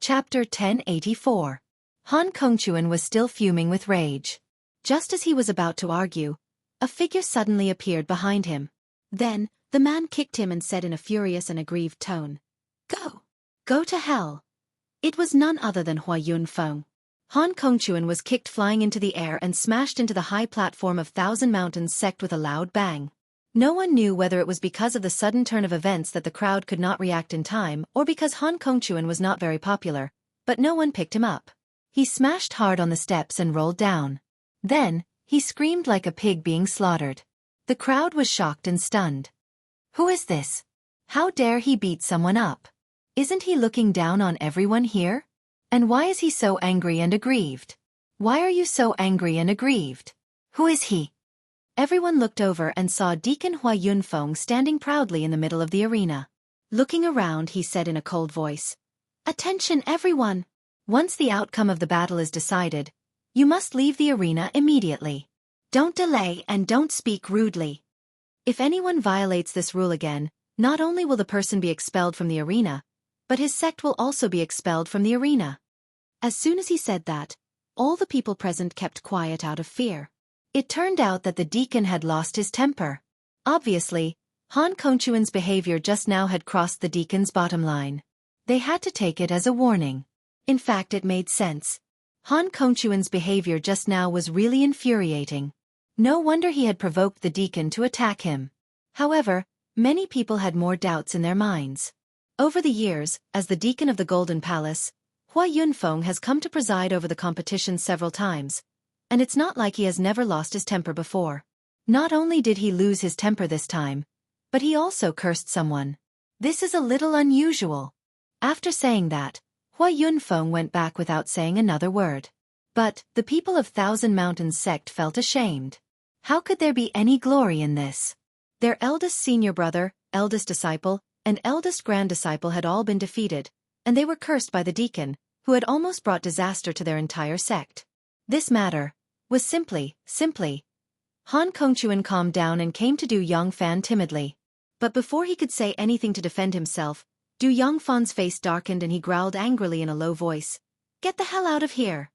Chapter 1084. Han Kongquan was still fuming with rage. Just as he was about to argue, a figure suddenly appeared behind him. Then, the man kicked him and said in a furious and aggrieved tone, "Go! Go to hell!" It was none other than Hua Yunfeng. Han Kongquan was kicked flying into the air and smashed into the high platform of Thousand Mountains sect with a loud bang. No one knew whether it was because of the sudden turn of events that the crowd could not react in time or because Han Kongquan was not very popular, but no one picked him up. He smashed hard on the steps and rolled down. Then, he screamed like a pig being slaughtered. The crowd was shocked and stunned. Who is this? How dare he beat someone up? Isn't he looking down on everyone here? And why is he so angry and aggrieved? Why are you so angry and aggrieved? Who is he? Everyone looked over and saw Deacon Hua Yunfeng standing proudly in the middle of the arena. Looking around, he said in a cold voice, "Attention everyone! Once the outcome of the battle is decided, you must leave the arena immediately. Don't delay and don't speak rudely. If anyone violates this rule again, not only will the person be expelled from the arena, but his sect will also be expelled from the arena." As soon as he said that, all the people present kept quiet out of fear. It turned out that the deacon had lost his temper. Obviously, Han Kongquan's behavior just now had crossed the deacon's bottom line. They had to take it as a warning. In fact, it made sense. Han Kongquan's behavior just now was really infuriating. No wonder he had provoked the deacon to attack him. However, many people had more doubts in their minds. Over the years, as the deacon of the Golden Palace, Hua Yunfeng has come to preside over the competition several times, and it's not like he has never lost his temper before. Not only did he lose his temper this time, but he also cursed someone. This is a little unusual. After saying that, Hua Yunfeng went back without saying another word. But, the people of Thousand Mountains sect felt ashamed. How could there be any glory in this? Their eldest senior brother, eldest disciple, and eldest grand disciple had all been defeated, and they were cursed by the deacon, who had almost brought disaster to their entire sect. This matter was simply. Han Kongquan calmed down and came to Du Yongfan timidly. But before he could say anything to defend himself, Du Yongfan's face darkened and he growled angrily in a low voice, "Get the hell out of here!"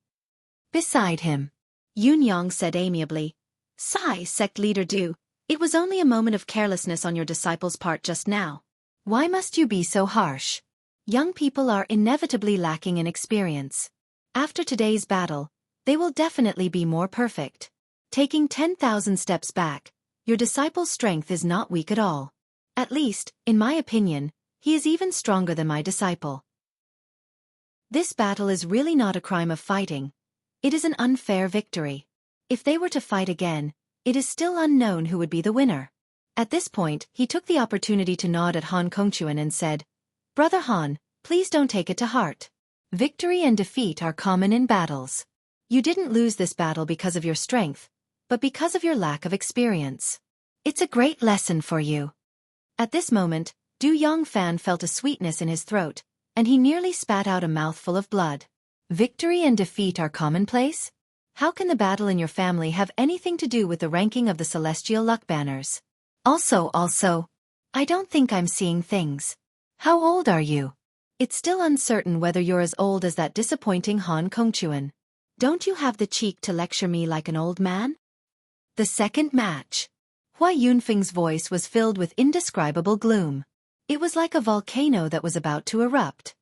Beside him, Yun Yang said amiably, "Sigh, sect leader Du, it was only a moment of carelessness on your disciple's part just now. Why must you be so harsh? Young people are inevitably lacking in experience. After today's battle, they will definitely be more perfect. Taking 10,000 steps back, your disciple's strength is not weak at all. At least, in my opinion, he is even stronger than my disciple. This battle is really not a crime of fighting. It is an unfair victory. If they were to fight again, it is still unknown who would be the winner." At this point, he took the opportunity to nod at Han Kongquan and said, "Brother Han, please don't take it to heart. Victory and defeat are common in battles. You didn't lose this battle because of your strength, but because of your lack of experience. It's a great lesson for you." At this moment, Du Yongfan felt a sweetness in his throat, and he nearly spat out a mouthful of blood. Victory and defeat are commonplace? How can the battle in your family have anything to do with the ranking of the celestial luck banners? Also, I don't think I'm seeing things. How old are you? It's still uncertain whether you're as old as that disappointing Han Kongquan. Don't you have the cheek to lecture me like an old man? The second match. Hua Yunfeng's voice was filled with indescribable gloom. It was like a volcano that was about to erupt.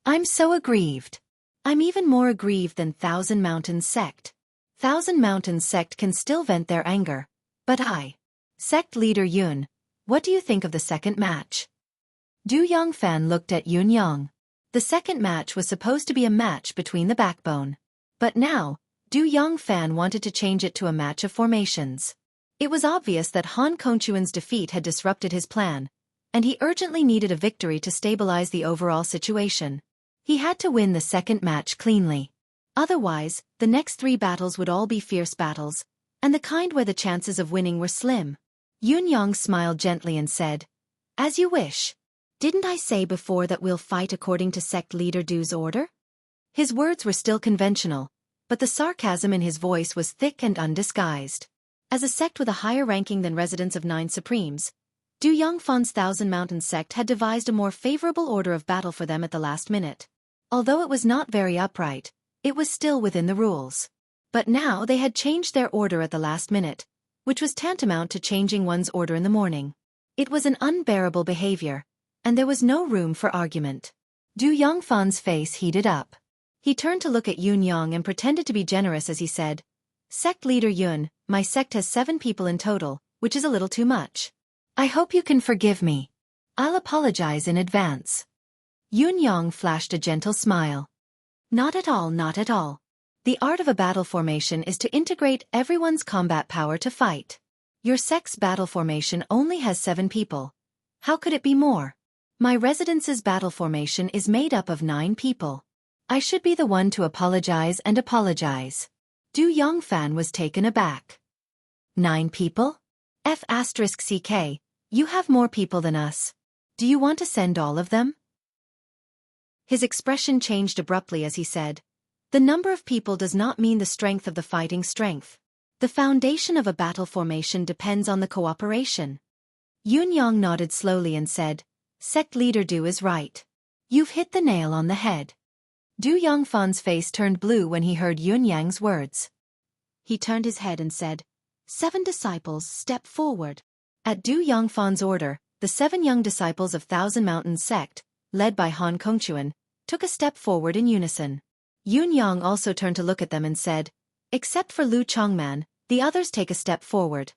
"I'm so aggrieved. I'm even more aggrieved than Thousand Mountains sect. Thousand Mountains sect can still vent their anger, but Sect leader Yun, what do you think of the second match?" Du Yongfan looked at Yun Yang. The second match was supposed to be a match between the backbone. But now, Du Yongfan wanted to change it to a match of formations. It was obvious that Han Kongquan's defeat had disrupted his plan, and he urgently needed a victory to stabilize the overall situation. He had to win the second match cleanly. Otherwise, the next 3 battles would all be fierce battles, and the kind where the chances of winning were slim. Yun Yang smiled gently and said, "As you wish. Didn't I say before that we'll fight according to sect leader Du's order?" His words were still conventional, but the sarcasm in his voice was thick and undisguised. As a sect with a higher ranking than residents of 9 Supremes, Du Yongfan's Thousand Mountains sect had devised a more favorable order of battle for them at the last minute. Although it was not very upright, it was still within the rules. But now they had changed their order at the last minute, which was tantamount to changing one's order in the morning. It was an unbearable behavior, and there was no room for argument. Du Yongfan's face heated up. He turned to look at Yun Yang and pretended to be generous as he said, "Sect leader Yun, my sect has 7 people in total, which is a little too much. I hope you can forgive me. I'll apologize in advance." Yun Yang flashed a gentle smile. "Not at all, not at all. The art of a battle formation is to integrate everyone's combat power to fight. Your sect's battle formation only has 7 people. How could it be more? My residence's battle formation is made up of 9 people. I should be the one to apologize and apologize." Du Yongfan was taken aback. 9 people? F***CK, you have more people than us. Do you want to send all of them? His expression changed abruptly as he said, "The number of people does not mean the strength of the fighting strength. The foundation of a battle formation depends on the cooperation." Yun Yang nodded slowly and said, "Sect leader Du is right. You've hit the nail on the head." Du Yongfan's face turned blue when he heard Yun Yang's words. He turned his head and said, "7 disciples, step forward." At Du Yongfan's order, the 7 young disciples of Thousand Mountains sect, led by Han Kongquan, took a step forward in unison. Yun Yang also turned to look at them and said, "Except for Lu Chongman, the others take a step forward."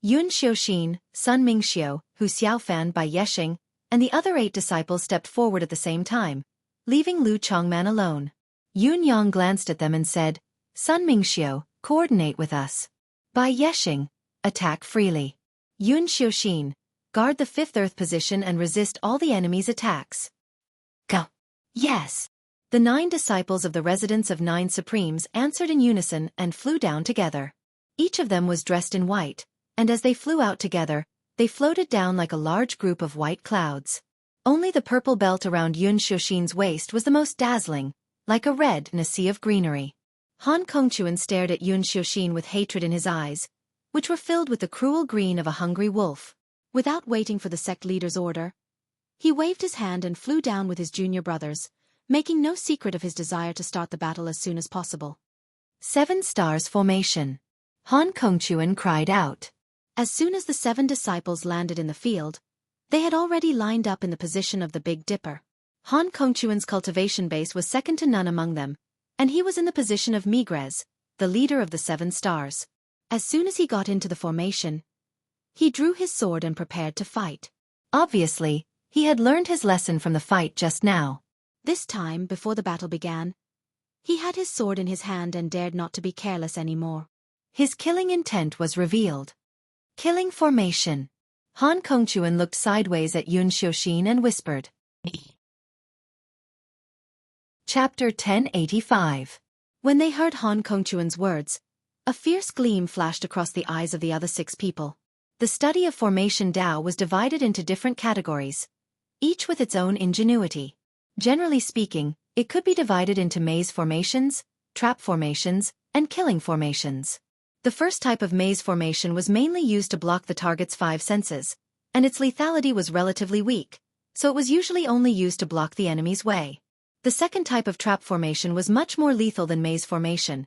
Yun Xiuxin, Sun Mingxiu, Hu Xiaofan by Yesheng, and the other 8 disciples stepped forward at the same time, leaving Lu Chongman alone. Yun Yang glanced at them and said, "Sun Mingxiu, coordinate with us. Bai Yesheng, attack freely. Yun Xiuxin, guard the 5th earth position and resist all the enemy's attacks." Go. Yes. The 9 disciples of the residence of 9 supremes answered in unison and flew down together. Each of them was dressed in white, and as they flew out together, they floated down like a large group of white clouds. Only the purple belt around Yun Xiuxin's waist was the most dazzling, like a red in a sea of greenery. Han Kongquan stared at Yun Xiuxin with hatred in his eyes, which were filled with the cruel green of a hungry wolf. Without waiting for the sect leader's order, he waved his hand and flew down with his junior brothers, making no secret of his desire to start the battle as soon as possible. 7 stars formation. Han Kongquan cried out. As soon as the 7 disciples landed in the field, they had already lined up in the position of the Big Dipper. Han Kongquan's cultivation base was second to none among them, and he was in the position of Migres, the leader of the 7 stars. As soon as he got into the formation, he drew his sword and prepared to fight. Obviously, he had learned his lesson from the fight just now. This time, before the battle began, he had his sword in his hand and dared not to be careless anymore. His killing intent was revealed. Killing formation. Han Kongquan looked sideways at Yun Xiuxin and whispered. Chapter 1085. When they heard Han Kongquan's words, a fierce gleam flashed across the eyes of the other 6 people. The study of formation Dao was divided into different categories, each with its own ingenuity. Generally speaking, it could be divided into maze formations, trap formations, and killing formations. The first type of maze formation was mainly used to block the target's 5 senses, and its lethality was relatively weak, so it was usually only used to block the enemy's way. The second type of trap formation was much more lethal than maze formation,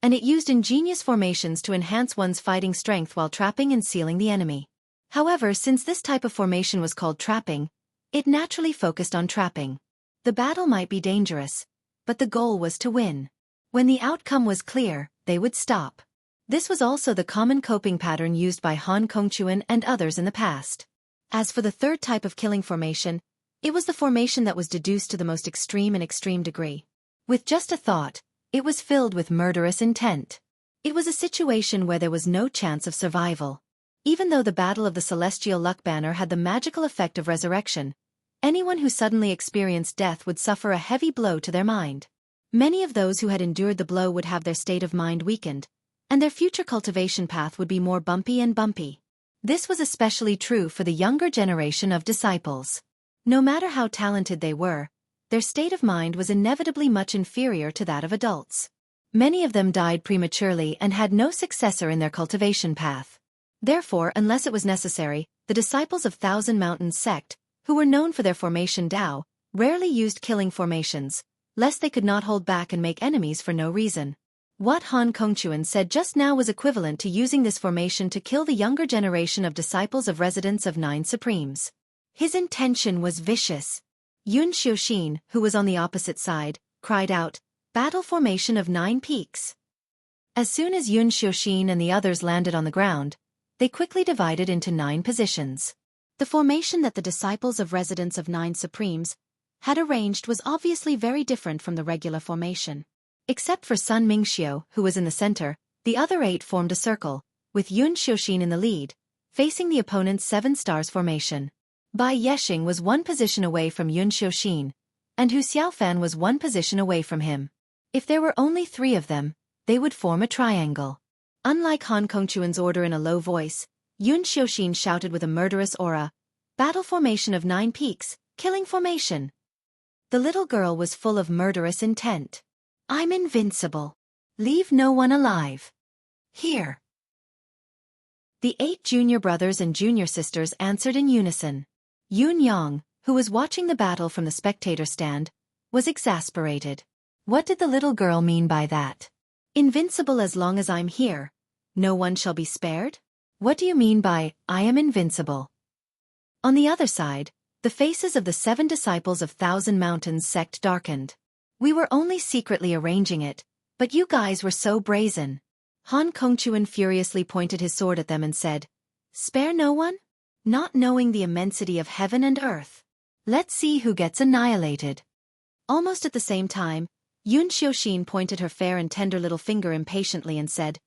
and it used ingenious formations to enhance one's fighting strength while trapping and sealing the enemy. However, since this type of formation was called trapping, it naturally focused on trapping. The battle might be dangerous, but the goal was to win. When the outcome was clear, they would stop. This was also the common coping pattern used by Han Kongquan and others in the past. As for the third type of killing formation, it was the formation that was deduced to the most extreme and extreme degree. With just a thought, it was filled with murderous intent. It was a situation where there was no chance of survival. Even though the Battle of the Celestial Luck Banner had the magical effect of resurrection, anyone who suddenly experienced death would suffer a heavy blow to their mind. Many of those who had endured the blow would have their state of mind weakened, and their future cultivation path would be more bumpy and bumpy. This was especially true for the younger generation of disciples. No matter how talented they were, their state of mind was inevitably much inferior to that of adults. Many of them died prematurely and had no successor in their cultivation path. Therefore, unless it was necessary, the disciples of Thousand Mountains sect, who were known for their formation Dao, rarely used killing formations, lest they could not hold back and make enemies for no reason. What Han Kongquan said just now was equivalent to using this formation to kill the younger generation of disciples of residents of Nine Supremes. His intention was vicious. Yun Xiuxin, who was on the opposite side, cried out, "Battle formation of 9 peaks." As soon as Yun Xiuxin and the others landed on the ground, they quickly divided into 9 positions. The formation that the disciples of residents of Nine Supremes had arranged was obviously very different from the regular formation. Except for Sun Mingxiu, who was in the center, the other 8 formed a circle, with Yun Xiuxin in the lead, facing the opponent's 7 stars formation. Bai Yexing was 1 position away from Yun Xiuxin, and Hu Xiaofan was 1 position away from him. If there were only 3 of them, they would form a triangle. Unlike Han Kongquan's order in a low voice, Yun Xiuxin shouted with a murderous aura, "Battle formation of 9 peaks, killing formation." The little girl was full of murderous intent. "I'm invincible. Leave no one alive. Here." The 8 junior brothers and junior sisters answered in unison. Yun Yang, who was watching the battle from the spectator stand, was exasperated. What did the little girl mean by that? "Invincible as long as I'm here. No one shall be spared? What do you mean by, I am invincible?" On the other side, the faces of the 7 disciples of Thousand Mountains sect darkened. "We were only secretly arranging it, but you guys were so brazen." Han Kongquan furiously pointed his sword at them and said, "Spare no one? Not knowing the immensity of heaven and earth. Let's see who gets annihilated." Almost at the same time, Yun Xiuxin pointed her fair and tender little finger impatiently and said,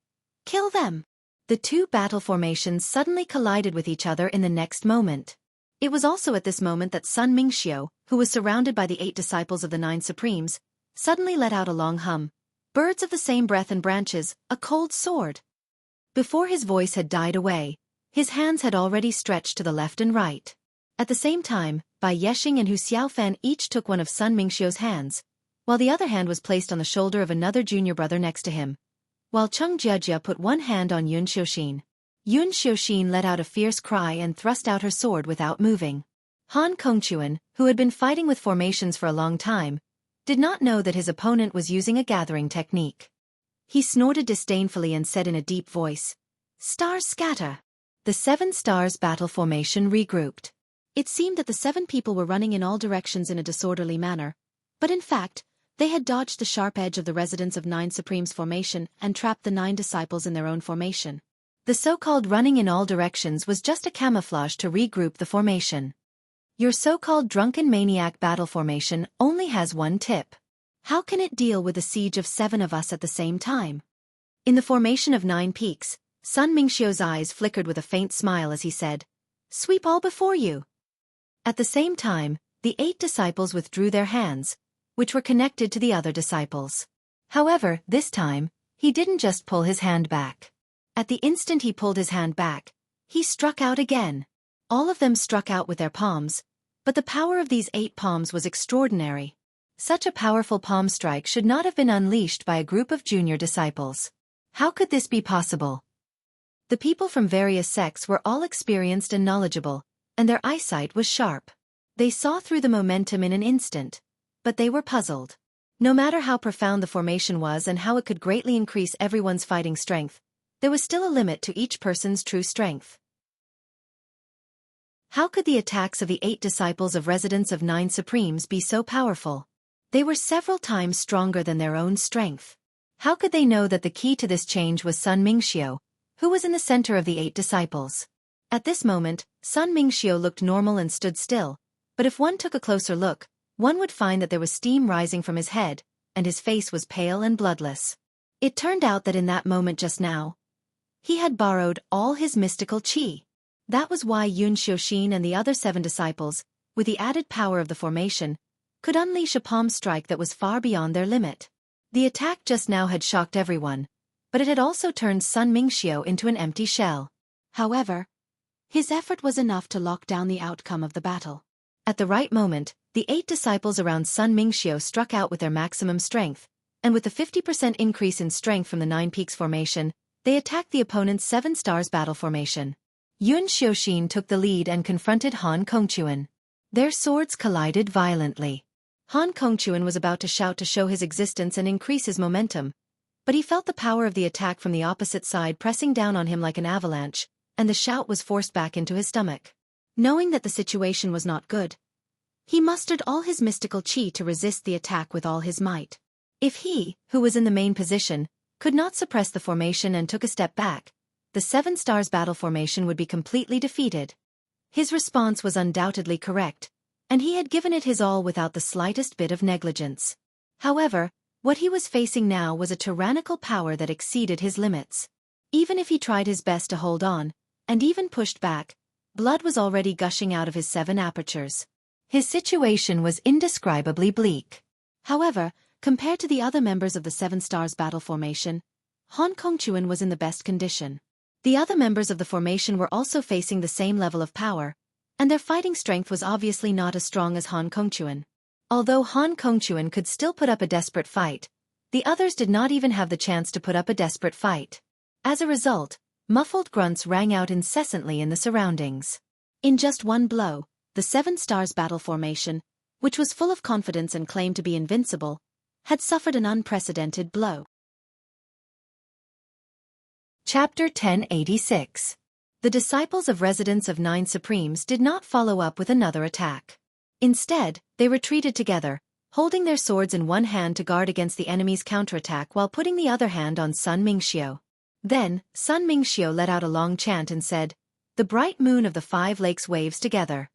"Kill them." The 2 battle formations suddenly collided with each other in the next moment. It was also at this moment that Sun Mingxiu, who was surrounded by the 8 disciples of the 9 Supremes, suddenly let out a long hum. "Birds of the same breath and branches, a cold sword." Before his voice had died away, his hands had already stretched to the left and right. At the same time, Bai Yexing and Hu Xiaofan each took one of Sun Mingxiu's hands, while the other hand was placed on the shoulder of another junior brother next to him, while Cheng Jiejie put one hand on Yun Xiuxin. Yun Xiuxin let out a fierce cry and thrust out her sword without moving. Han Kongquan, who had been fighting with formations for a long time, did not know that his opponent was using a gathering technique. He snorted disdainfully and said in a deep voice, "Stars scatter." The 7 stars battle formation regrouped. It seemed that the 7 people were running in all directions in a disorderly manner, but in fact, they had dodged the sharp edge of the residents of Nine Supremes formation and trapped the 9 disciples in their own formation. The so-called running in all directions was just a camouflage to regroup the formation. Your so-called drunken maniac battle formation only has one tip. How can it deal with a siege of 7 of us at the same time? In the formation of 9 peaks, Sun Mingxiu's eyes flickered with a faint smile as he said, "Sweep all before you." At the same time, the 8 disciples withdrew their hands, which were connected to the other disciples. However, this time, he didn't just pull his hand back. At the instant he pulled his hand back, he struck out again. All of them struck out with their palms, but the power of these 8 palms was extraordinary. Such a powerful palm strike should not have been unleashed by a group of junior disciples. How could this be possible? The people from various sects were all experienced and knowledgeable, and their eyesight was sharp. They saw through the momentum in an instant, but they were puzzled. No matter how profound the formation was and how it could greatly increase everyone's fighting strength, there was still a limit to each person's true strength. How could the attacks of the 8 disciples of residents of 9 Supremes be so powerful? They were several times stronger than their own strength. How could they know that the key to this change was Sun Mingxiu, who was in the center of the 8 disciples? At this moment, Sun Mingxiu looked normal and stood still, but if one took a closer look, one would find that there was steam rising from his head, and his face was pale and bloodless. It turned out that in that moment just now, he had borrowed all his mystical qi. That was why Yun Xiuxin and the other 7 disciples, with the added power of the formation, could unleash a palm strike that was far beyond their limit. The attack just now had shocked everyone, but it had also turned Sun Mingxiu into an empty shell. However, his effort was enough to lock down the outcome of the battle. At the right moment, the 8 disciples around Sun Mingxiu struck out with their maximum strength, and with the 50% increase in strength from the 9 peaks formation, they attacked the opponent's 7 stars battle formation. Yun Xiuxin took the lead and confronted Han Kongquan. Their swords collided violently. Han Kongquan was about to shout to show his existence and increase his momentum, but he felt the power of the attack from the opposite side pressing down on him like an avalanche, and the shout was forced back into his stomach. Knowing that the situation was not good, he mustered all his mystical chi to resist the attack with all his might. If he, who was in the main position, could not suppress the formation and took a step back, the Seven Stars battle formation would be completely defeated. His response was undoubtedly correct, and he had given it his all without the slightest bit of negligence. However, what he was facing now was a tyrannical power that exceeded his limits. Even if he tried his best to hold on, and even pushed back, blood was already gushing out of his 7 apertures. His situation was indescribably bleak. However, compared to the other members of the Seven Stars battle formation, Han Kongquan was in the best condition. The other members of the formation were also facing the same level of power, and their fighting strength was obviously not as strong as Han Kongquan. Although Han Kongquan could still put up a desperate fight, the others did not even have the chance to put up a desperate fight. As a result, muffled grunts rang out incessantly in the surroundings. In just one blow, the Seven Stars battle formation, which was full of confidence and claimed to be invincible, had suffered an unprecedented blow. Chapter 1086. The disciples of Residents of 9 Supremes did not follow up with another attack. Instead, they retreated together, holding their swords in one hand to guard against the enemy's counterattack while putting the other hand on Sun Mingxiu. Then, Sun Mingxiu let out a long chant and said, "The bright moon of the 5 lakes waves together."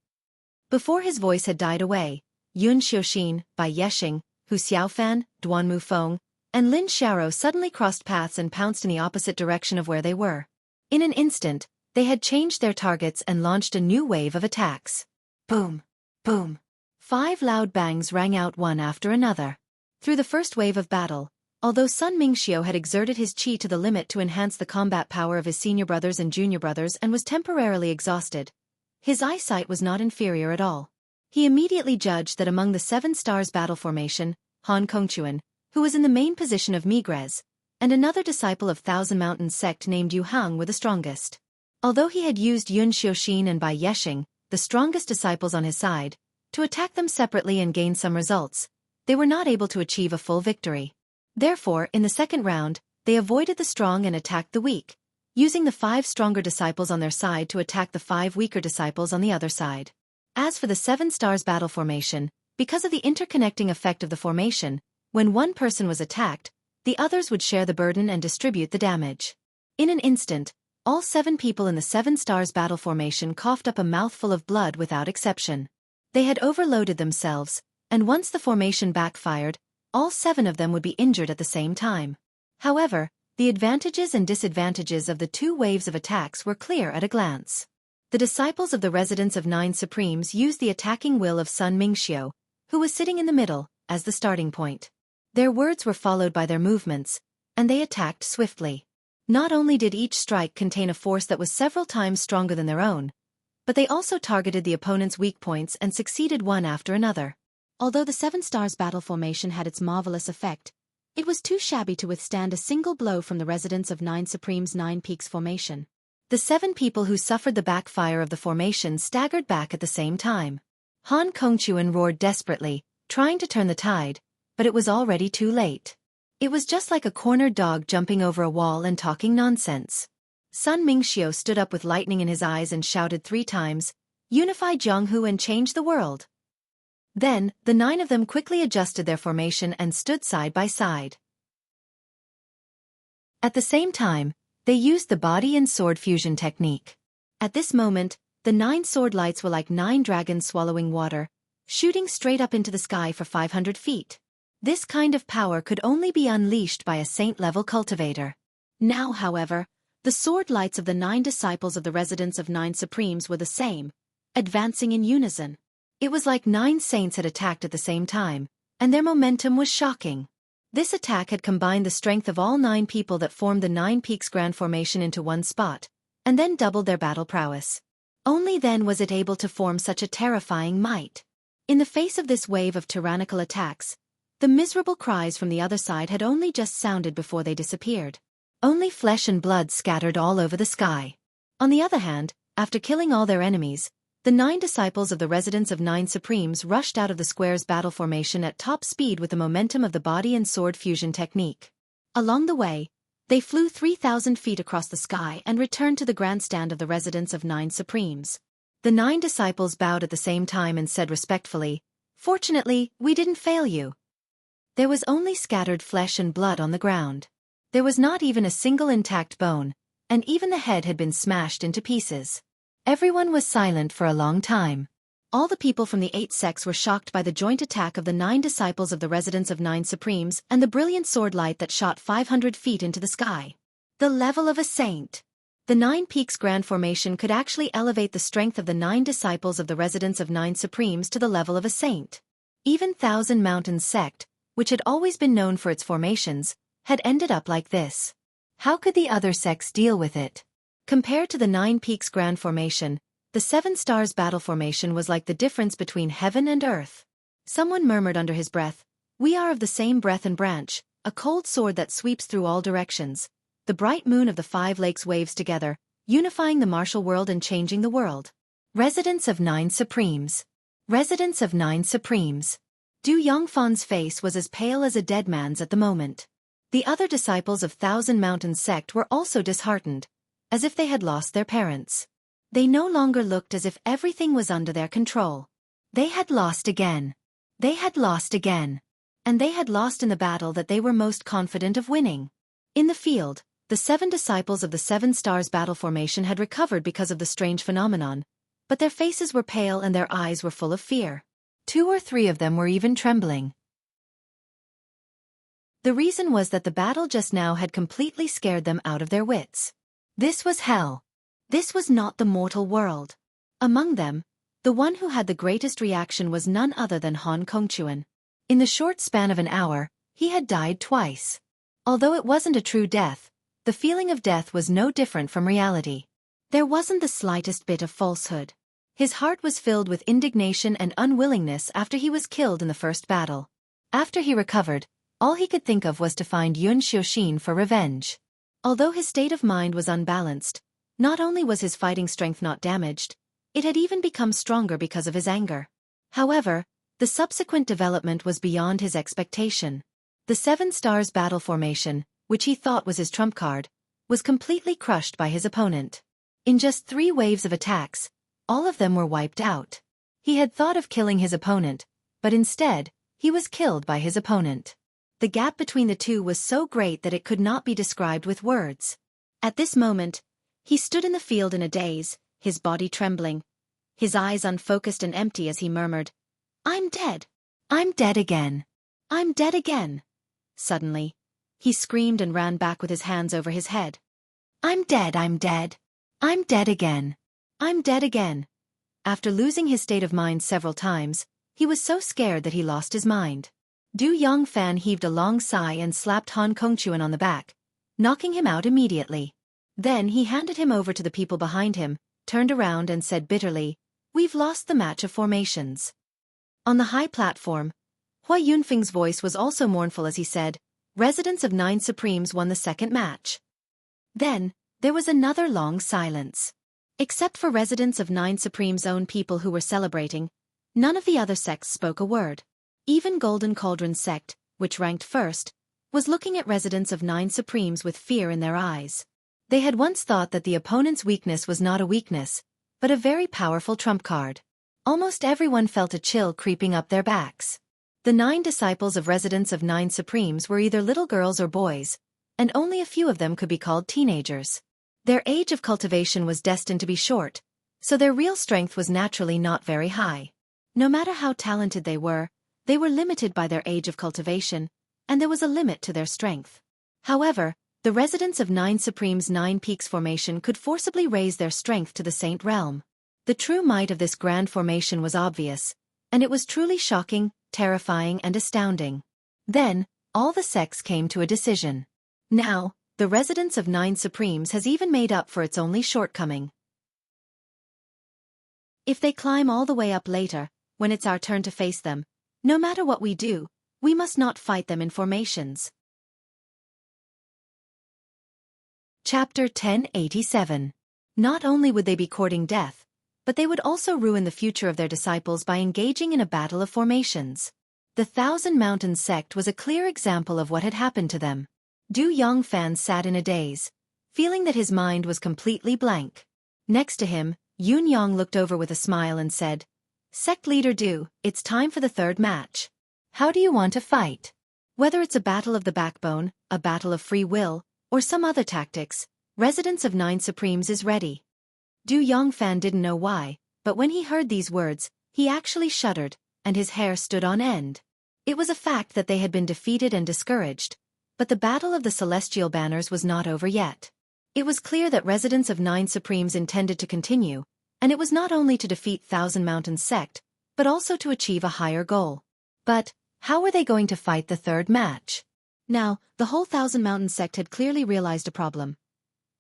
Before his voice had died away, Yun Xiuxin, Bai Yexing, Hu Xiaofan, Duan Mufeng, and Lin Xiaoro suddenly crossed paths and pounced in the opposite direction of where they were. In an instant, they had changed their targets and launched a new wave of attacks. Boom! Boom! 5 loud bangs rang out one after another. Through the first wave of battle, although Sun Mingxiu had exerted his chi to the limit to enhance the combat power of his senior brothers and junior brothers and was temporarily exhausted, his eyesight was not inferior at all. He immediately judged that among the Seven Stars battle formation, Han Kongquan, who was in the main position of Migres, and another disciple of Thousand Mountains sect named Yu Hang were the strongest. Although he had used Yun Xiuxin and Bai Yexing, the strongest disciples on his side, to attack them separately and gain some results, they were not able to achieve a full victory. Therefore, in the second round, they avoided the strong and attacked the weak, using the 5 stronger disciples on their side to attack the 5 weaker disciples on the other side. As for the Seven Stars battle formation, because of the interconnecting effect of the formation, when one person was attacked, the others would share the burden and distribute the damage. In an instant, all 7 people in the Seven Stars battle formation coughed up a mouthful of blood without exception. They had overloaded themselves, and once the formation backfired, all 7 of them would be injured at the same time. However, the advantages and disadvantages of the 2 waves of attacks were clear at a glance. The disciples of the Residents of 9 Supremes used the attacking will of Sun Mingxiu, who was sitting in the middle, as the starting point. Their words were followed by their movements, and they attacked swiftly. Not only did each strike contain a force that was several times stronger than their own, but they also targeted the opponent's weak points and succeeded one after another. Although the Seven Stars battle formation had its marvelous effect, it was too shabby to withstand a single blow from the Residents of 9 Supremes' 9 Peaks formation. The 7 people who suffered the backfire of the formation staggered back at the same time. Han Kongquan roared desperately, trying to turn the tide, but it was already too late. It was just like a cornered dog jumping over a wall and talking nonsense. Sun Mingxiu stood up with lightning in his eyes and shouted 3 times, "Unify Jianghu and change the world." Then, the 9 of them quickly adjusted their formation and stood side by side. At the same time, they used the body and sword fusion technique. At this moment, the 9 sword lights were like 9 dragons swallowing water, shooting straight up into the sky for 500 feet. This kind of power could only be unleashed by a saint-level cultivator. Now, however, the sword lights of the 9 disciples of the Residents of 9 Supremes were the same, advancing in unison. It was like 9 saints had attacked at the same time, and their momentum was shocking. This attack had combined the strength of all 9 people that formed the 9 Peaks Grand Formation into one spot, and then doubled their battle prowess. Only then was it able to form such a terrifying might. In the face of this wave of tyrannical attacks, the miserable cries from the other side had only just sounded before they disappeared. Only flesh and blood scattered all over the sky. On the other hand, after killing all their enemies, The 9 disciples of the residents of 9 Supremes rushed out of the square's battle formation at top speed with the momentum of the body and sword fusion technique. Along the way, they flew 3,000 feet across the sky and returned to the grandstand of the residents of 9 Supremes. The 9 disciples bowed at the same time and said respectfully, "Fortunately, we didn't fail you." There was only scattered flesh and blood on the ground. There was not even a single intact bone, and even the head had been smashed into pieces. Everyone was silent for a long time. All the people from the 8 sects were shocked by the joint attack of the 9 disciples of the residents of 9 Supremes and the brilliant sword light that shot 500 feet into the sky. The level of a saint. The 9 Peaks Grand Formation could actually elevate the strength of the 9 disciples of the residents of 9 Supremes to the level of a saint. Even Thousand Mountains sect, which had always been known for its formations, had ended up like this. How could the other sects deal with it? Compared to the 9 Peaks Grand Formation, the 7 Stars Battle Formation was like the difference between heaven and earth. Someone murmured under his breath, "We are of the same breath and branch, a cold sword that sweeps through all directions. The bright moon of the 5 lakes waves together, unifying the martial world and changing the world." Residents of 9 Supremes. Residents of 9 Supremes. Du Yongfan's face was as pale as a dead man's at the moment. The other disciples of Thousand Mountains sect were also disheartened, as if they had lost their parents. They no longer looked as if everything was under their control. They had lost again. They had lost again. And they had lost in the battle that they were most confident of winning. In the field, the 7 disciples of the 7 Stars Battle Formation had recovered because of the strange phenomenon, but their faces were pale and their eyes were full of fear. 2 or 3 of them were even trembling. The reason was that the battle just now had completely scared them out of their wits. This was hell. This was not the mortal world. Among them, the one who had the greatest reaction was none other than Han Kongquan. In the short span of an hour, he had died twice. Although it wasn't a true death, the feeling of death was no different from reality. There wasn't the slightest bit of falsehood. His heart was filled with indignation and unwillingness after he was killed in the first battle. After he recovered, all he could think of was to find Yun Xiuxin for revenge. Although his state of mind was unbalanced, not only was his fighting strength not damaged, it had even become stronger because of his anger. However, the subsequent development was beyond his expectation. The 7 Stars Battle Formation, which he thought was his trump card, was completely crushed by his opponent. In just 3 waves of attacks, all of them were wiped out. He had thought of killing his opponent, but instead, he was killed by his opponent. The gap between the two was so great that it could not be described with words. At this moment, he stood in the field in a daze, his body trembling, his eyes unfocused and empty as he murmured, "I'm dead. I'm dead again. I'm dead again." Suddenly, he screamed and ran back with his hands over his head. "I'm dead, I'm dead. I'm dead again. I'm dead again." After losing his state of mind several times, he was so scared that he lost his mind. Du Yongfan heaved a long sigh and slapped Han Kongquan on the back, knocking him out immediately. Then he handed him over to the people behind him, turned around and said bitterly, "We've lost the match of formations." On the high platform, Hua Yunfeng's voice was also mournful as he said, "Residents of 9 Supremes won the second match." Then, there was another long silence. Except for residents of 9 Supremes' own people who were celebrating, none of the other sects spoke a word. Even Golden Cauldron's sect, which ranked first, was looking at residents of 9 Supremes with fear in their eyes. They had once thought that the opponent's weakness was not a weakness, but a very powerful trump card. Almost everyone felt a chill creeping up their backs. The 9 disciples of residents of 9 Supremes were either little girls or boys, and only a few of them could be called teenagers. Their age of cultivation was destined to be short, so their real strength was naturally not very high. No matter how talented they were limited by their age of cultivation, and there was a limit to their strength. However, the residents of 9 Supremes' 9 Peaks Formation could forcibly raise their strength to the Saint realm. The true might of this grand formation was obvious, and it was truly shocking, terrifying and astounding. Then, all the sects came to a decision. Now, the residents of 9 Supremes has even made up for its only shortcoming. If they climb all the way up later, when it's our turn to face them, no matter what we do, we must not fight them in formations. Chapter 1087. Not only would they be courting death, but they would also ruin the future of their disciples by engaging in a battle of formations. The Thousand Mountains sect was a clear example of what had happened to them. Du Yongfan sat in a daze, feeling that his mind was completely blank. Next to him, Yun Yang looked over with a smile and said, "Sect leader Du, it's time for the third match. How do you want to fight? Whether it's a battle of the backbone, a battle of free will, or some other tactics, Residence of Nine Supremes is ready." Du Yongfan didn't know why, but when he heard these words, he actually shuddered, and his hair stood on end. It was a fact that they had been defeated and discouraged, but the Battle of the Celestial Banners was not over yet. It was clear that Residence of Nine Supremes intended to continue, and it was not only to defeat Thousand Mountains sect, but also to achieve a higher goal. But how were they going to fight the third match? Now, the whole Thousand Mountains sect had clearly realized a problem.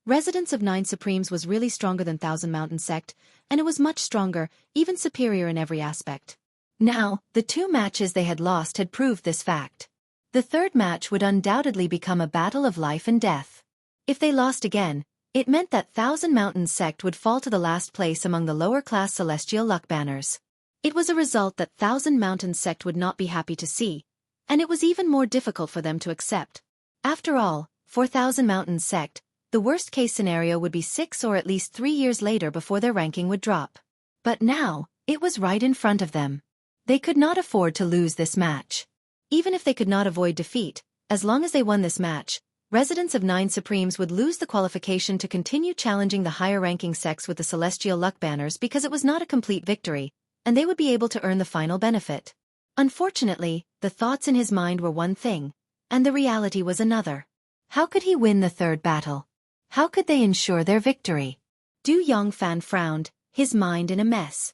Residence of Nine Supremes was really stronger than Thousand Mountains sect, and it was much stronger, even superior in every aspect. Now, the two matches they had lost had proved this fact. The third match would undoubtedly become a battle of life and death. If they lost again, it meant that Thousand Mountains sect would fall to the last place among the lower-class celestial luck banners. It was a result that Thousand Mountains sect would not be happy to see, and it was even more difficult for them to accept. After all, for Thousand Mountains sect, the worst-case scenario would be 6 or at least 3 years later before their ranking would drop. But now, it was right in front of them. They could not afford to lose this match. Even if they could not avoid defeat, as long as they won this match, Residence of Nine Supremes would lose the qualification to continue challenging the higher-ranking sects with the celestial luck banners because it was not a complete victory, and they would be able to earn the final benefit. Unfortunately, the thoughts in his mind were one thing, and the reality was another. How could he win the third battle? How could they ensure their victory? Du Yongfan frowned, his mind in a mess.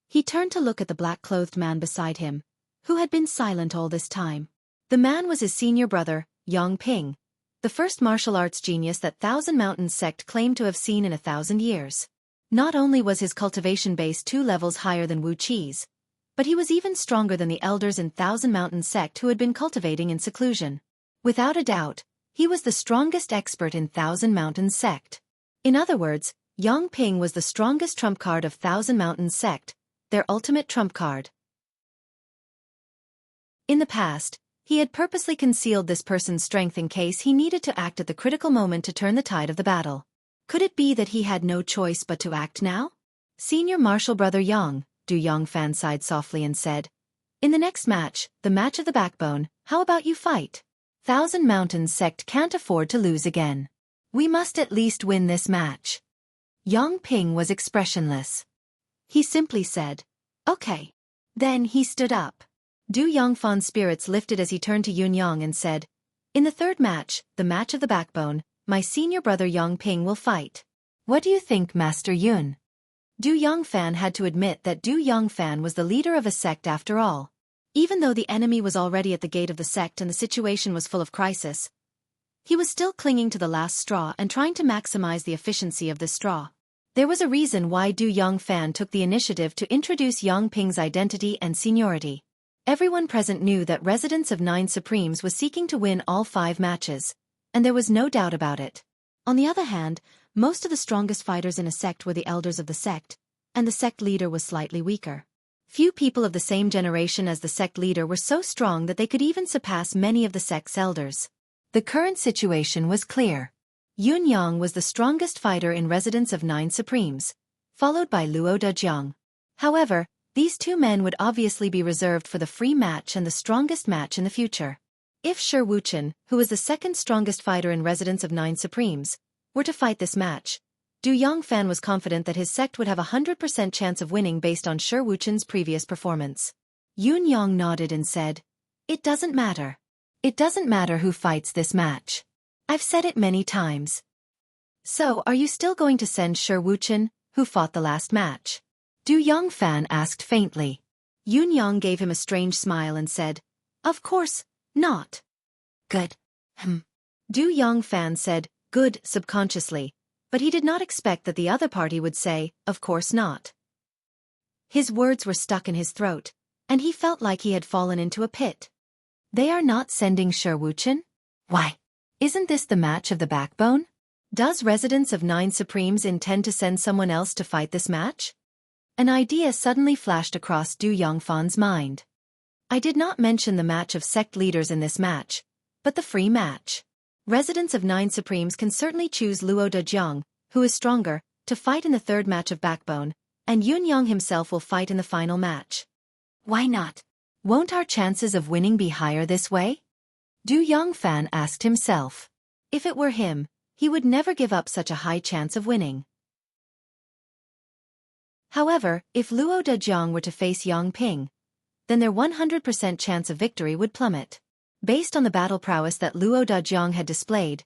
He turned to look at the black-clothed man beside him, who had been silent all this time. The man was his senior brother, Yang Ping, the first martial arts genius that Thousand Mountains sect claimed to have seen in 1,000 years. Not only was his cultivation base 2 levels higher than Wu Qi's, but he was even stronger than the elders in Thousand Mountains sect who had been cultivating in seclusion. Without a doubt, he was the strongest expert in Thousand Mountains sect. In other words, Yang Ping was the strongest trump card of Thousand Mountains sect, their ultimate trump card. In the past, he had purposely concealed this person's strength in case he needed to act at the critical moment to turn the tide of the battle. Could it be that he had no choice but to act now? Senior martial brother Yang, Du Yongfan sighed softly and said, "In the next match, the match of the backbone, how about you fight? Thousand Mountains sect can't afford to lose again. We must at least win this match." Yang Ping was expressionless. He simply said, "Okay." Then he stood up. Du Yongfan's spirits lifted as he turned to Yun Yang and said, "In the third match, the match of the backbone, my senior brother Yang Ping will fight. What do you think, Master Yun?" Du Yongfan had to admit that Du Yongfan was the leader of a sect after all. Even though the enemy was already at the gate of the sect and the situation was full of crisis, he was still clinging to the last straw and trying to maximize the efficiency of this straw. There was a reason why Du Yongfan took the initiative to introduce Yang Ping's identity and seniority. Everyone present knew that Residence of Nine Supremes was seeking to win all 5 matches, and there was no doubt about it. On the other hand, most of the strongest fighters in a sect were the elders of the sect, and the sect leader was slightly weaker. Few people of the same generation as the sect leader were so strong that they could even surpass many of the sect's elders. The current situation was clear. Yun Yang was the strongest fighter in Residence of Nine Supremes, followed by Luo Dejiang. However, these 2 men would obviously be reserved for the free match and the strongest match in the future. If Shi Wuchen, who was the second strongest fighter in Residence of Nine Supremes, were to fight this match, Du Yongfan was confident that his sect would have a 100% chance of winning based on Shi Wuchen's previous performance. Yun Yang nodded and said, "It doesn't matter. It doesn't matter who fights this match. I've said it many times." "So are you still going to send Shi Wuchen, who fought the last match?" Du Yongfan asked faintly. Yun Yang gave him a strange smile and said, "Of course not." "Good." Du Yongfan said, "Good," subconsciously, but he did not expect that the other party would say, "Of course not." His words were stuck in his throat, and he felt like he had fallen into a pit. They are not sending Shi Wuchen? Why? Isn't this the match of the backbone? Does Residence of Nine Supremes intend to send someone else to fight this match? An idea suddenly flashed across Du Yongfan's mind. I did not mention the match of sect leaders in this match, but the free match. Residents of 9 Supremes can certainly choose Luo Dejiang, who is stronger, to fight in the third match of Backbone, and Yun Yang himself will fight in the final match. Why not? Won't our chances of winning be higher this way? Du Yongfan asked himself. If it were him, he would never give up such a high chance of winning. However, if Luo Dejiang were to face Yang Ping, then their 100% chance of victory would plummet. Based on the battle prowess that Luo Dejiang had displayed,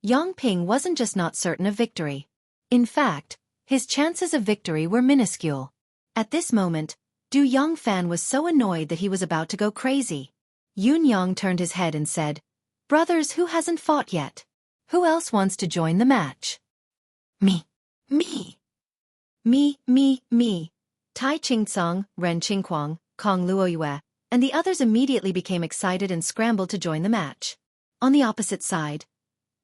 Yang Ping wasn't just not certain of victory. In fact, his chances of victory were minuscule. At this moment, Du Yongfan was so annoyed that he was about to go crazy. Yun Yang turned his head and said, "Brothers, who hasn't fought yet? Who else wants to join the match?" Me. Me. Tai Qingcang, Ren Qingquang, Kong Luoyue, and the others immediately became excited and scrambled to join the match. On the opposite side,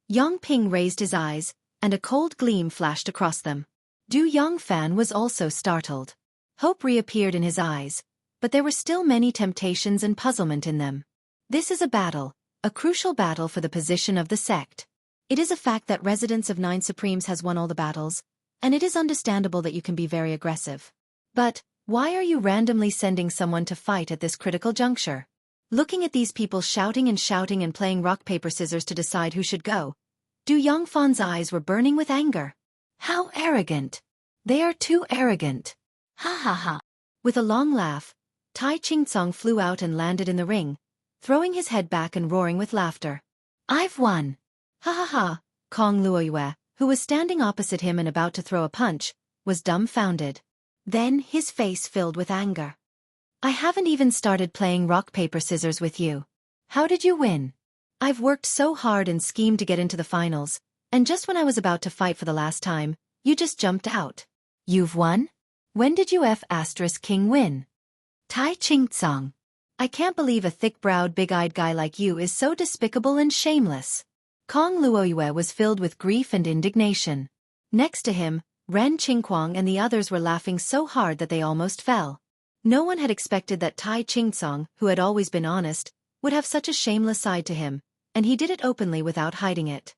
Yang Ping raised his eyes, and a cold gleam flashed across them. Du Yongfan was also startled. Hope reappeared in his eyes, but there were still many temptations and puzzlement in them. This is a battle, a crucial battle for the position of the sect. It is a fact that Residents of 9 Supremes has won all the battles, and it is understandable that you can be very aggressive. But, why are you randomly sending someone to fight at this critical juncture? Looking at these people shouting and playing rock paper scissors to decide who should go, Du Yongfan's eyes were burning with anger. How arrogant! They are too arrogant. Ha ha ha. With a long laugh, Tai Qingcang flew out and landed in the ring, throwing his head back and roaring with laughter. I've won! Ha ha ha. Kong Luoyue, who was standing opposite him and about to throw a punch, was dumbfounded. Then his face filled with anger. I haven't even started playing rock paper scissors with you. How did you win? I've worked so hard and schemed to get into the finals, and just when I was about to fight for the last time, you just jumped out. You've won? When did you King win? Tai Qingcang. I can't believe a thick-browed, big-eyed guy like you is so despicable and shameless. Kong Luoyue was filled with grief and indignation. Next to him, Ren Qingquang and the others were laughing so hard that they almost fell. No one had expected that Tai Qingcang, who had always been honest, would have such a shameless side to him, and he did it openly without hiding it.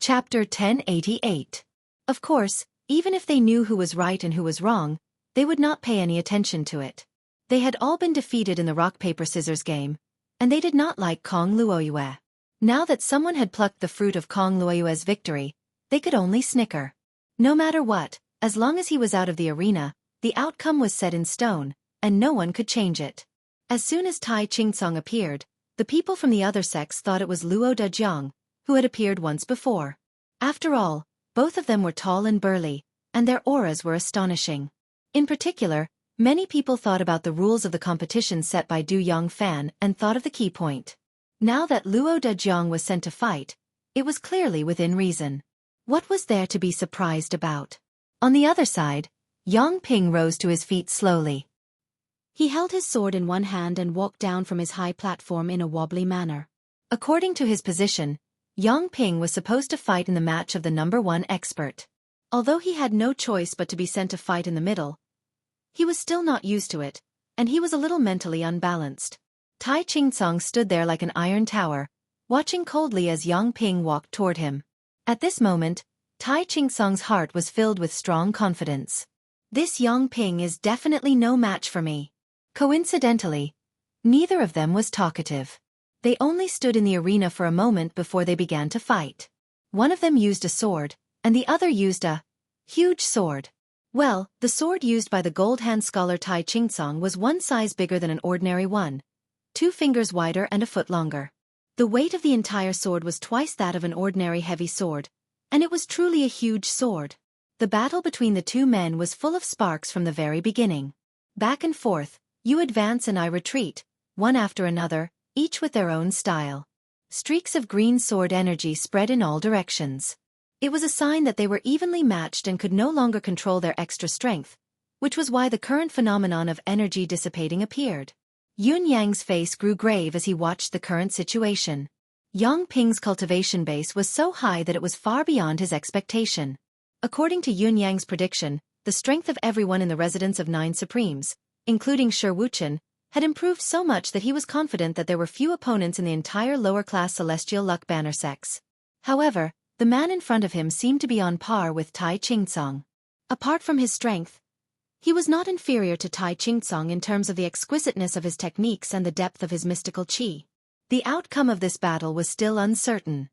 Chapter 1088. Of course, even if they knew who was right and who was wrong, they would not pay any attention to it. They had all been defeated in the rock-paper-scissors game, and they did not like Kong Luoyue. Now that someone had plucked the fruit of Kong Luoyue's victory, they could only snicker. No matter what, as long as he was out of the arena, the outcome was set in stone, and no one could change it. As soon as Tai Qingcang appeared, the people from the other sects thought it was Luo Dejiang, who had appeared once before. After all, both of them were tall and burly, and their auras were astonishing. In particular, many people thought about the rules of the competition set by Du Yongfan and thought of the key point. Now that Luo Dejiang was sent to fight, it was clearly within reason. What was there to be surprised about? On the other side, Yang Ping rose to his feet slowly. He held his sword in one hand and walked down from his high platform in a wobbly manner. According to his position, Yang Ping was supposed to fight in the match of the #1 expert. Although he had no choice but to be sent to fight in the middle, he was still not used to it, and he was a little mentally unbalanced. Tai Qingcang stood there like an iron tower, watching coldly as Yang Ping walked toward him. At this moment, Tai Qingcang's heart was filled with strong confidence. This Yang Ping is definitely no match for me. Coincidentally, neither of them was talkative. They only stood in the arena for a moment before they began to fight. One of them used a sword, and the other used a huge sword. Well, the sword used by the gold-hand scholar Tai Qingcang was one size bigger than an ordinary one, 2 fingers wider and a foot longer. The weight of the entire sword was twice that of an ordinary heavy sword, and it was truly a huge sword. The battle between the two men was full of sparks from the very beginning. Back and forth, you advance and I retreat, one after another, each with their own style. Streaks of green sword energy spread in all directions. It was a sign that they were evenly matched and could no longer control their extra strength, which was why the current phenomenon of energy dissipating appeared. Yun Yang's face grew grave as he watched the current situation. Yang Ping's cultivation base was so high that it was far beyond his expectation. According to Yun Yang's prediction, the strength of everyone in the residence of 9 Supremes, including Xueqi, had improved so much that he was confident that there were few opponents in the entire lower-class Celestial Luck Banner sects. However, the man in front of him seemed to be on par with Tai Ching-song. Apart from his strength, he was not inferior to Tai Ching-song in terms of the exquisiteness of his techniques and the depth of his mystical qi. The outcome of this battle was still uncertain.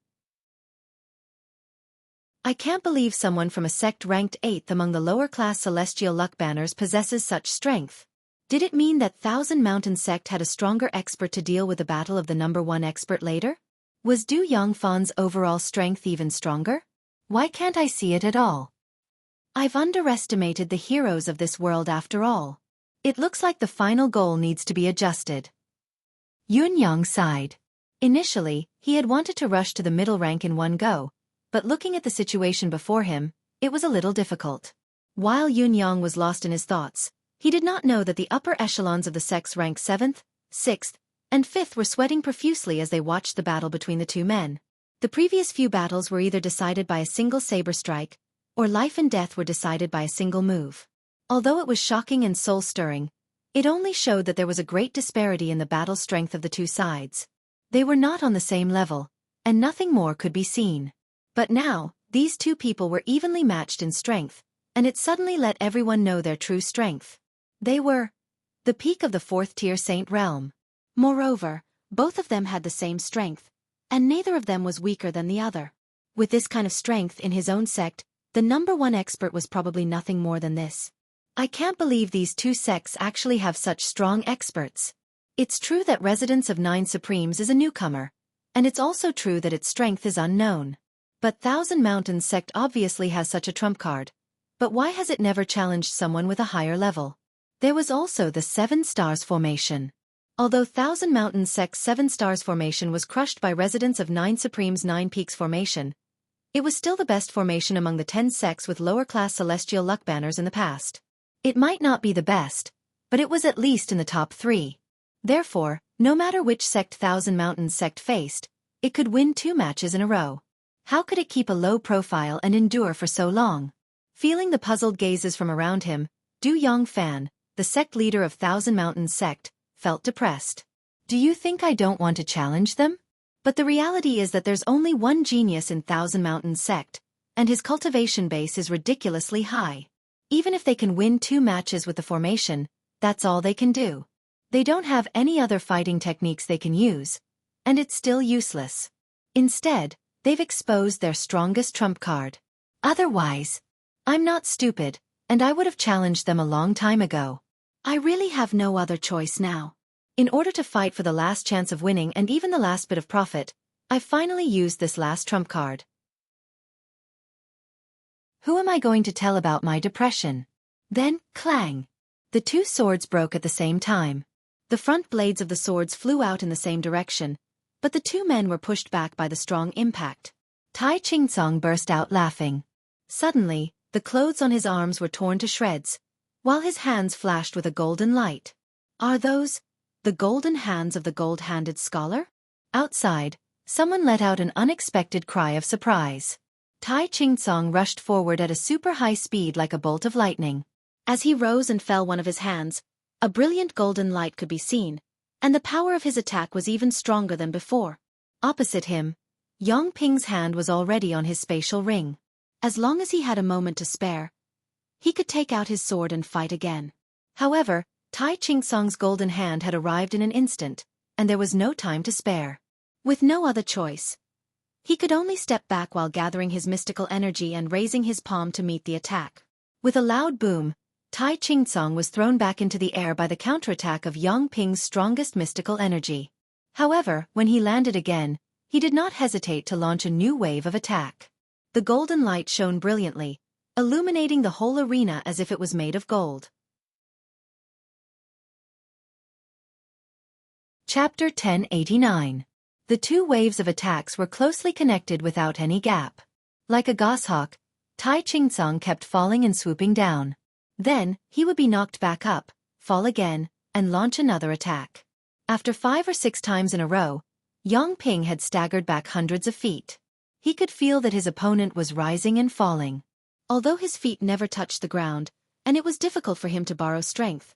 I can't believe someone from a sect ranked 8th among the lower-class Celestial Luck Banners possesses such strength. Did it mean that Thousand Mountain sect had a stronger expert to deal with the battle of the number 1 expert later? Was Du Yongfan's overall strength even stronger? Why can't I see it at all? I've underestimated the heroes of this world after all. It looks like the final goal needs to be adjusted. Yun Yang sighed. Initially, he had wanted to rush to the middle rank in one go, but looking at the situation before him, it was a little difficult. While Yun Yang was lost in his thoughts, he did not know that the upper echelons of the sects ranked 7th, 6th, and 5th were sweating profusely as they watched the battle between the two men. The previous few battles were either decided by a single saber strike, or life and death were decided by a single move. Although it was shocking and soul-stirring, it only showed that there was a great disparity in the battle strength of the two sides. They were not on the same level, and nothing more could be seen. But now, these two people were evenly matched in strength, and it suddenly let everyone know their true strength. They were the peak of the 4th-tier Saint realm. Moreover, both of them had the same strength, and neither of them was weaker than the other. With this kind of strength in his own sect, the number 1 expert was probably nothing more than this. I can't believe these two sects actually have such strong experts. It's true that Residence of 9 Supremes is a newcomer, and it's also true that its strength is unknown. But Thousand Mountains sect obviously has such a trump card. But why has it never challenged someone with a higher level? There was also the 7 Stars formation. Although Thousand Mountains sect's 7 Stars formation was crushed by Residence of 9 Supremes' 9 Peaks formation, it was still the best formation among the 10 sects with lower-class Celestial Luck Banners in the past. It might not be the best, but it was at least in the top 3. Therefore, no matter which sect Thousand Mountains sect faced, it could win 2 matches in a row. How could it keep a low profile and endure for so long? Feeling the puzzled gazes from around him, Du Yongfan, the sect leader of Thousand Mountains sect, felt depressed. Do you think I don't want to challenge them? But the reality is that there's only one genius in Thousand Mountains sect, and his cultivation base is ridiculously high. Even if they can win 2 matches with the formation, that's all they can do. They don't have any other fighting techniques they can use, and it's still useless. Instead, they've exposed their strongest trump card. Otherwise, I'm not stupid, and I would have challenged them a long time ago. I really have no other choice now. In order to fight for the last chance of winning and even the last bit of profit, I finally used this last trump card. Who am I going to tell about my depression? Then, clang! The 2 swords broke at the same time. The front blades of the swords flew out in the same direction, but the 2 men were pushed back by the strong impact. Tai Ching-song burst out laughing. Suddenly, the clothes on his arms were torn to shreds, while his hands flashed with a golden light. Are those the golden hands of the gold-handed scholar? Outside, someone let out an unexpected cry of surprise. Tai Ching-song rushed forward at a super high speed like a bolt of lightning. As he rose and fell one of his hands, a brilliant golden light could be seen, and the power of his attack was even stronger than before. Opposite him, Yang Ping's hand was already on his spatial ring. As long as he had a moment to spare, he could take out his sword and fight again. However, Tai Ching-song's golden hand had arrived in an instant, and there was no time to spare. With no other choice, he could only step back while gathering his mystical energy and raising his palm to meet the attack. With a loud boom, Tai Ching-song was thrown back into the air by the counterattack of Yang Ping's strongest mystical energy. However, when he landed again, he did not hesitate to launch a new wave of attack. The golden light shone brilliantly, illuminating the whole arena as if it was made of gold. Chapter 1089. The 2 waves of attacks were closely connected without any gap. Like a goshawk, Tai Ching-song kept falling and swooping down. Then, he would be knocked back up, fall again, and launch another attack. After 5 or 6 times in a row, Yang Ping had staggered back hundreds of feet. He could feel that his opponent was rising and falling. although his feet never touched the ground, and it was difficult for him to borrow strength.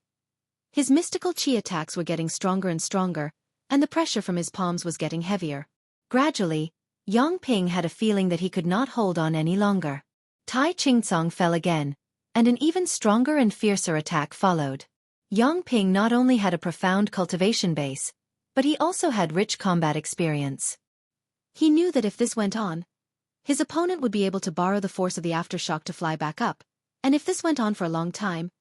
His mystical chi attacks were getting stronger and stronger, and the pressure from his palms was getting heavier. Gradually, Yang Ping had a feeling that he could not hold on any longer. Tai Ching-song fell again, and an even stronger and fiercer attack followed. Yang Ping not only had a profound cultivation base, but he also had rich combat experience. He knew that if this went on, his opponent would be able to borrow the force of the aftershock to fly back up, and if this went on for a long time,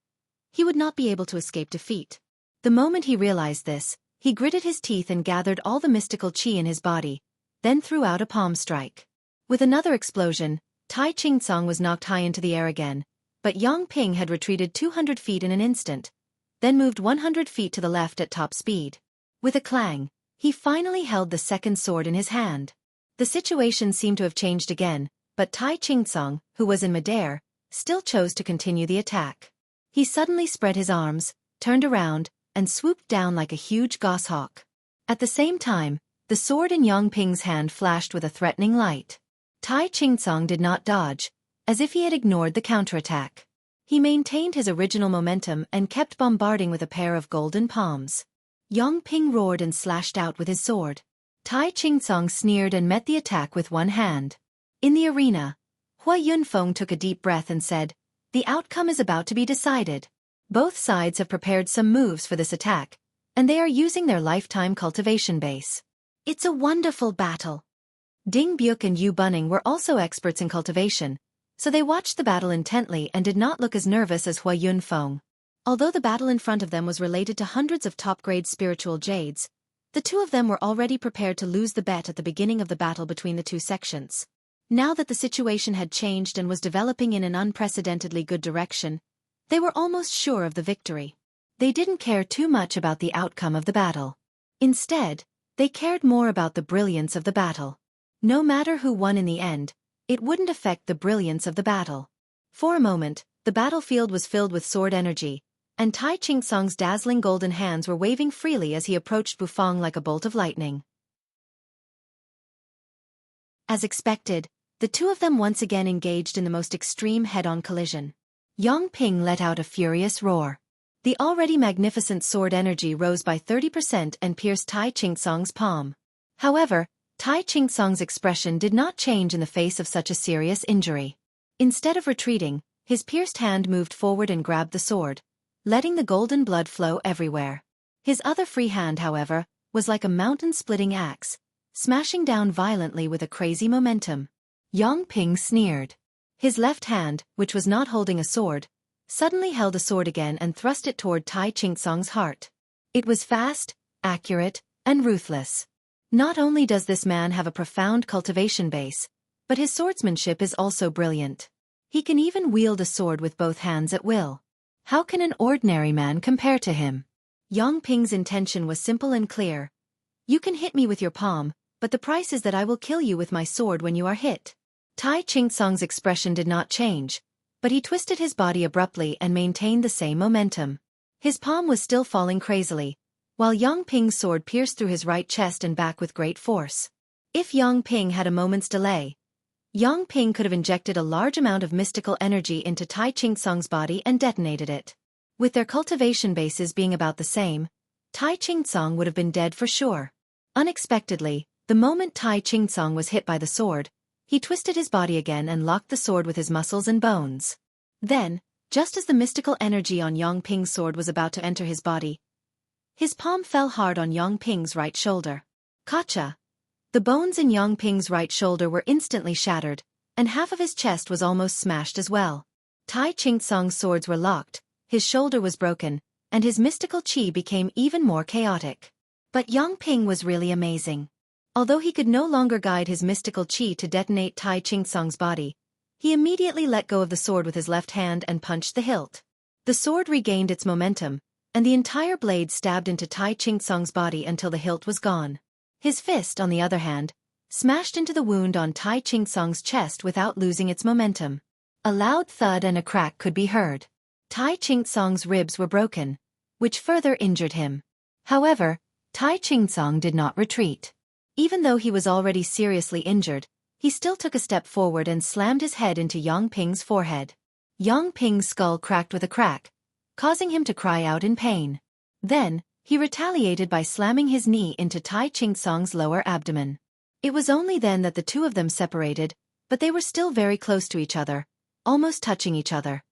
he would not be able to escape defeat. The moment he realized this, he gritted his teeth and gathered all the mystical chi in his body, then threw out a palm strike. With another explosion, Tai Ching-song was knocked high into the air again, but Yang Ping had retreated 200 feet in an instant, then moved 100 feet to the left at top speed. With a clang, he finally held the second sword in his hand. The situation seemed to have changed again, but Tai Ching-song, who was in midair, still chose to continue the attack. He suddenly spread his arms, turned around, and swooped down like a huge goshawk. At the same time, the sword in Yang Ping's hand flashed with a threatening light. Tai Ching-song did not dodge, as if he had ignored the counterattack. He maintained his original momentum and kept bombarding with a pair of golden palms. Yang Ping roared and slashed out with his sword. Tai Ching-song sneered and met the attack with one hand. In the arena, Hua Yunfeng took a deep breath and said, "The outcome is about to be decided. Both sides have prepared some moves for this attack, and they are using their lifetime cultivation base. It's a wonderful battle." Ding Byuk and Yu Bunning were also experts in cultivation, so they watched the battle intently and did not look as nervous as Hua Yunfeng. Although the battle in front of them was related to hundreds of top-grade spiritual jades, the two of them were already prepared to lose the bet at the beginning of the battle between the two sections. Now that the situation had changed and was developing in an unprecedentedly good direction, they were almost sure of the victory. They didn't care too much about the outcome of the battle. Instead, they cared more about the brilliance of the battle. No matter who won in the end, it wouldn't affect the brilliance of the battle. For a moment, the battlefield was filled with sword energy, and Tai Ching-song's dazzling golden hands were waving freely as he approached Bufang like a bolt of lightning. As expected, the two of them once again engaged in the most extreme head-on collision. Yang Ping let out a furious roar. The already magnificent sword energy rose by 30% and pierced Tai Ching-song's palm. However, Tai Ching-song's expression did not change in the face of such a serious injury. Instead of retreating, his pierced hand moved forward and grabbed the sword, letting the golden blood flow everywhere. His other free hand, however, was like a mountain-splitting axe, smashing down violently with a crazy momentum. Yang Ping sneered. His left hand, which was not holding a sword, suddenly held a sword again and thrust it toward Tai Ching-song's heart. It was fast, accurate, and ruthless. Not only does this man have a profound cultivation base, but his swordsmanship is also brilliant. He can even wield a sword with both hands at will. How can an ordinary man compare to him? Yang Ping's intention was simple and clear. "You can hit me with your palm, but the price is that I will kill you with my sword when you are hit." Tai Ching-song's expression did not change, but he twisted his body abruptly and maintained the same momentum. His palm was still falling crazily, while Yang Ping's sword pierced through his right chest and back with great force. If Yang Ping had a moment's delay, Yang Ping could have injected a large amount of mystical energy into Tai Ching-song's body and detonated it. With their cultivation bases being about the same, Tai Ching-song would have been dead for sure. Unexpectedly, the moment Tai Ching-song was hit by the sword, he twisted his body again and locked the sword with his muscles and bones. Then, just as the mystical energy on Yang Ping's sword was about to enter his body, his palm fell hard on Yang Ping's right shoulder. Gotcha! The bones in Yang Ping's right shoulder were instantly shattered, and half of his chest was almost smashed as well. Tai Ching-song's swords were locked, his shoulder was broken, and his mystical chi became even more chaotic. But Yang Ping was really amazing. Although he could no longer guide his mystical chi to detonate Tai Ching-song's body, he immediately let go of the sword with his left hand and punched the hilt. The sword regained its momentum, and the entire blade stabbed into Tai Ching-song's body until the hilt was gone. His fist, on the other hand, smashed into the wound on Tai Ching-song's chest without losing its momentum. A loud thud and a crack could be heard. Tai Ching-song's ribs were broken, which further injured him. However, Tai Ching-song did not retreat. Even though he was already seriously injured, he still took a step forward and slammed his head into Yang Ping's forehead. Yang Ping's skull cracked with a crack, causing him to cry out in pain. Then, he retaliated by slamming his knee into Tai Ching-song's lower abdomen. It was only then that the two of them separated, but they were still very close to each other, almost touching each other.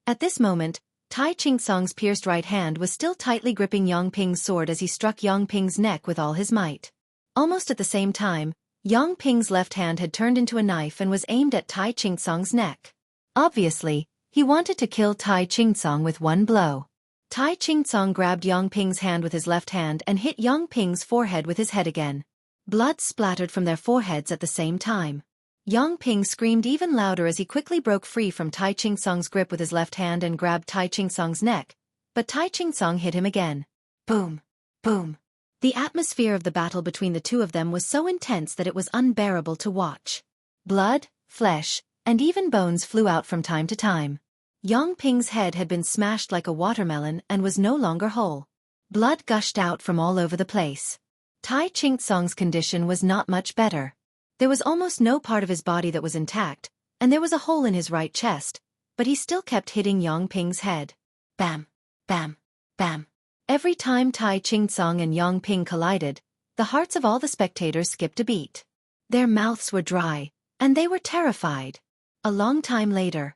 At this moment, Tai Ching-song's pierced right hand was still tightly gripping Yang Ping's sword as he struck Yang Ping's neck with all his might. Almost at the same time, Yang Ping's left hand had turned into a knife and was aimed at Tai Ching-song's neck. Obviously, he wanted to kill Tai Ching-song with one blow. Tai Ching-song grabbed Yang Ping's hand with his left hand and hit Yang Ping's forehead with his head again. Blood splattered from their foreheads at the same time. Yang Ping screamed even louder as he quickly broke free from Tai Ching-song's grip with his left hand and grabbed Tai Ching-song's neck, but Tai Ching-song hit him again. Boom! Boom! The atmosphere of the battle between the two of them was so intense that it was unbearable to watch. Blood, flesh, and even bones flew out from time to time. Yang Ping's head had been smashed like a watermelon and was no longer whole. Blood gushed out from all over the place. Tai Ching-song's condition was not much better. There was almost no part of his body that was intact, and there was a hole in his right chest, but he still kept hitting Yang Ping's head. Bam! Bam! Bam! Every time Tai Ching-song and Yang Ping collided, the hearts of all the spectators skipped a beat. Their mouths were dry, and they were terrified. A long time later,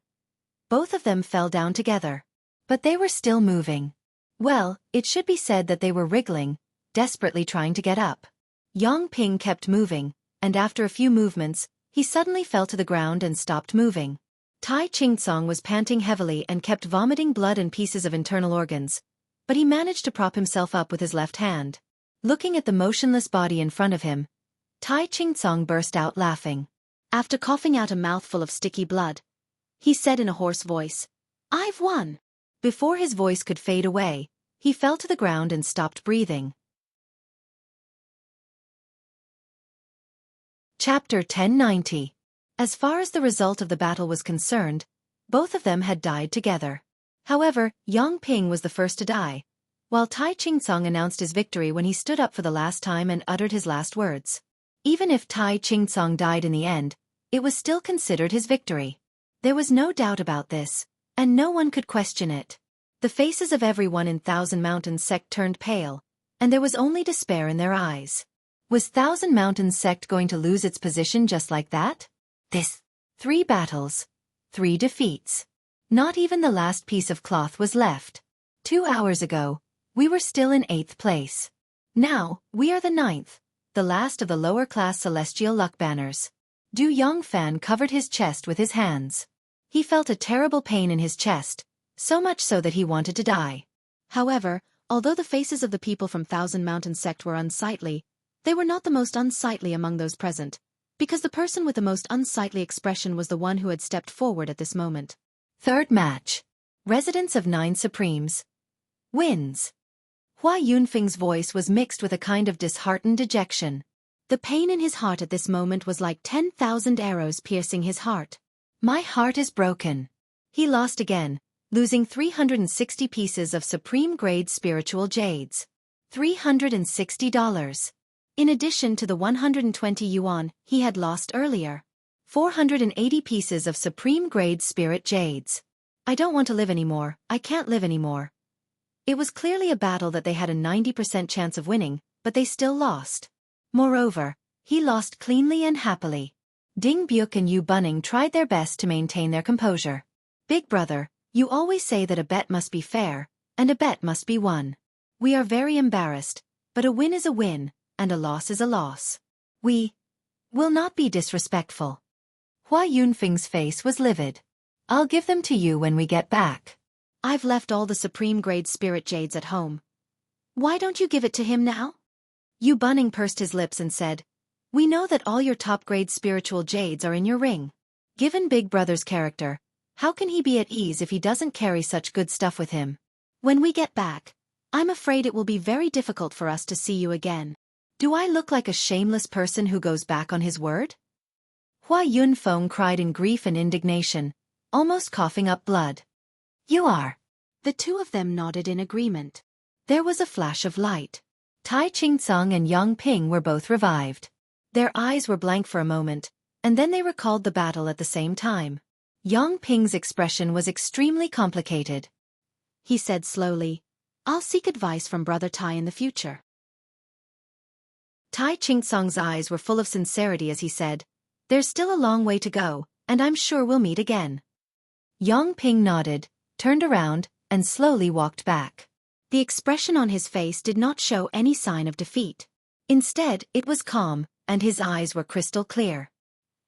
both of them fell down together. But they were still moving. Well, it should be said that they were wriggling, desperately trying to get up. Yang Ping kept moving, and after a few movements, he suddenly fell to the ground and stopped moving. Tai Ching-song was panting heavily and kept vomiting blood and pieces of internal organs, but he managed to prop himself up with his left hand. Looking at the motionless body in front of him, Tai Ching-song burst out laughing. After coughing out a mouthful of sticky blood, he said in a hoarse voice, "I've won." Before his voice could fade away, he fell to the ground and stopped breathing. Chapter 1090. As far as the result of the battle was concerned, both of them had died together. However, Yang Ping was the first to die, while Tai Ching-song announced his victory when he stood up for the last time and uttered his last words. Even if Tai Ching-song died in the end, it was still considered his victory. There was no doubt about this, and no one could question it. The faces of everyone in Thousand Mountains sect turned pale, and there was only despair in their eyes. Was Thousand Mountains sect going to lose its position just like that? 3 battles, 3 defeats. Not even the last piece of cloth was left. 2 hours ago, we were still in 8th place. Now, we are the 9th, the last of the lower-class celestial luck banners. Du Yongfan covered his chest with his hands. He felt a terrible pain in his chest, so much so that he wanted to die. However, although the faces of the people from Thousand Mountain sect were unsightly, they were not the most unsightly among those present, because the person with the most unsightly expression was the one who had stepped forward at this moment. 3rd match. Residents of 9 Supremes. Wins. Hua Yunfeng's voice was mixed with a kind of disheartened dejection. The pain in his heart at this moment was like 10,000 arrows piercing his heart. My heart is broken. He lost again, losing 360 pieces of supreme-grade spiritual jades. $360. In addition to the 120 yuan he had lost earlier. 480 pieces of supreme-grade spirit jades. I don't want to live anymore, I can't live anymore. It was clearly a battle that they had a 90% chance of winning, but they still lost. Moreover, he lost cleanly and happily. Ding Byuk and Yu Bunning tried their best to maintain their composure. Big brother, you always say that a bet must be fair, and a bet must be won. We are very embarrassed, but a win is a win, and a loss is a loss. We will not be disrespectful. Hua Yunfeng's face was livid. I'll give them to you when we get back. I've left all the supreme-grade spirit jades at home. Why don't you give it to him now? Yu Bunning pursed his lips and said, We know that all your top-grade spiritual jades are in your ring. Given Big Brother's character, how can he be at ease if he doesn't carry such good stuff with him? When we get back, I'm afraid it will be very difficult for us to see you again. Do I look like a shameless person who goes back on his word? Hua Yunfeng cried in grief and indignation, almost coughing up blood. You are. The two of them nodded in agreement. There was a flash of light. Tai Ching-song and Yang Ping were both revived. Their eyes were blank for a moment, and then they recalled the battle at the same time. Yang Ping's expression was extremely complicated. He said slowly, "I'll seek advice from Brother Tai in the future." Tai Ching-song's eyes were full of sincerity as he said, "There's still a long way to go, and I'm sure we'll meet again." Yang Ping nodded, turned around, and slowly walked back. The expression on his face did not show any sign of defeat. Instead, it was calm, and his eyes were crystal clear.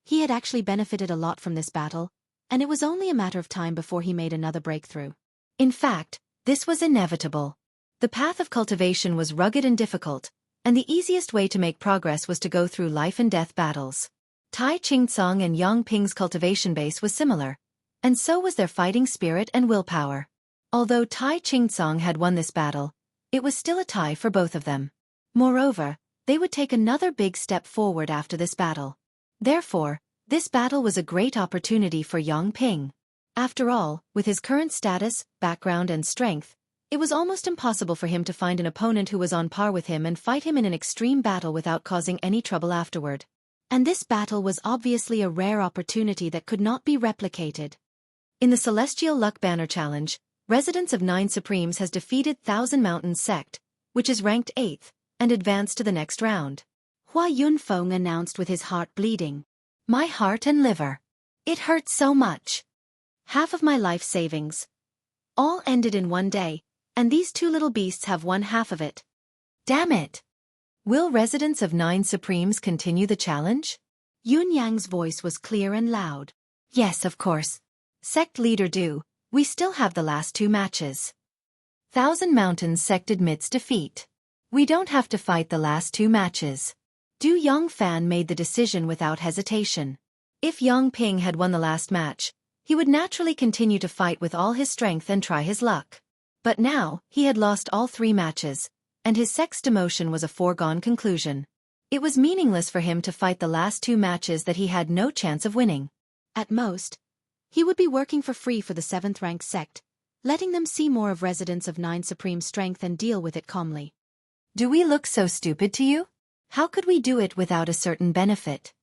He had actually benefited a lot from this battle, and it was only a matter of time before he made another breakthrough. In fact, this was inevitable. The path of cultivation was rugged and difficult, and the easiest way to make progress was to go through life-and-death battles. Tai Ching-song and Yang Ping's cultivation base was similar, and so was their fighting spirit and willpower. Although Tai Ching-song had won this battle, it was still a tie for both of them. Moreover, they would take another big step forward after this battle. Therefore, this battle was a great opportunity for Yang Ping. After all, with his current status, background and strength, it was almost impossible for him to find an opponent who was on par with him and fight him in an extreme battle without causing any trouble afterward. And this battle was obviously a rare opportunity that could not be replicated. In the Celestial Luck Banner Challenge, Residents of Nine Supremes has defeated Thousand Mountains Sect, which is ranked 8th, and advanced to the next round. Hua Yunfeng announced with his heart bleeding. "My heart and liver. It hurts so much. Half of my life savings. All ended in one day, and these two little beasts have one half of it. Damn it! Will Residents of Nine Supremes continue the challenge?" Yun Yang's voice was clear and loud. "Yes, of course. Sect Leader Du, we still have the last 2 matches. Thousand Mountains Sect admits defeat. We don't have to fight the last 2 matches." Du Yongfan made the decision without hesitation. If Yang Ping had won the last match, he would naturally continue to fight with all his strength and try his luck. But now, he had lost all 3 matches, and his sect's demotion was a foregone conclusion. It was meaningless for him to fight the last 2 matches that he had no chance of winning. At most, he would be working for free for the 7th-ranked sect, letting them see more of Residents of Nine Supreme strength and deal with it calmly. "Do we look so stupid to you? How could we do it without a certain benefit?"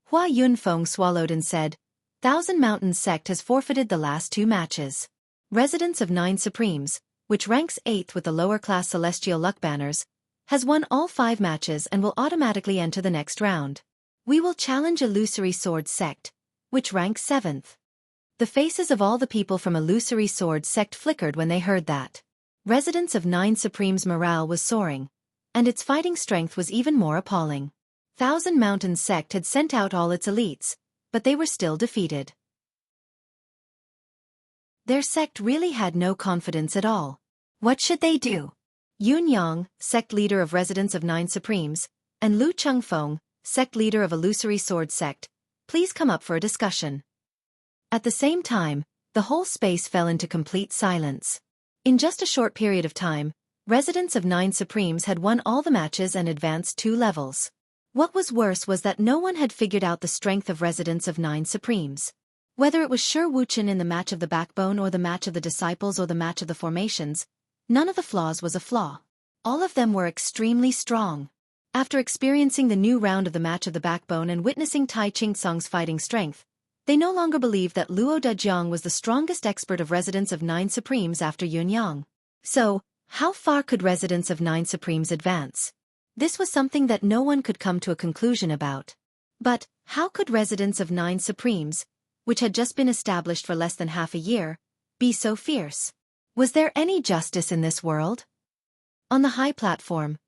Hua Yunfeng swallowed and said, "Thousand Mountains Sect has forfeited the last 2 matches. Residents of Nine Supremes, which ranks 8th with the lower-class Celestial Luck Banners, has won all 5 matches and will automatically enter the next round. We will challenge Illusory Sword Sect, which ranks 7th. The faces of all the people from Illusory Sword Sect flickered when they heard that. Residents of Nine Supremes' morale was soaring, and its fighting strength was even more appalling. Thousand Mountains Sect had sent out all its elites, but they were still defeated. Their sect really had no confidence at all. What should they do? Yun Yang, sect leader of Residents of Nine Supremes, and Lu Chengfeng, sect leader of Illusory Sword Sect, please come up for a discussion. At the same time, the whole space fell into complete silence. In just a short period of time, Residents of Nine Supremes had won all the matches and advanced 2 levels. What was worse was that no one had figured out the strength of Residents of Nine Supremes. Whether it was Shi Wuchen in the match of the backbone or the match of the disciples or the match of the formations, none of the flaws was a flaw. All of them were extremely strong. After experiencing the new round of the match of the backbone and witnessing Tai Ching-song's fighting strength, they no longer believed that Luo Dejiang was the strongest expert of Residents of Nine Supremes after Yun Yang. So, how far could Residents of Nine Supremes advance? This was something that no one could come to a conclusion about. But, how could Residents of Nine Supremes, which had just been established for less than half a year, be so fierce? Was there any justice in this world? On the high platform,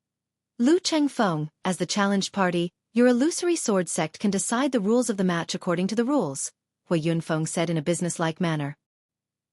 Lu Chengfeng, as the challenged party, "Your Illusory Sword Sect can decide the rules of the match according to the rules," Hua Yunfeng said in a businesslike manner.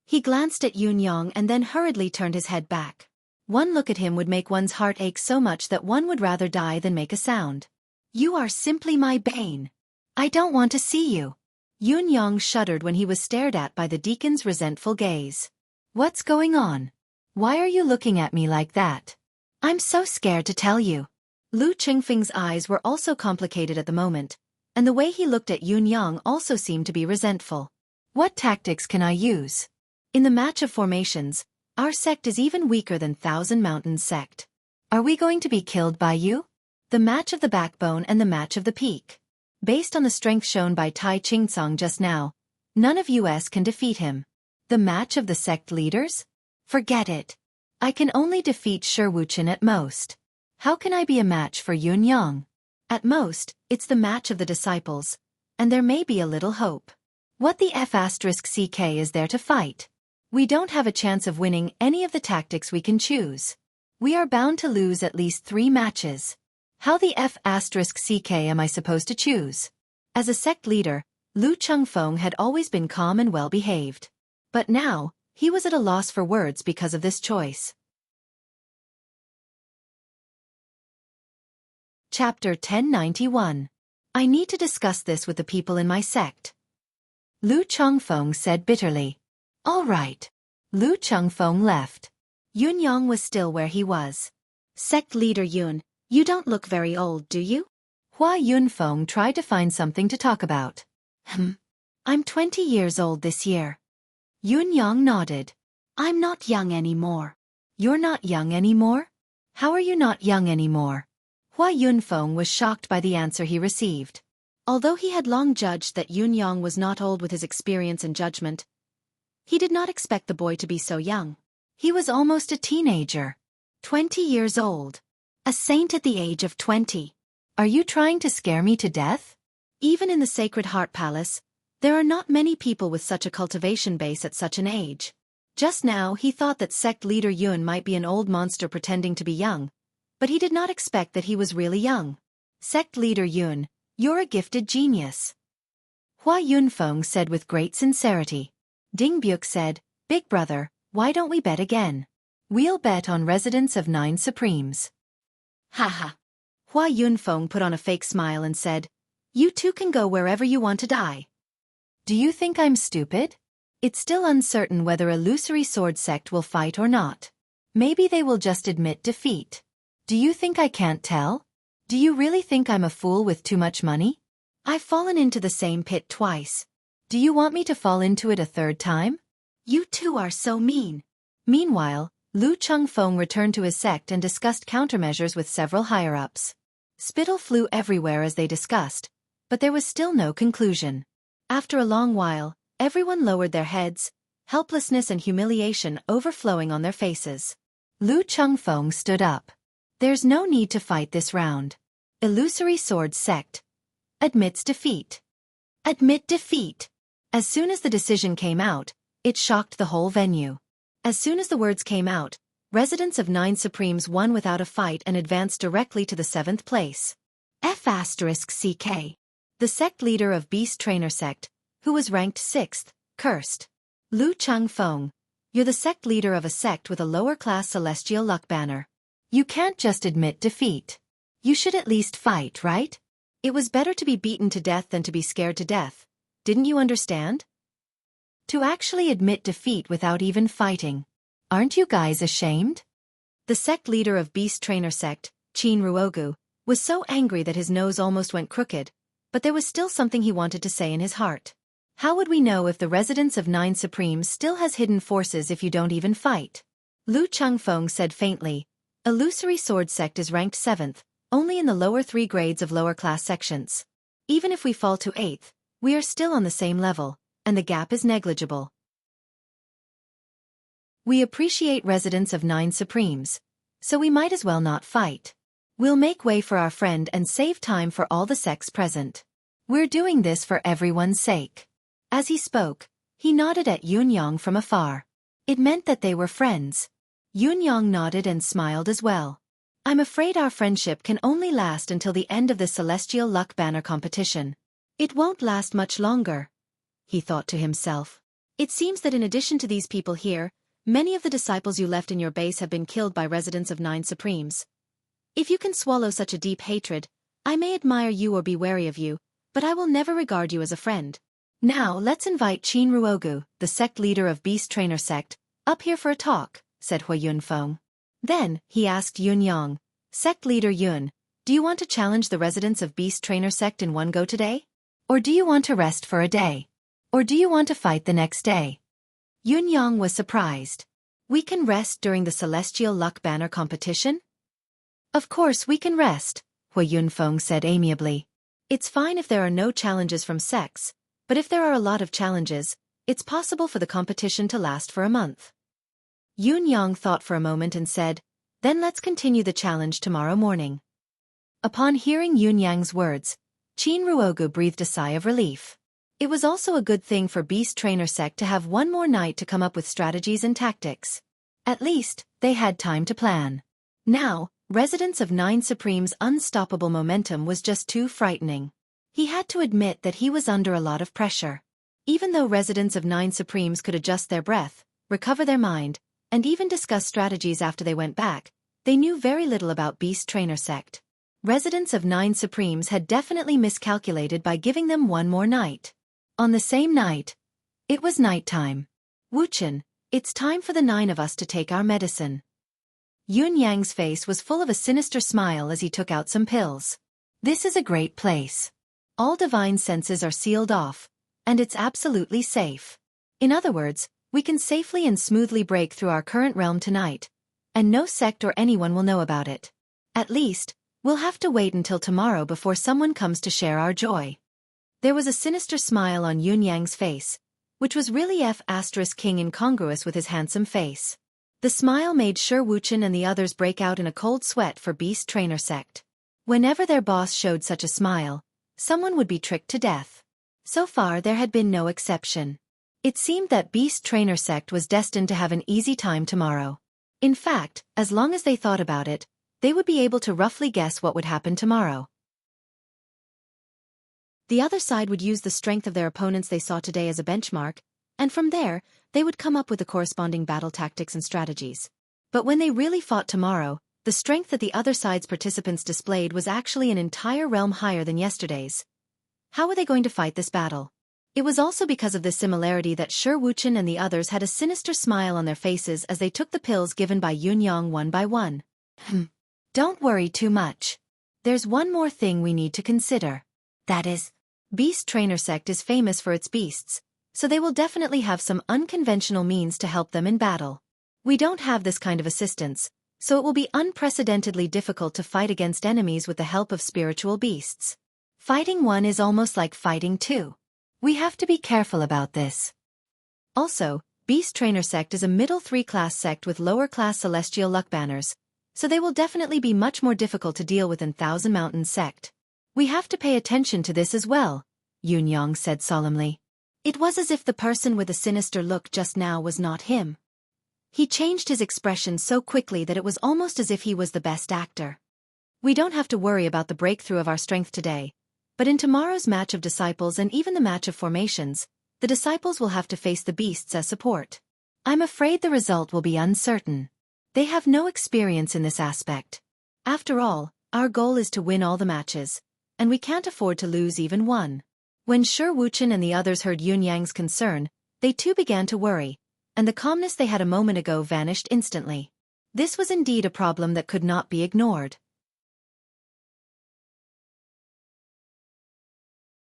He glanced at Yun Yang and then hurriedly turned his head back. One look at him would make one's heart ache so much that one would rather die than make a sound. "You are simply my bane. I don't want to see you." Yun Yang shuddered when he was stared at by the deacon's resentful gaze. "What's going on? Why are you looking at me like that? I'm so scared to tell you." Lu Chengfeng's eyes were also complicated at the moment, and the way he looked at Yun Yang also seemed to be resentful. "What tactics can I use? In the match of formations, our sect is even weaker than Thousand Mountains Sect. Are we going to be killed by you?" The match of the backbone and the match of the peak. Based on the strength shown by Tai Chingsong just now, none of us can defeat him. The match of the sect leaders? Forget it. I can only defeat Xueqi at most. How can I be a match for Yun Yang? At most, it's the match of the disciples, and there may be a little hope. What the F***CK is there to fight? We don't have a chance of winning any of the tactics we can choose. We are bound to lose at least 3 matches. How the F***CK am I supposed to choose? As a sect leader, Lu Chengfeng had always been calm and well-behaved. But now, he was at a loss for words because of this choice. Chapter 1091. I need to discuss this with the people in my sect. Lu Chengfeng said bitterly. All right. Lu Chengfeng left. Yun Yang was still where he was. Sect leader Yun, you don't look very old, do you? Hua Yunfeng tried to find something to talk about. I'm 20 years old this year. Yun Yang nodded. I'm not young anymore. You're not young anymore? How are you not young anymore? Hua Yunfeng was shocked by the answer he received. Although he had long judged that Yun Yang was not old with his experience and judgment, he did not expect the boy to be so young. He was almost a teenager. 20 years old. A saint at the age of 20. Are you trying to scare me to death? Even in the Sacred Heart Palace, there are not many people with such a cultivation base at such an age. Just now he thought that sect leader Yun might be an old monster pretending to be young, but he did not expect that he was really young. Sect leader Yun, you're a gifted genius. Hua Yunfeng said with great sincerity. Ding Byuk said, Big brother, why don't we bet again? We'll bet on Residence of 9 Supremes. Haha. Hua Yunfeng put on a fake smile and said, You two can go wherever you want to die. Do you think I'm stupid? It's still uncertain whether Illusory Sword Sect will fight or not. Maybe they will just admit defeat. Do you think I can't tell? Do you really think I'm a fool with too much money? I've fallen into the same pit twice. Do you want me to fall into it a 3rd time? You two are so mean. Meanwhile, Lu Chengfeng returned to his sect and discussed countermeasures with several higher-ups. Spittle flew everywhere as they discussed, but there was still no conclusion. After a long while, everyone lowered their heads, helplessness and humiliation overflowing on their faces. Lu Chengfeng stood up. There's no need to fight this round. Illusory Sword Sect admits defeat. Admit defeat. As soon as the decision came out, it shocked the whole venue. As soon as the words came out, Residence of 9 Supremes won without a fight and advanced directly to the 7th place. F***CK. The sect leader of Beast Trainer Sect, who was ranked 6th, cursed. Lu Chengfeng, you're the sect leader of a sect with a lower-class celestial luck banner. You can't just admit defeat. You should at least fight, right? It was better to be beaten to death than to be scared to death. Didn't you understand? To actually admit defeat without even fighting. Aren't you guys ashamed? The sect leader of Beast Trainer Sect, Qin Ruogu, was so angry that his nose almost went crooked, but there was still something he wanted to say in his heart. How would we know if the Residence of 9 Supremes still has hidden forces if you don't even fight? Lu Chengfeng said faintly, Illusory Sword Sect is ranked 7th, only in the lower 3 grades of lower-class sections. Even if we fall to 8th, we are still on the same level, and the gap is negligible. We appreciate Residence of 9 Supremes, so we might as well not fight. We'll make way for our friend and save time for all the sects present. We're doing this for everyone's sake. As he spoke, he nodded at Yun Yang from afar. It meant that they were friends. Yun Yang nodded and smiled as well. I'm afraid our friendship can only last until the end of the Celestial Luck Banner competition. It won't last much longer, he thought to himself. It seems that in addition to these people here, many of the disciples you left in your base have been killed by Residents of 9 Supremes. If you can swallow such a deep hatred, I may admire you or be wary of you, but I will never regard you as a friend. Now let's invite Qin Ruogu, the sect leader of Beast Trainer Sect, up here for a talk, said Hua Yunfeng. Then, he asked Yun Yang, Sect leader Yun, do you want to challenge the residents of Beast Trainer Sect in one go today? Or do you want to rest for a day? Or do you want to fight the next day? Yun Yang was surprised. We can rest during the Celestial Luck Banner competition? Of course we can rest, Hui Yunfeng said amiably. It's fine if there are no challenges from sects, but if there are a lot of challenges, it's possible for the competition to last for a month. Yun Yang thought for a moment and said, then let's continue the challenge tomorrow morning. Upon hearing Yun Yang's words, Qin Ruogu breathed a sigh of relief. It was also a good thing for Beast Trainer Sect to have one more night to come up with strategies and tactics. At least, they had time to plan. Now, Residents of Nine Supreme's unstoppable momentum was just too frightening. He had to admit that he was under a lot of pressure. Even though residents of Nine Supremes could adjust their breath, recover their mind, and even discuss strategies after they went back, they knew very little about Beast Trainer Sect. Residents of Nine Supremes had definitely miscalculated by giving them one more night. On the same night, it was nighttime. Wuchen, it's time for the 9 of us to take our medicine. Yun Yang's face was full of a sinister smile as he took out some pills. This is a great place. All divine senses are sealed off, and it's absolutely safe. In other words, we can safely and smoothly break through our current realm tonight, and no sect or anyone will know about it. At least, we'll have to wait until tomorrow before someone comes to share our joy. There was a sinister smile on Yun Yang's face, which was really F*King incongruous with his handsome face. The smile made sure Wuchen and the others break out in a cold sweat for Beast Trainer Sect. Whenever their boss showed such a smile, someone would be tricked to death. So far there had been no exception. It seemed that Beast Trainer Sect was destined to have an easy time tomorrow. In fact, as long as they thought about it, they would be able to roughly guess what would happen tomorrow. The other side would use the strength of their opponents they saw today as a benchmark, and from there, they would come up with the corresponding battle tactics and strategies. But when they really fought tomorrow, the strength that the other side's participants displayed was actually an entire realm higher than yesterday's. How were they going to fight this battle? It was also because of this similarity that Shi Wuchen and the others had a sinister smile on their faces as they took the pills given by Yun Yang one by one. Don't worry too much. There's one more thing we need to consider. That is, Beast Trainer Sect is famous for its beasts, so they will definitely have some unconventional means to help them in battle. We don't have this kind of assistance, so it will be unprecedentedly difficult to fight against enemies with the help of spiritual beasts. Fighting one is almost like fighting two. We have to be careful about this. Also, Beast Trainer Sect is a middle 3-class sect with lower-class celestial luck banners, so they will definitely be much more difficult to deal with than Thousand Mountains Sect. We have to pay attention to this as well, Yun Yang said solemnly. It was as if the person with a sinister look just now was not him. He changed his expression so quickly that it was almost as if he was the best actor. We don't have to worry about the breakthrough of our strength today, but in tomorrow's match of disciples and even the match of formations, the disciples will have to face the beasts as support. I'm afraid the result will be uncertain. They have no experience in this aspect. After all, our goal is to win all the matches, and we can't afford to lose even one. When Shi Wuchen and the others heard Yun Yang's concern, they too began to worry, and the calmness they had a moment ago vanished instantly. This was indeed a problem that could not be ignored.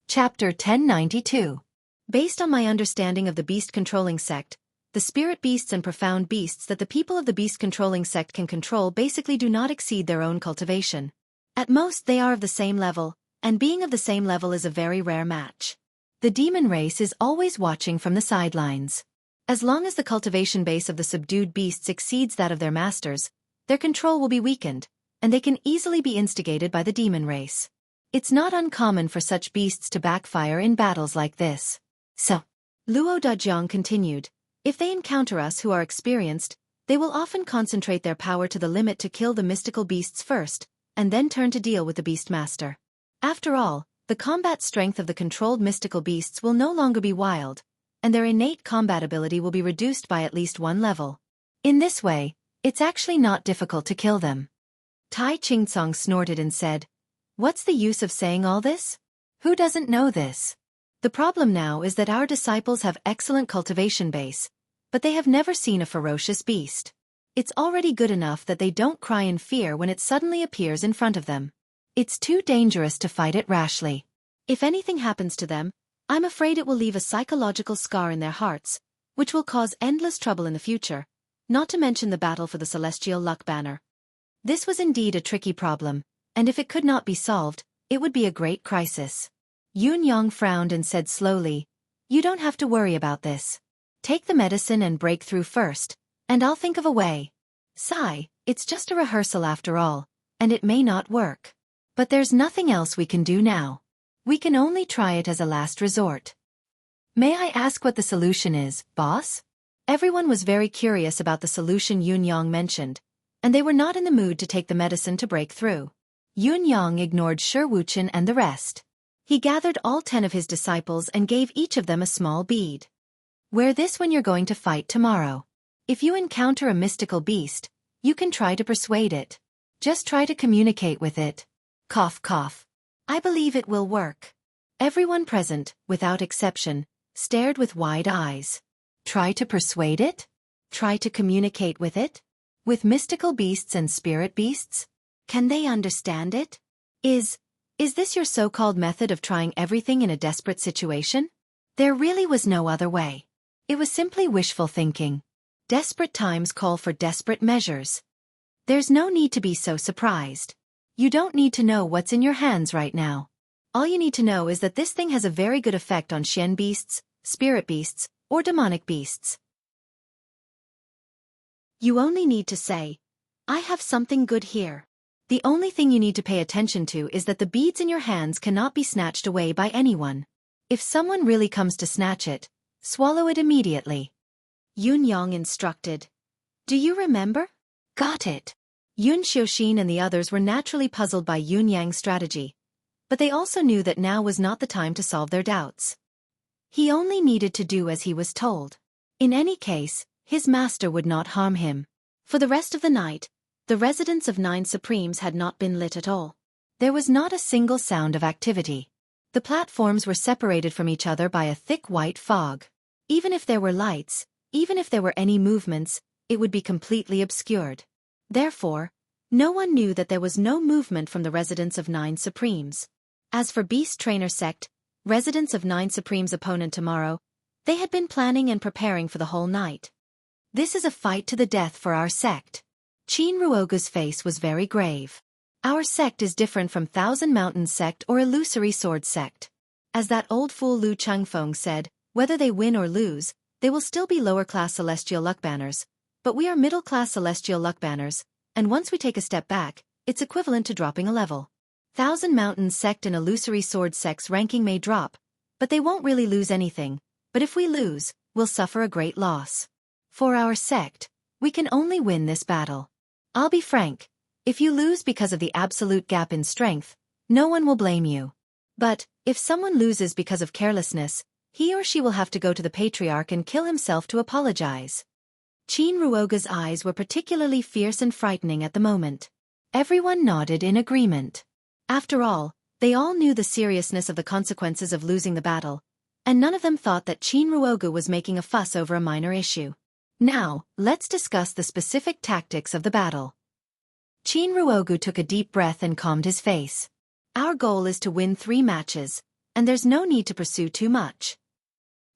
Chapter 1092. Based on my understanding of the beast-controlling sect, the spirit beasts and profound beasts that the people of the beast-controlling sect can control basically do not exceed their own cultivation. At most they are of the same level, and being of the same level is a very rare match. The demon race is always watching from the sidelines. As long as the cultivation base of the subdued beasts exceeds that of their masters, their control will be weakened, and they can easily be instigated by the demon race. It's not uncommon for such beasts to backfire in battles like this. So, Luo Dajiang continued, if they encounter us who are experienced, they will often concentrate their power to the limit to kill the mystical beasts first, and then turn to deal with the beastmaster. After all, the combat strength of the controlled mystical beasts will no longer be wild, and their innate combat ability will be reduced by at least one level. In this way, it's actually not difficult to kill them. Tai Qingcong snorted and said, what's the use of saying all this? Who doesn't know this? The problem now is that our disciples have excellent cultivation base, but they have never seen a ferocious beast. It's already good enough that they don't cry in fear when it suddenly appears in front of them. It's too dangerous to fight it rashly. If anything happens to them, I'm afraid it will leave a psychological scar in their hearts, which will cause endless trouble in the future, not to mention the battle for the celestial luck banner. This was indeed a tricky problem, and if it could not be solved, it would be a great crisis. Yun Yang frowned and said slowly, "You don't have to worry about this. Take the medicine and break through first, and I'll think of a way. Sigh, it's just a rehearsal after all, and it may not work. But there's nothing else we can do now. We can only try it as a last resort." "May I ask what the solution is, boss?" Everyone was very curious about the solution Yun Yang mentioned, and they were not in the mood to take the medicine to break through. Yun Yang ignored Xueqi and the rest. He gathered all 10 of his disciples and gave each of them a small bead. "Wear this when you're going to fight tomorrow. If you encounter a mystical beast, you can try to persuade it. Just try to communicate with it. Cough cough. I believe it will work." Everyone present, without exception, stared with wide eyes. Try to persuade it? Try to communicate with it? With mystical beasts and spirit beasts? Can they understand it? Is this your so-called method of trying everything in a desperate situation? There really was no other way. It was simply wishful thinking. Desperate times call for desperate measures. There's no need to be so surprised. You don't need to know what's in your hands right now. All you need to know is that this thing has a very good effect on Shen beasts, spirit beasts, or demonic beasts. You only need to say, "I have something good here." The only thing you need to pay attention to is that the beads in your hands cannot be snatched away by anyone. If someone really comes to snatch it, swallow it immediately. Yun Yang instructed. "Do you remember?" "Got it." Yun Xiaoxin and the others were naturally puzzled by Yun Yang's strategy, but they also knew that now was not the time to solve their doubts. He only needed to do as he was told. In any case, his master would not harm him. For the rest of the night, the residence of 9 Supremes had not been lit at all. There was not a single sound of activity. The platforms were separated from each other by a thick white fog. Even if there were lights, even if there were any movements, it would be completely obscured. Therefore, no one knew that there was no movement from the residence of 9 Supremes. As for Beast Trainer Sect, residence of 9 Supremes' opponent tomorrow, they had been planning and preparing for the whole night. "This is a fight to the death for our sect." Qin Ruogu's face was very grave. "Our sect is different from Thousand Mountains sect or Illusory Sword sect. As that old fool Lu Chengfeng said, whether they win or lose, they will still be lower-class celestial luck banners, but we are middle-class celestial luck banners, and once we take a step back, it's equivalent to dropping a level. Thousand Mountains sect and Illusory Sword sect's ranking may drop, but they won't really lose anything, but if we lose, we'll suffer a great loss. For our sect, we can only win this battle. I'll be frank, if you lose because of the absolute gap in strength, no one will blame you. But, if someone loses because of carelessness, he or she will have to go to the Patriarch and kill himself to apologize." Qin Ruoga's eyes were particularly fierce and frightening at the moment. Everyone nodded in agreement. After all, they all knew the seriousness of the consequences of losing the battle, and none of them thought that Qin Ruoga was making a fuss over a minor issue. Now, let's discuss the specific tactics of the battle. Qin Ruogu took a deep breath and calmed his face. "Our goal is to win 3 matches, and there's no need to pursue too much."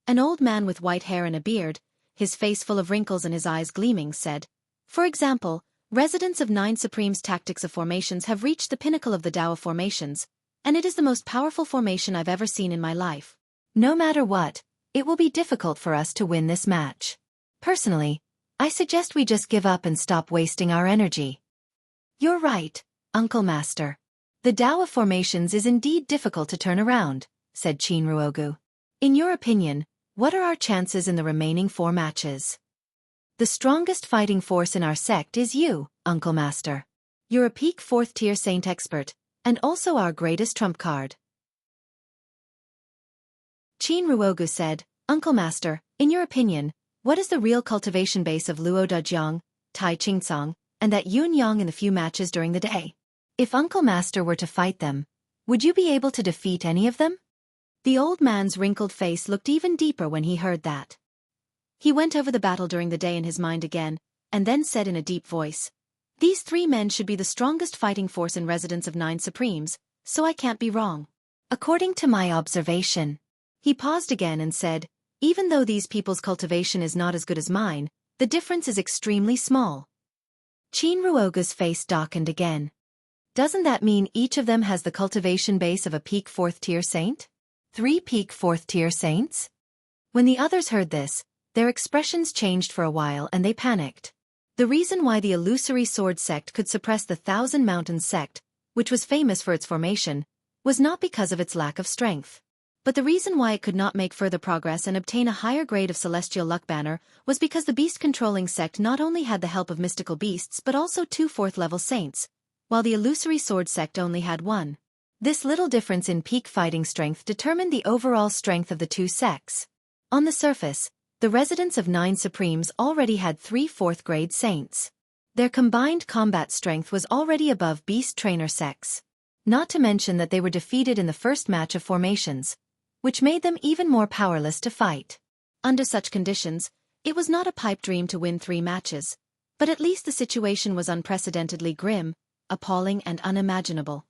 An old man with white hair and a beard, his face full of wrinkles and his eyes gleaming, said, "For example, residents of 9 Supremes' tactics of formations have reached the pinnacle of the Tao of formations, and it is the most powerful formation I've ever seen in my life. No matter what, it will be difficult for us to win this match. Personally, I suggest we just give up and stop wasting our energy." "You're right, Uncle Master. The Tao of formations is indeed difficult to turn around," said Qin Ruogu. "In your opinion, what are our chances in the remaining 4 matches?" "The strongest fighting force in our sect is you, Uncle Master. You're a peak 4th-tier saint expert, and also our greatest trump card." Qin Ruogu said, "Uncle Master, in your opinion, what is the real cultivation base of Luo Dajiang, Tai Qingcang, and that Yun Yang in the few matches during the day? If Uncle Master were to fight them, would you be able to defeat any of them?" The old man's wrinkled face looked even deeper when he heard that. He went over the battle during the day in his mind again, and then said in a deep voice, "These 3 men should be the strongest fighting force in residence of 9 Supremes, so I can't be wrong. According to my observation." He paused again and said, "Even though these people's cultivation is not as good as mine, the difference is extremely small." Qin Ruoga's face darkened again. Doesn't that mean each of them has the cultivation base of a peak 4th-tier saint? 3 peak 4th-tier saints? When the others heard this, their expressions changed for a while and they panicked. The reason why the illusory sword sect could suppress the Thousand Mountains sect, which was famous for its formation, was not because of its lack of strength. But the reason why it could not make further progress and obtain a higher grade of celestial luck banner was because the beast-controlling sect not only had the help of mystical beasts but also 2 4th-level saints, while the illusory sword sect only had 1. This little difference in peak fighting strength determined the overall strength of the 2 sects. On the surface, the residents of 9 Supremes already had 3 4th-grade saints. Their combined combat strength was already above beast trainer sects. Not to mention that they were defeated in the first match of formations, which made them even more powerless to fight. Under such conditions, it was not a pipe dream to win 3 matches, but at least the situation was unprecedentedly grim, appalling and unimaginable.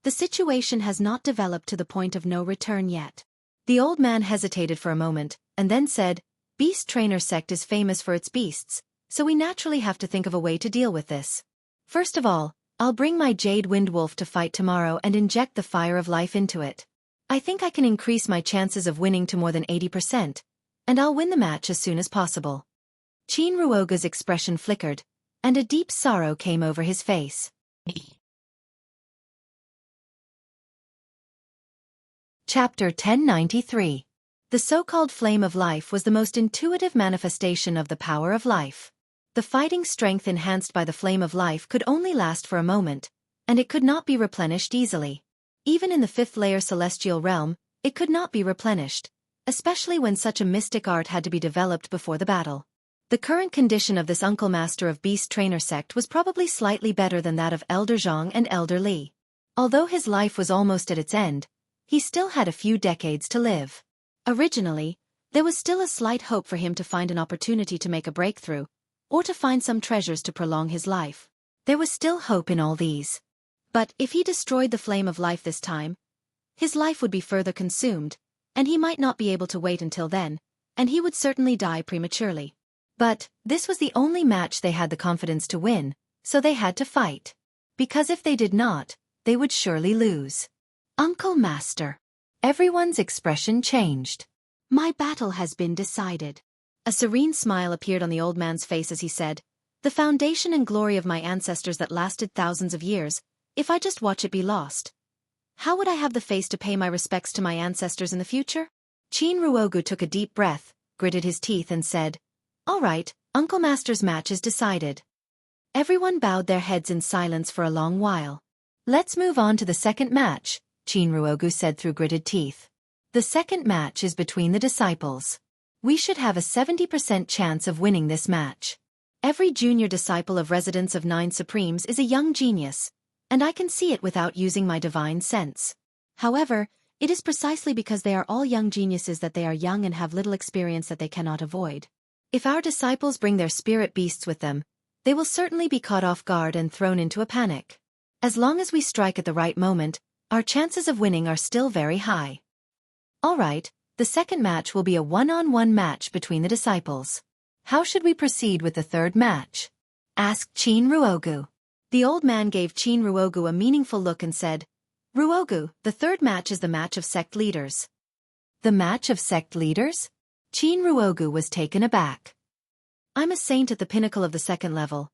The situation has not developed to the point of no return yet. The old man hesitated for a moment, and then said, Beast Trainer Sect is famous for its beasts, so we naturally have to think of a way to deal with this. First of all, I'll bring my Jade Wind Wolf to fight tomorrow and inject the fire of life into it. I think I can increase my chances of winning to more than 80%, and I'll win the match as soon as possible. Qin Ruoga's expression flickered, and a deep sorrow came over his face. Chapter 1093. The so-called Flame of Life was the most intuitive manifestation of the power of life. The fighting strength enhanced by the Flame of Life could only last for a moment, and it could not be replenished easily. Even in the 5th-layer celestial realm, it could not be replenished, especially when such a mystic art had to be developed before the battle. The current condition of this Uncle Master of Beast Trainer Sect was probably slightly better than that of Elder Zhang and Elder Li. Although his life was almost at its end, he still had a few decades to live. Originally, there was still a slight hope for him to find an opportunity to make a breakthrough, or to find some treasures to prolong his life. There was still hope in all these. But if he destroyed the Flame of Life this time, his life would be further consumed, and he might not be able to wait until then, and he would certainly die prematurely. But this was the only match they had the confidence to win, so they had to fight. Because if they did not, they would surely lose. Uncle Master. Everyone's expression changed. My battle has been decided. A serene smile appeared on the old man's face as he said, The foundation and glory of my ancestors that lasted thousands of years, if I just watch it be lost, how would I have the face to pay my respects to my ancestors in the future? Qin Ruogu took a deep breath, gritted his teeth and said, All right, Uncle Master's match is decided. Everyone bowed their heads in silence for a long while. Let's move on to the second match, Qin Ruogu said through gritted teeth. The second match is between the disciples. We should have a 70% chance of winning this match. Every junior disciple of residents of 9 Supremes is a young genius, and I can see it without using my divine sense. However, it is precisely because they are all young geniuses that they are young and have little experience that they cannot avoid. If our disciples bring their spirit beasts with them, they will certainly be caught off guard and thrown into a panic. As long as we strike at the right moment, our chances of winning are still very high. All right, the second match will be a one-on-one match between the disciples. How should we proceed with the third match? Asked Qin Ruogu. The old man gave Qin Ruogu a meaningful look and said, Ruogu, the third match is the match of sect leaders. The match of sect leaders? Qin Ruogu was taken aback. I'm a saint at the pinnacle of the 2nd level.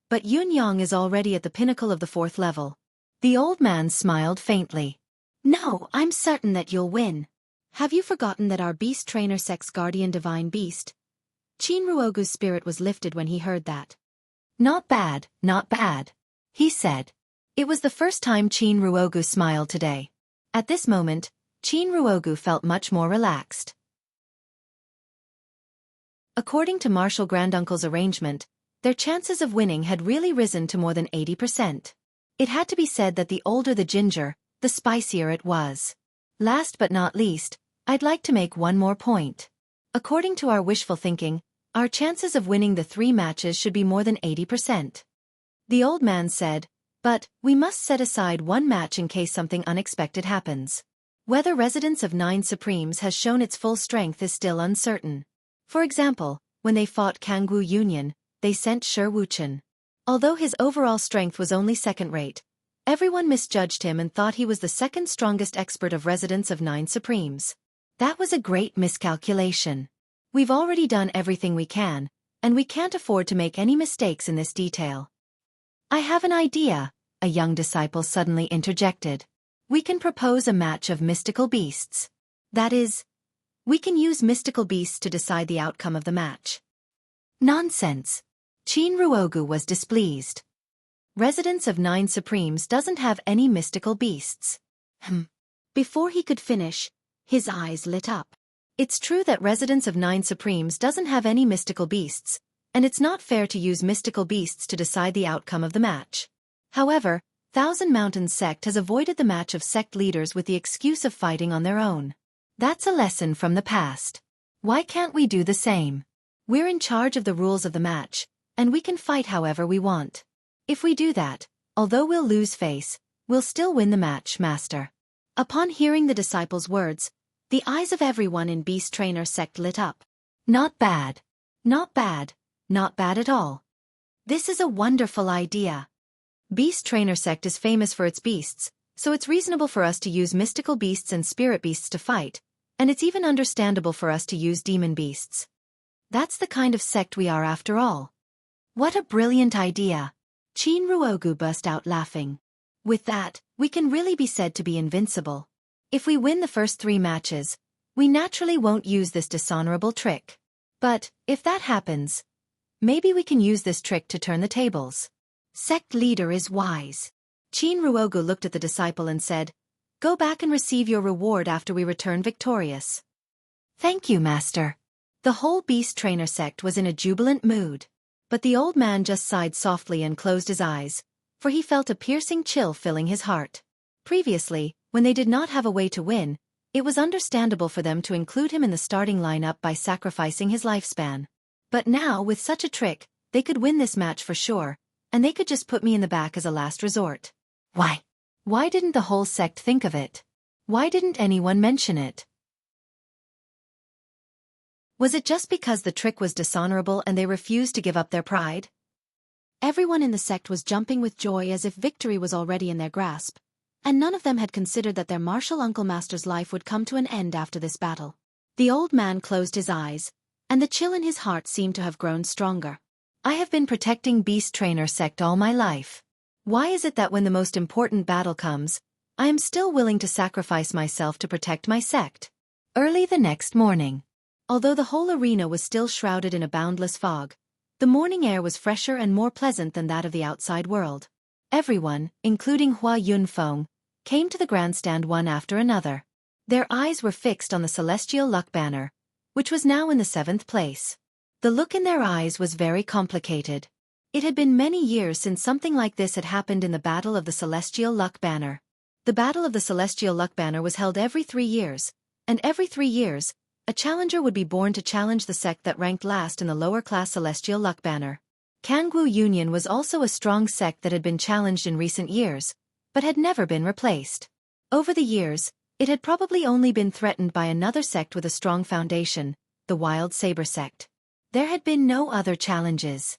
But Yun Yang is already at the pinnacle of the 4th level. The old man smiled faintly. No, I'm certain that you'll win. Have you forgotten that our beast trainer sect's guardian divine beast? Qin Ruogu's spirit was lifted when he heard that. Not bad, he said. It was the first time Qin Ruogu smiled today. At this moment, Qin Ruogu felt much more relaxed. According to Martial Granduncle's arrangement, their chances of winning had really risen to more than 80%. It had to be said that the older the ginger, the spicier it was. Last but not least, I'd like to make one more point. According to our wishful thinking, our chances of winning the 3 matches should be more than 80%. The old man said, but we must set aside one match in case something unexpected happens. Whether Residence of 9 Supremes has shown its full strength is still uncertain. For example, when they fought Kangwu Union, they sent Shi Wuchen. Although his overall strength was only second-rate, Everyone misjudged him and thought he was the second strongest expert of Residents of Nine Supremes. That was a great miscalculation. We've already done everything we can, and we can't afford to make any mistakes in this detail. I have an idea, a young disciple suddenly interjected. We can propose a match of mystical beasts. That is, we can use mystical beasts to decide the outcome of the match. Nonsense. Qin Ruogu was displeased. Residents of Nine Supremes doesn't have any mystical beasts. Before he could finish, his eyes lit up. It's true that Residents of Nine Supremes doesn't have any mystical beasts, and it's not fair to use mystical beasts to decide the outcome of the match. However, Thousand Mountains sect has avoided the match of sect leaders with the excuse of fighting on their own. That's a lesson from the past. Why can't we do the same? We're in charge of the rules of the match, and we can fight however we want. If we do that, although we'll lose face, we'll still win the match, Master. Upon hearing the disciple's words, the eyes of everyone in Beast Trainer sect lit up. Not bad. Not bad. Not bad at all. This is a wonderful idea. Beast Trainer sect is famous for its beasts, so it's reasonable for us to use mystical beasts and spirit beasts to fight, and it's even understandable for us to use demon beasts. That's the kind of sect we are after all. What a brilliant idea. Qin Ruogu burst out laughing. With that, we can really be said to be invincible. If we win the first 3 matches, we naturally won't use this dishonorable trick. But, if that happens, maybe we can use this trick to turn the tables. Sect leader is wise. Qin Ruogu looked at the disciple and said, Go back and receive your reward after we return victorious. Thank you, Master. The whole Beast Trainer sect was in a jubilant mood. But the old man just sighed softly and closed his eyes, for he felt a piercing chill filling his heart. Previously, when they did not have a way to win, it was understandable for them to include him in the starting lineup by sacrificing his lifespan. But now, with such a trick, they could win this match for sure, and they could just put me in the back as a last resort. Why? Why didn't the whole sect think of it? Why didn't anyone mention it? Was it just because the trick was dishonorable and they refused to give up their pride? Everyone in the sect was jumping with joy as if victory was already in their grasp, and none of them had considered that their martial uncle master's life would come to an end after this battle. The old man closed his eyes, and the chill in his heart seemed to have grown stronger. I have been protecting Beast Trainer sect all my life. Why is it that when the most important battle comes, I am still willing to sacrifice myself to protect my sect? Early the next morning. Although the whole arena was still shrouded in a boundless fog, the morning air was fresher and more pleasant than that of the outside world. Everyone, including Hua Yunfeng, came to the grandstand one after another. Their eyes were fixed on the celestial luck banner, which was now in the 7th place. The look in their eyes was very complicated. It had been many years since something like this had happened in the Battle of the Celestial Luck Banner. The Battle of the Celestial Luck Banner was held every 3 years, and every 3 years, a challenger would be born to challenge the sect that ranked last in the lower-class Celestial Luck Banner. Kangwu Union was also a strong sect that had been challenged in recent years, but had never been replaced. Over the years, it had probably only been threatened by another sect with a strong foundation, the Wild Saber sect. There had been no other challenges.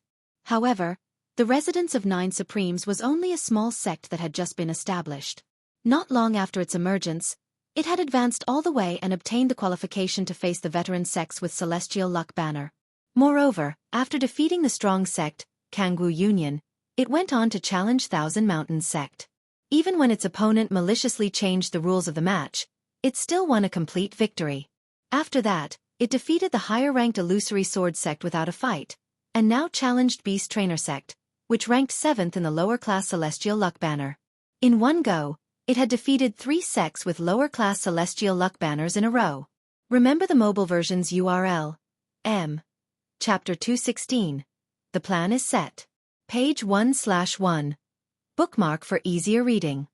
However, the Residents of Nine Supremes was only a small sect that had just been established. Not long after its emergence, it had advanced all the way and obtained the qualification to face the veteran sects with Celestial Luck Banner. Moreover, after defeating the strong sect, Kangwu Union, it went on to challenge Thousand Mountains sect. Even when its opponent maliciously changed the rules of the match, it still won a complete victory. After that, it defeated the higher-ranked Illusory Sword sect without a fight, and now challenged Beast Trainer sect, which ranked 7th in the lower-class Celestial Luck Banner. In one go, it had defeated 3 sects with lower-class Celestial Luck Banners in a row. Remember the mobile version's URL. Chapter 216. The plan is set. Page 1/1. Bookmark for easier reading.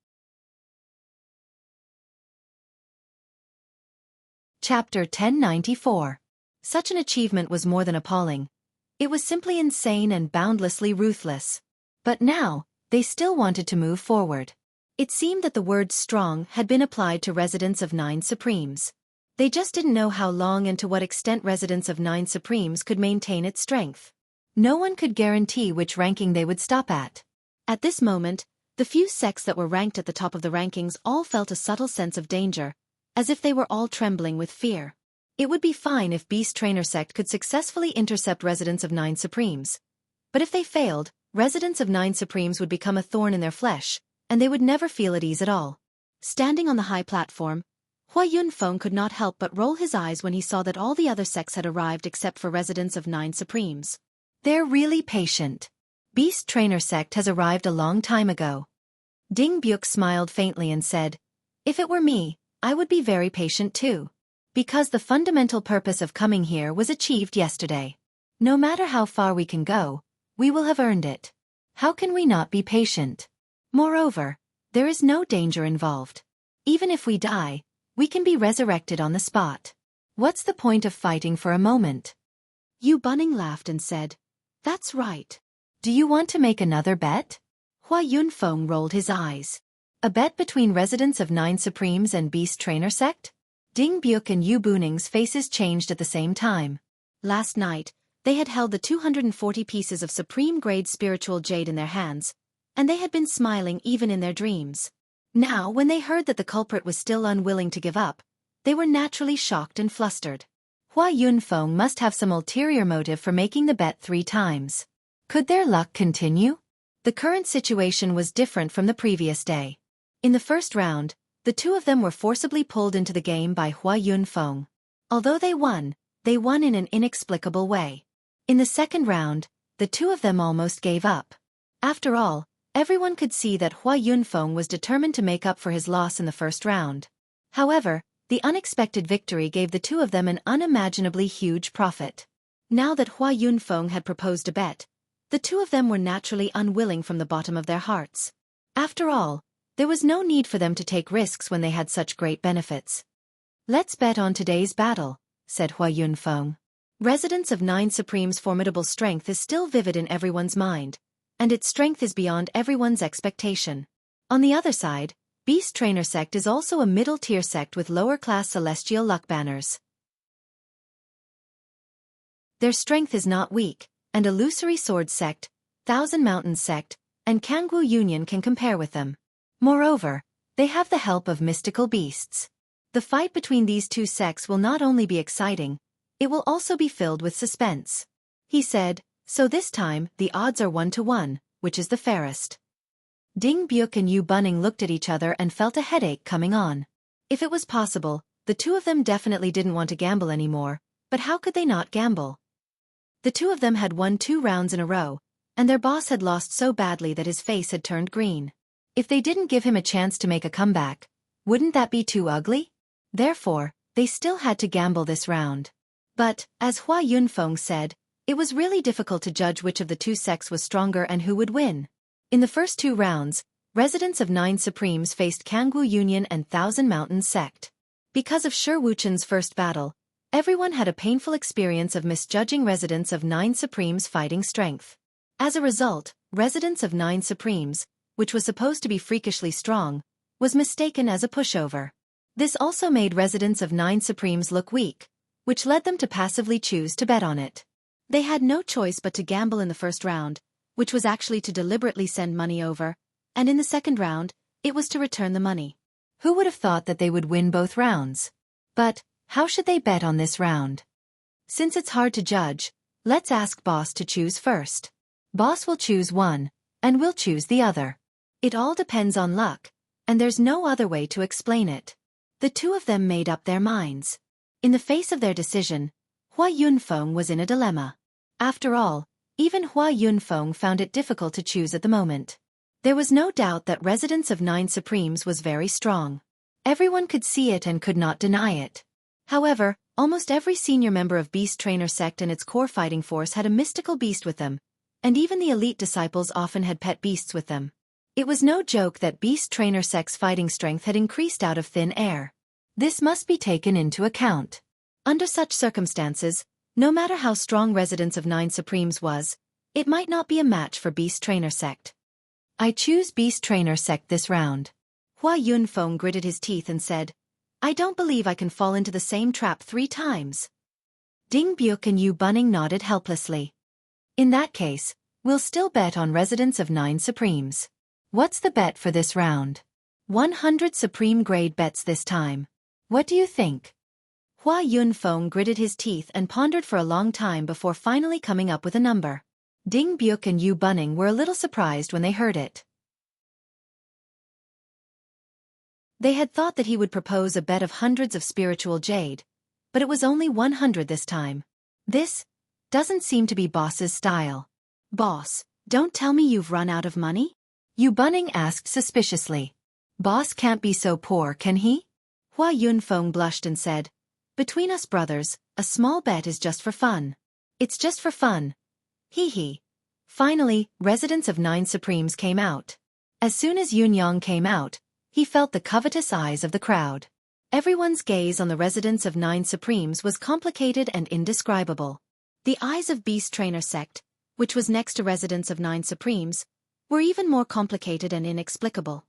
Chapter 1094. Such an achievement was more than appalling. It was simply insane and boundlessly ruthless. But now, they still wanted to move forward. It seemed that the word strong had been applied to Residents of Nine Supremes. They just didn't know how long and to what extent Residents of Nine Supremes could maintain its strength. No one could guarantee which ranking they would stop at. At this moment, The few sects that were ranked at the top of the rankings all felt a subtle sense of danger, as if they were all trembling with fear. It would be fine if Beast Trainer Sect could successfully intercept residents of Nine Supremes. But if they failed, residents of Nine Supremes would become a thorn in their flesh, and they would never feel at ease at all. Standing on the high platform, Hua Yunfeng could not help but roll his eyes when he saw that all the other sects had arrived except for residents of Nine Supremes. They're really patient. Beast Trainer Sect has arrived a long time ago. Ding Byuk smiled faintly and said, "If it were me, I would be very patient too. Because the fundamental purpose of coming here was achieved yesterday. No matter how far we can go, we will have earned it. How can we not be patient? Moreover, there is no danger involved. Even if we die, we can be resurrected on the spot. What's the point of fighting for a moment?" Yu Bunning laughed and said, "That's right. Do you want to make another bet?" Hua Yunfeng rolled his eyes. A bet between residents of Nine Supremes and Beast Trainer Sect? Ding Byuk and Yu Buning's faces changed at the same time. Last night, they had held the 240 pieces of supreme-grade spiritual jade in their hands, and they had been smiling even in their dreams. Now, when they heard that the culprit was still unwilling to give up, they were naturally shocked and flustered. Hua Yunfeng must have some ulterior motive for making the bet 3 times. Could their luck continue? The current situation was different from the previous day. In the first round, the two of them were forcibly pulled into the game by Hua Yunfeng. Although they won in an inexplicable way. In the second round, the two of them almost gave up. After all, everyone could see that Hua Yunfeng was determined to make up for his loss in the first round. However, the unexpected victory gave the two of them an unimaginably huge profit. Now that Hua Yunfeng had proposed a bet, the two of them were naturally unwilling from the bottom of their hearts. After all, there was no need for them to take risks when they had such great benefits. "Let's bet on today's battle," said Hua Yunfeng. Residents of Nine Supreme's formidable strength is still vivid in everyone's mind, and its strength is beyond everyone's expectation. On the other side, Beast Trainer Sect is also a middle-tier sect with lower-class celestial luck banners. Their strength is not weak, and Illusory Sword Sect, Thousand Mountains Sect, and Kangwu Union can compare with them. Moreover, they have the help of mystical beasts. The fight between these two sects will not only be exciting, it will also be filled with suspense. He said, "So this time, the odds are 1-to-1, which is the fairest." Ding Byuk and Yu Bunning looked at each other and felt a headache coming on. If it was possible, the two of them definitely didn't want to gamble anymore, but how could they not gamble? The two of them had won 2 rounds in a row, and their boss had lost so badly that his face had turned green. If they didn't give him a chance to make a comeback, wouldn't that be too ugly? Therefore, they still had to gamble this round. But, as Hua Yunfeng said, it was really difficult to judge which of the two sects was stronger and who would win. In the first 2 rounds, residents of Nine Supremes faced Kangwu Union and Thousand Mountains Sect. Because of Shi Wuchen's first battle, everyone had a painful experience of misjudging residents of Nine Supremes' fighting strength. As a result, residents of Nine Supremes, which was supposed to be freakishly strong, was mistaken as a pushover. This also made residents of Nine Supremes look weak, which led them to passively choose to bet on it. They had no choice but to gamble in the first round, which was actually to deliberately send money over, and in the second round, it was to return the money. Who would have thought that they would win both rounds? But, how should they bet on this round? Since it's hard to judge, let's ask Boss to choose first. Boss will choose one, and we'll choose the other. It all depends on luck, and there's no other way to explain it. The two of them made up their minds. In the face of their decision, Hua Yunfeng was in a dilemma. After all, even Hua Yunfeng found it difficult to choose at the moment. There was no doubt that residents of Nine Supremes was very strong. Everyone could see it and could not deny it. However, almost every senior member of Beast Trainer Sect and its core fighting force had a mystical beast with them, and even the elite disciples often had pet beasts with them. It was no joke that Beast Trainer Sect's fighting strength had increased out of thin air. This must be taken into account. Under such circumstances, no matter how strong residents of Nine Supremes was, it might not be a match for Beast Trainer Sect. I choose Beast Trainer Sect this round. Hua Yunfeng gritted his teeth and said, I don't believe I can fall into the same trap 3 times. Ding Byuk and Yu Bunning nodded helplessly. In that case, we'll still bet on residents of Nine Supremes. What's the bet for this round? 100 supreme grade bets this time. What do you think? Hua Yunfeng gritted his teeth and pondered for a long time before finally coming up with a number. Ding Byuk and Yu Bunning were a little surprised when they heard it. They had thought that he would propose a bet of hundreds of spiritual jade, but it was only 100 this time. This doesn't seem to be Boss's style. Boss, don't tell me you've run out of money? Yu Bunning asked suspiciously. Boss can't be so poor, can he? Hua Yunfeng blushed and said, between us brothers, a small bet is just for fun. It's just for fun. Hee hee. Finally, Residents of Nine Supremes came out. As soon as Yunyang came out, he felt the covetous eyes of the crowd. Everyone's gaze on the Residents of Nine Supremes was complicated and indescribable. The eyes of Beast Trainer Sect, which was next to Residents of Nine Supremes, were even more complicated and inexplicable.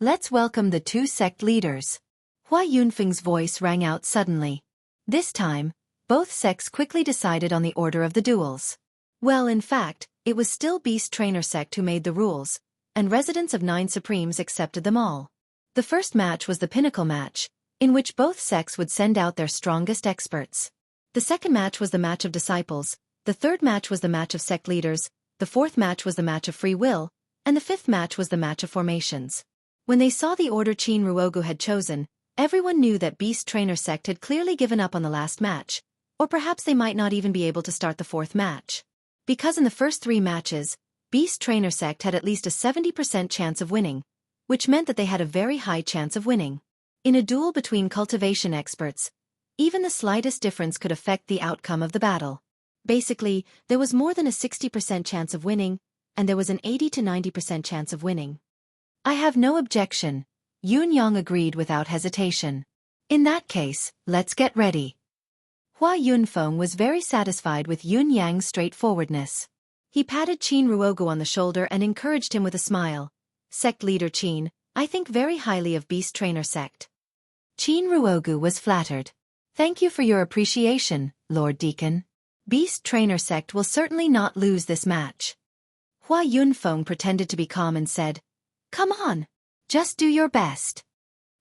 Let's welcome the two sect leaders. Hua Yunfeng's voice rang out suddenly. This time, both sects quickly decided on the order of the duels. Well, in fact, it was still Beast Trainer Sect who made the rules, and Residents of Nine Supremes accepted them all. The first match was the pinnacle match, in which both sects would send out their strongest experts. The second match was the match of disciples, the third match was the match of sect leaders, the fourth match was the match of free will, and the fifth match was the match of formations. When they saw the order Qin Ruogu had chosen, everyone knew that Beast Trainer Sect had clearly given up on the last match, or perhaps they might not even be able to start the fourth match. Because in the first three matches, Beast Trainer Sect had at least a 70% chance of winning, which meant that they had a very high chance of winning. In a duel between cultivation experts, even the slightest difference could affect the outcome of the battle. Basically, there was more than a 60% chance of winning, and there was an 80 to 90% chance of winning. I have no objection, Yunyang agreed without hesitation. In that case, let's get ready. Hua Yunfeng was very satisfied with Yunyang's straightforwardness. He patted Qin Ruogu on the shoulder and encouraged him with a smile. Sect leader Qin, I think very highly of Beast Trainer Sect. Qin Ruogu was flattered. Thank you for your appreciation, Lord Deacon. Beast Trainer Sect will certainly not lose this match. Hua Yunfeng pretended to be calm and said, come on, just do your best.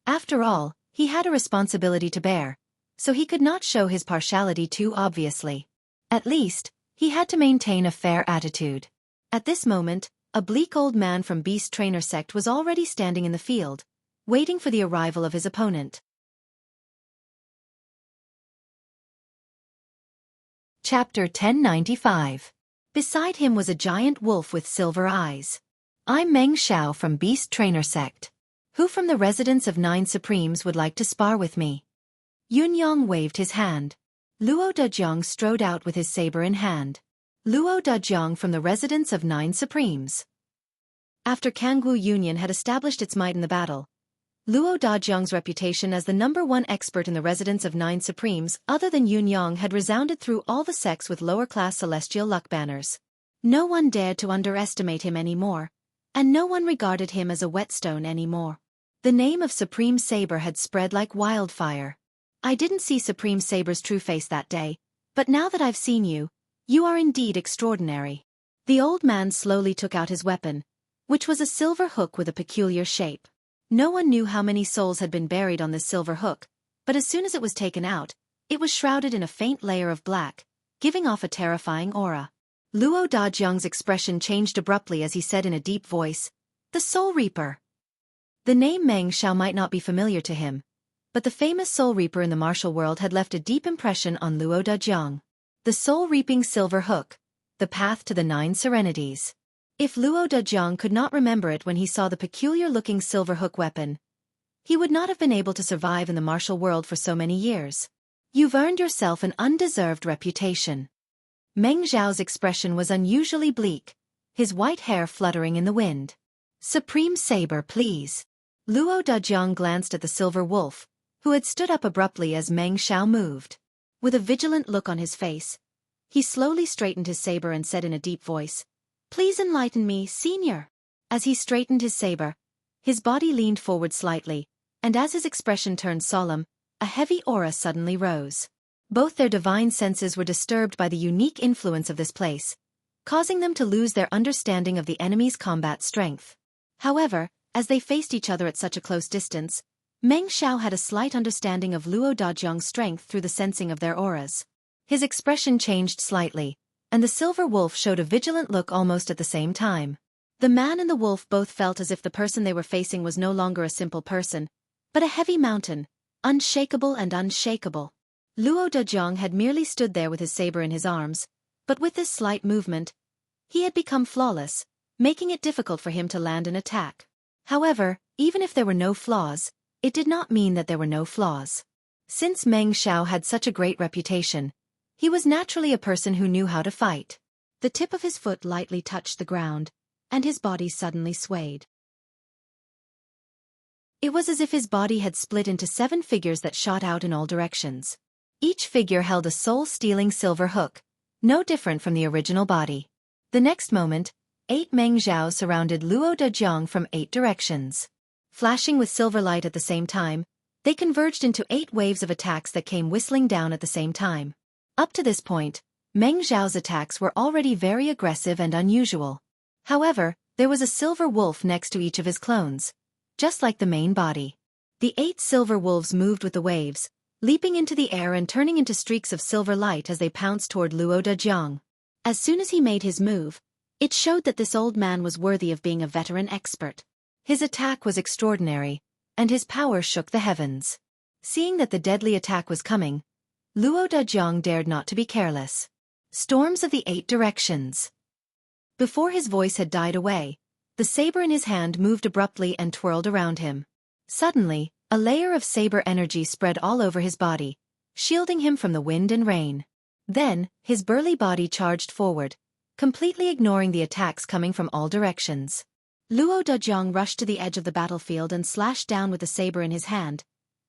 After all, he had a responsibility to bear, so he could not show his partiality too obviously. At least, he had to maintain a fair attitude. At this moment, a bleak old man from Beast Trainer Sect was already standing in the field, waiting for the arrival of his opponent. Chapter 1095. Beside him was a giant wolf with silver eyes. I'm Meng Xiao from Beast Trainer Sect. Who from the Residents of Nine Supremes would like to spar with me? Yunyang waved his hand. Luo Dejiang strode out with his saber in hand. Luo Dejiang from the Residents of Nine Supremes. After Kangwu Union had established its might in the battle, Luo Dejiang's reputation as the #1 expert in the Residents of Nine Supremes other than Yunyang had resounded through all the sects with lower-class celestial luck banners. No one dared to underestimate him anymore, and no one regarded him as a whetstone anymore. The name of Supreme Saber had spread like wildfire. I didn't see Supreme Saber's true face that day, but now that I've seen you, you are indeed extraordinary. The old man slowly took out his weapon, which was a silver hook with a peculiar shape. No one knew how many souls had been buried on this silver hook, but as soon as it was taken out, it was shrouded in a faint layer of black, giving off a terrifying aura. Luo Dejiang's expression changed abruptly as he said in a deep voice, the Soul Reaper. The name Meng Xiao might not be familiar to him, but the famous Soul Reaper in the martial world had left a deep impression on Luo Dejiang. The soul-reaping silver hook, the path to the 9 serenities. If Luo Dejiang could not remember it when he saw the peculiar-looking silver hook weapon, he would not have been able to survive in the martial world for so many years. You've earned yourself an undeserved reputation. Meng Xiao's expression was unusually bleak, his white hair fluttering in the wind. Supreme Saber, please. Luo Dejiang glanced at the silver wolf, who had stood up abruptly as Meng Xiao moved. With a vigilant look on his face, he slowly straightened his saber and said in a deep voice, Please enlighten me, senior. As he straightened his saber, his body leaned forward slightly, and as his expression turned solemn, a heavy aura suddenly rose. Both their divine senses were disturbed by the unique influence of this place, causing them to lose their understanding of the enemy's combat strength. However, as they faced each other at such a close distance, Meng Xiao had a slight understanding of Luo Dajiang's strength through the sensing of their auras. His expression changed slightly, and the silver wolf showed a vigilant look almost at the same time. The man and the wolf both felt as if the person they were facing was no longer a simple person, but a heavy mountain, unshakable and unshakable. Luo Dajiang had merely stood there with his saber in his arms, but with this slight movement, he had become flawless, making it difficult for him to land an attack. However, even if there were no flaws, it did not mean that there were no flaws. Since Meng Xiao had such a great reputation, he was naturally a person who knew how to fight. The tip of his foot lightly touched the ground, and his body suddenly swayed. It was as if his body had split into 7 figures that shot out in all directions. Each figure held a soul-stealing silver hook, no different from the original body. The next moment, 8 Meng Xiao surrounded Luo Dajiang from 8 directions. Flashing with silver light at the same time, they converged into 8 waves of attacks that came whistling down at the same time. Up to this point, Meng Xiao's attacks were already very aggressive and unusual. However, there was a silver wolf next to each of his clones, just like the main body. The 8 silver wolves moved with the waves, leaping into the air and turning into streaks of silver light as they pounced toward Luo Dajiang. As soon as he made his move, it showed that this old man was worthy of being a veteran expert. His attack was extraordinary, and his power shook the heavens. Seeing that the deadly attack was coming, Luo Dajiang dared not to be careless. Storms of the 8 directions. Before his voice had died away, the saber in his hand moved abruptly and twirled around him. Suddenly, a layer of saber energy spread all over his body, shielding him from the wind and rain. Then, his burly body charged forward, completely ignoring the attacks coming from all directions. Luo Dajiang rushed to the edge of the battlefield and slashed down with the saber in his hand,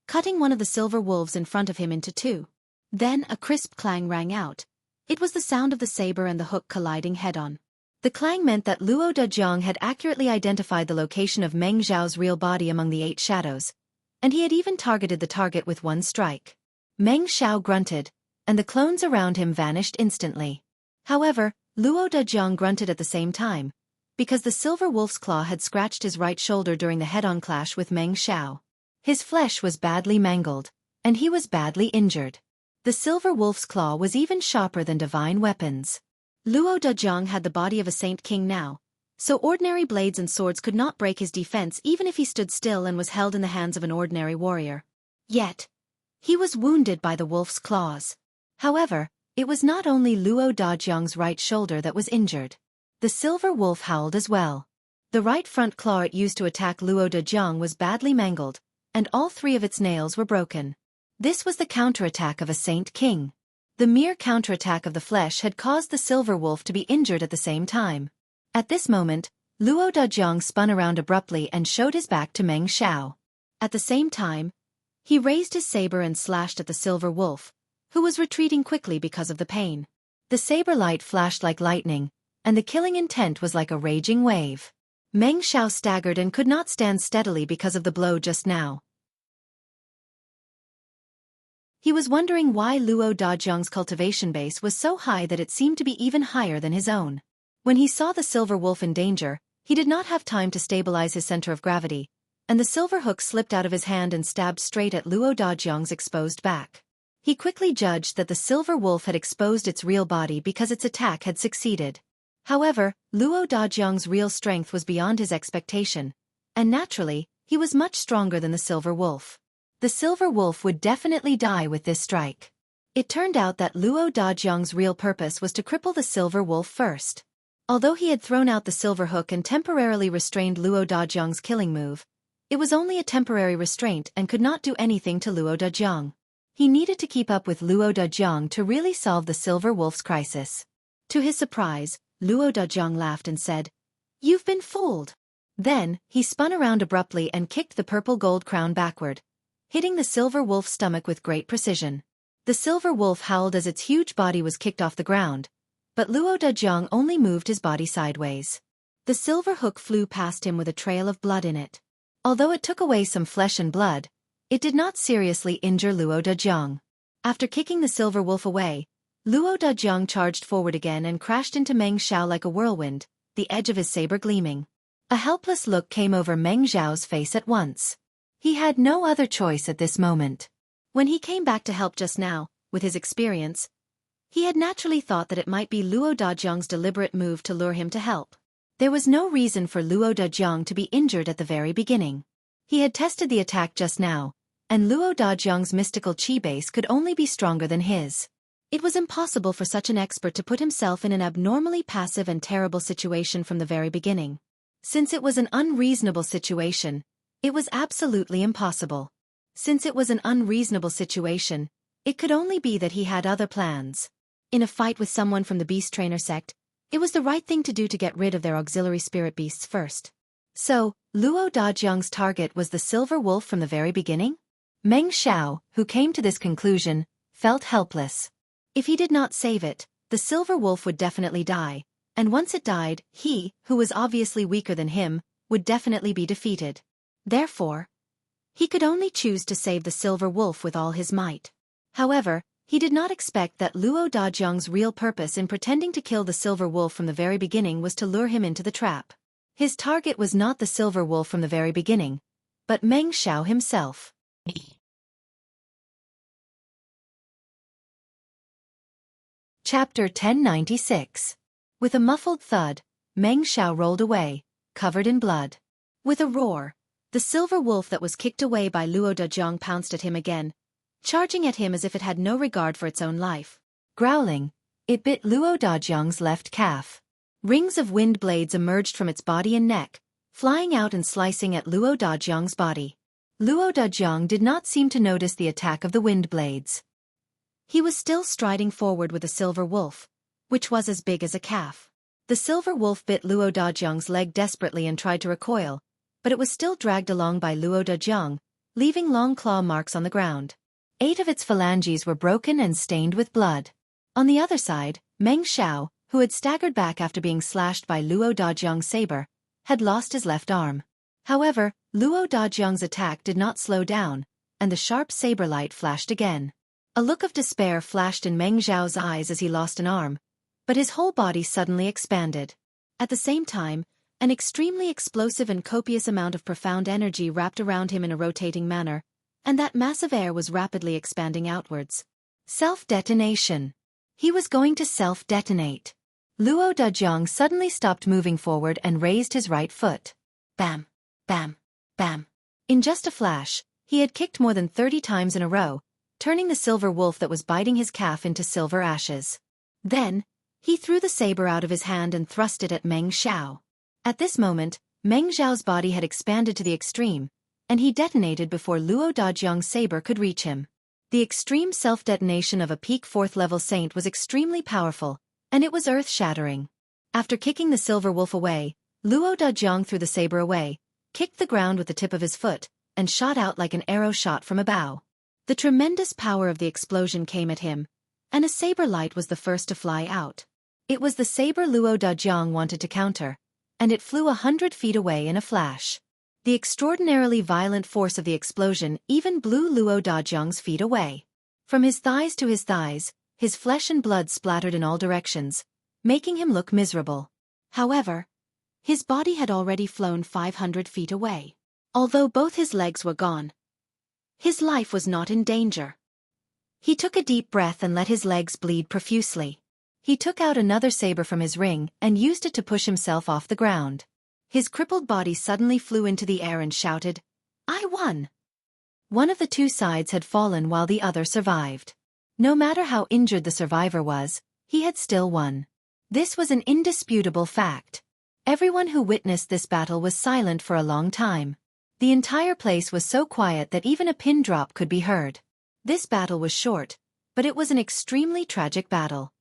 cutting one of the silver wolves in front of him into 2. Then a crisp clang rang out. It was the sound of the saber and the hook colliding head-on. The clang meant that Luo Dajiang had accurately identified the location of Meng Xiao's real body among the 8 shadows, and he had even targeted the target with 1 strike. Meng Xiao grunted, and the clones around him vanished instantly. However, Luo Dajiang grunted at the same time, because the silver wolf's claw had scratched his right shoulder during the head-on clash with Meng Xiao. His flesh was badly mangled, and he was badly injured. The silver wolf's claw was even sharper than divine weapons. Luo Dajiang had the body of a saint king now, so ordinary blades and swords could not break his defense even if he stood still and was held in the hands of an ordinary warrior. Yet, he was wounded by the wolf's claws. However, it was not only Luo Dajiang's right shoulder that was injured. The silver wolf howled as well. The right front claw it used to attack Luo Dajiang was badly mangled, and all 3 of its nails were broken. This was the counterattack of a saint king. The mere counterattack of the flesh had caused the silver wolf to be injured at the same time. At this moment, Luo Dajiang spun around abruptly and showed his back to Meng Xiao. At the same time, he raised his saber and slashed at the silver wolf, who was retreating quickly because of the pain. The saber light flashed like lightning, and the killing intent was like a raging wave. Meng Xiao staggered and could not stand steadily because of the blow just now. He was wondering why Luo Dajiang's cultivation base was so high that it seemed to be even higher than his own. When he saw the silver wolf in danger, he did not have time to stabilize his center of gravity, and the silver hook slipped out of his hand and stabbed straight at Luo Dajiang's exposed back. He quickly judged that the silver wolf had exposed its real body because its attack had succeeded. However, Luo Dajiang's real strength was beyond his expectation, and naturally, he was much stronger than the silver wolf. The silver wolf would definitely die with this strike. It turned out that Luo Dajiang's real purpose was to cripple the silver wolf first. Although he had thrown out the silver hook and temporarily restrained Luo Dajiang's killing move, it was only a temporary restraint and could not do anything to Luo Dajiang. He needed to keep up with Luo Dajiang to really solve the silver wolf's crisis. To his surprise, Luo Dajiang laughed and said, "You've been fooled." Then, he spun around abruptly and kicked the purple gold crown backward, hitting the silver wolf's stomach with great precision. The silver wolf howled as its huge body was kicked off the ground, but Luo Dajiang only moved his body sideways. The silver hook flew past him with a trail of blood in it. Although it took away some flesh and blood, it did not seriously injure Luo Dajiang. After kicking the silver wolf away, Luo Dajiang charged forward again and crashed into Meng Xiao like a whirlwind, the edge of his saber gleaming. A helpless look came over Meng Zhao's face at once. He had no other choice at this moment. When he came back to help just now, with his experience, he had naturally thought that it might be Luo Dajiang's deliberate move to lure him to help. There was no reason for Luo Dajiang to be injured at the very beginning. He had tested the attack just now, and Luo Dajiang's mystical chi base could only be stronger than his. It was impossible for such an expert to put himself in an abnormally passive and terrible situation from the very beginning. Since it was an unreasonable situation, it was absolutely impossible. Since it was an unreasonable situation, it could only be that he had other plans. In a fight with someone from the Beast Trainer sect, it was the right thing to do to get rid of their auxiliary spirit beasts first. So, Luo Dajiang's target was the silver wolf from the very beginning? Meng Zhao, who came to this conclusion, felt helpless. If he did not save it, the silver wolf would definitely die, and once it died, he, who was obviously weaker than him, would definitely be defeated. Therefore, he could only choose to save the silver wolf with all his might. However, he did not expect that Luo Dajiang's real purpose in pretending to kill the silver wolf from the very beginning was to lure him into the trap. His target was not the silver wolf from the very beginning, but Meng Zhao himself. Chapter 1096. With a muffled thud, Meng Zhao rolled away, covered in blood. With a roar, the silver wolf that was kicked away by Luo Dajiang pounced at him again, charging at him as if it had no regard for its own life. Growling, it bit Luo Dajiang's left calf. Rings of wind blades emerged from its body and neck, flying out and slicing at Luo Dajiang's body. Luo Dajiang did not seem to notice the attack of the wind blades. He was still striding forward with a silver wolf, which was as big as a calf. The silver wolf bit Luo Dajiang's leg desperately and tried to recoil, but it was still dragged along by Luo Dajiang, leaving long claw marks on the ground. 8 of its phalanges were broken and stained with blood. On the other side, Meng Zhao, who had staggered back after being slashed by Luo Dajiang's saber, had lost his left arm. However, Luo Dajiang's attack did not slow down, and the sharp saber light flashed again. A look of despair flashed in Meng Zhao's eyes as he lost an arm, but his whole body suddenly expanded. At the same time, an extremely explosive and copious amount of profound energy wrapped around him in a rotating manner, and that mass of air was rapidly expanding outwards. Self-detonation. He was going to self-detonate. Luo Dajiang suddenly stopped moving forward and raised his right foot. Bam, bam, bam. In just a flash, he had kicked more than 30 times in a row, turning the silver wolf that was biting his calf into silver ashes. Then, he threw the saber out of his hand and thrust it at Meng Zhao. At this moment, Meng Zhao's body had expanded to the extreme, and he detonated before Luo Dajiang's saber could reach him. The extreme self-detonation of a peak 4th-level saint was extremely powerful, and it was earth-shattering. After kicking the silver wolf away, Luo Dajiang threw the saber away, kicked the ground with the tip of his foot, and shot out like an arrow shot from a bow. The tremendous power of the explosion came at him, and a saber light was the first to fly out. It was the saber Luo Dajiang wanted to counter, and it flew 100 feet away in a flash. The extraordinarily violent force of the explosion even blew Luo Dajiang's feet away. From his thighs to his thighs, his flesh and blood splattered in all directions, making him look miserable. However, his body had already flown 500 feet away. Although both his legs were gone, his life was not in danger. He took a deep breath and let his legs bleed profusely. He took out another saber from his ring and used it to push himself off the ground. His crippled body suddenly flew into the air and shouted, "I won!" One of the two sides had fallen while the other survived. No matter how injured the survivor was, he had still won. This was an indisputable fact. Everyone who witnessed this battle was silent for a long time. The entire place was so quiet that even a pin drop could be heard. This battle was short, but it was an extremely tragic battle.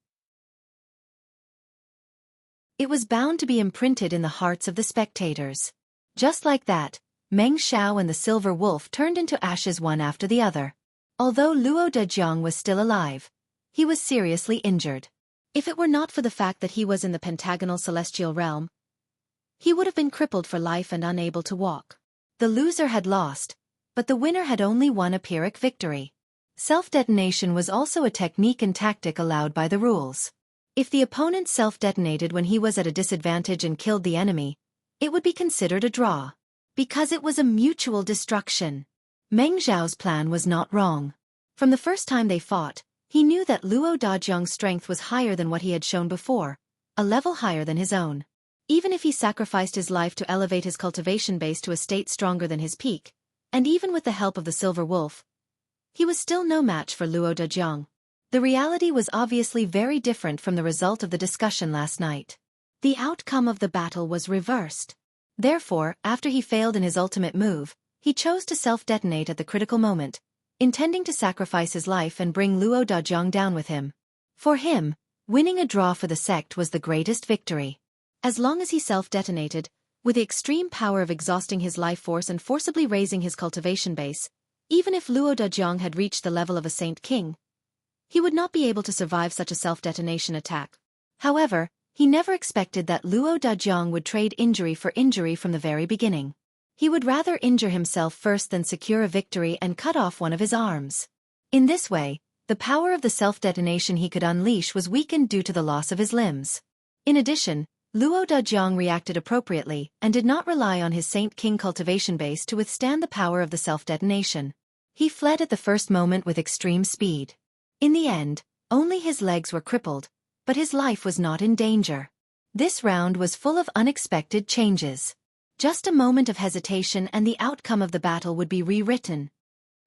It was bound to be imprinted in the hearts of the spectators. Just like that, Meng Zhao and the silver wolf turned into ashes one after the other. Although Luo Dajiang was still alive, he was seriously injured. If it were not for the fact that he was in the pentagonal celestial realm, he would have been crippled for life and unable to walk. The loser had lost, but the winner had only won a Pyrrhic victory. Self-detonation was also a technique and tactic allowed by the rules. If the opponent self-detonated when he was at a disadvantage and killed the enemy, it would be considered a draw. Because it was a mutual destruction. Meng Zhao's plan was not wrong. From the first time they fought, he knew that Luo Dajiang's strength was higher than what he had shown before, a level higher than his own. Even if he sacrificed his life to elevate his cultivation base to a state stronger than his peak, and even with the help of the Silver Wolf, he was still no match for Luo Dajiang. The reality was obviously very different from the result of the discussion last night. The outcome of the battle was reversed. Therefore, after he failed in his ultimate move, he chose to self-detonate at the critical moment, intending to sacrifice his life and bring Luo Dajiang down with him. For him, winning a draw for the sect was the greatest victory. As long as he self-detonated, with the extreme power of exhausting his life force and forcibly raising his cultivation base, even if Luo Dajiang had reached the level of a Saint King, he would not be able to survive such a self-detonation attack. However, he never expected that Luo Dajiang would trade injury for injury from the very beginning. He would rather injure himself first than secure a victory and cut off one of his arms. In this way, the power of the self-detonation he could unleash was weakened due to the loss of his limbs. In addition, Luo Dajiang reacted appropriately and did not rely on his Saint King cultivation base to withstand the power of the self-detonation. He fled at the first moment with extreme speed. In the end, only his legs were crippled, but his life was not in danger. This round was full of unexpected changes. Just a moment of hesitation and the outcome of the battle would be rewritten.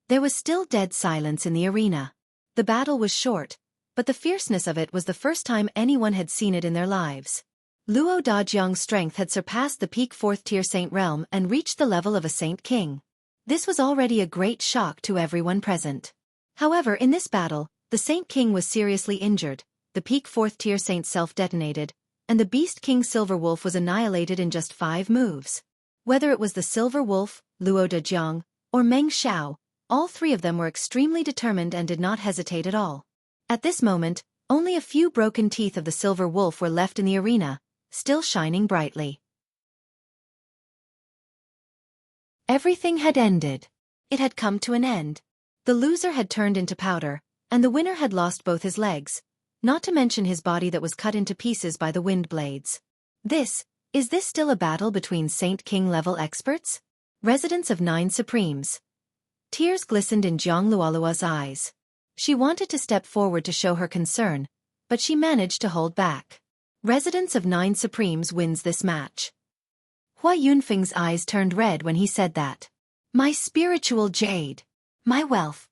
There was still dead silence in the arena. The battle was short, but the fierceness of it was the first time anyone had seen it in their lives. Luo Dajiang's strength had surpassed the peak 4th-tier Saint realm and reached the level of a Saint King. This was already a great shock to everyone present. However, in this battle, the Saint King was seriously injured, the peak 4th-tier Saint self-detonated, and the Beast King Silver Wolf was annihilated in just 5 moves. Whether it was the Silver Wolf, Luo Dajiang, or Meng Zhao, all 3 of them were extremely determined and did not hesitate at all. At this moment, only a few broken teeth of the Silver Wolf were left in the arena, still shining brightly. Everything had ended. It had come to an end. The loser had turned into powder, and the winner had lost both his legs, not to mention his body that was cut into pieces by the wind blades. Is this still a battle between Saint King level experts? Residents of 9 Supremes. Tears glistened in Jiang Luolua's eyes. She wanted to step forward to show her concern, but she managed to hold back. Residents of 9 Supremes wins this match. Hua Yunfeng's eyes turned red when he said that. My spiritual jade. My wealth.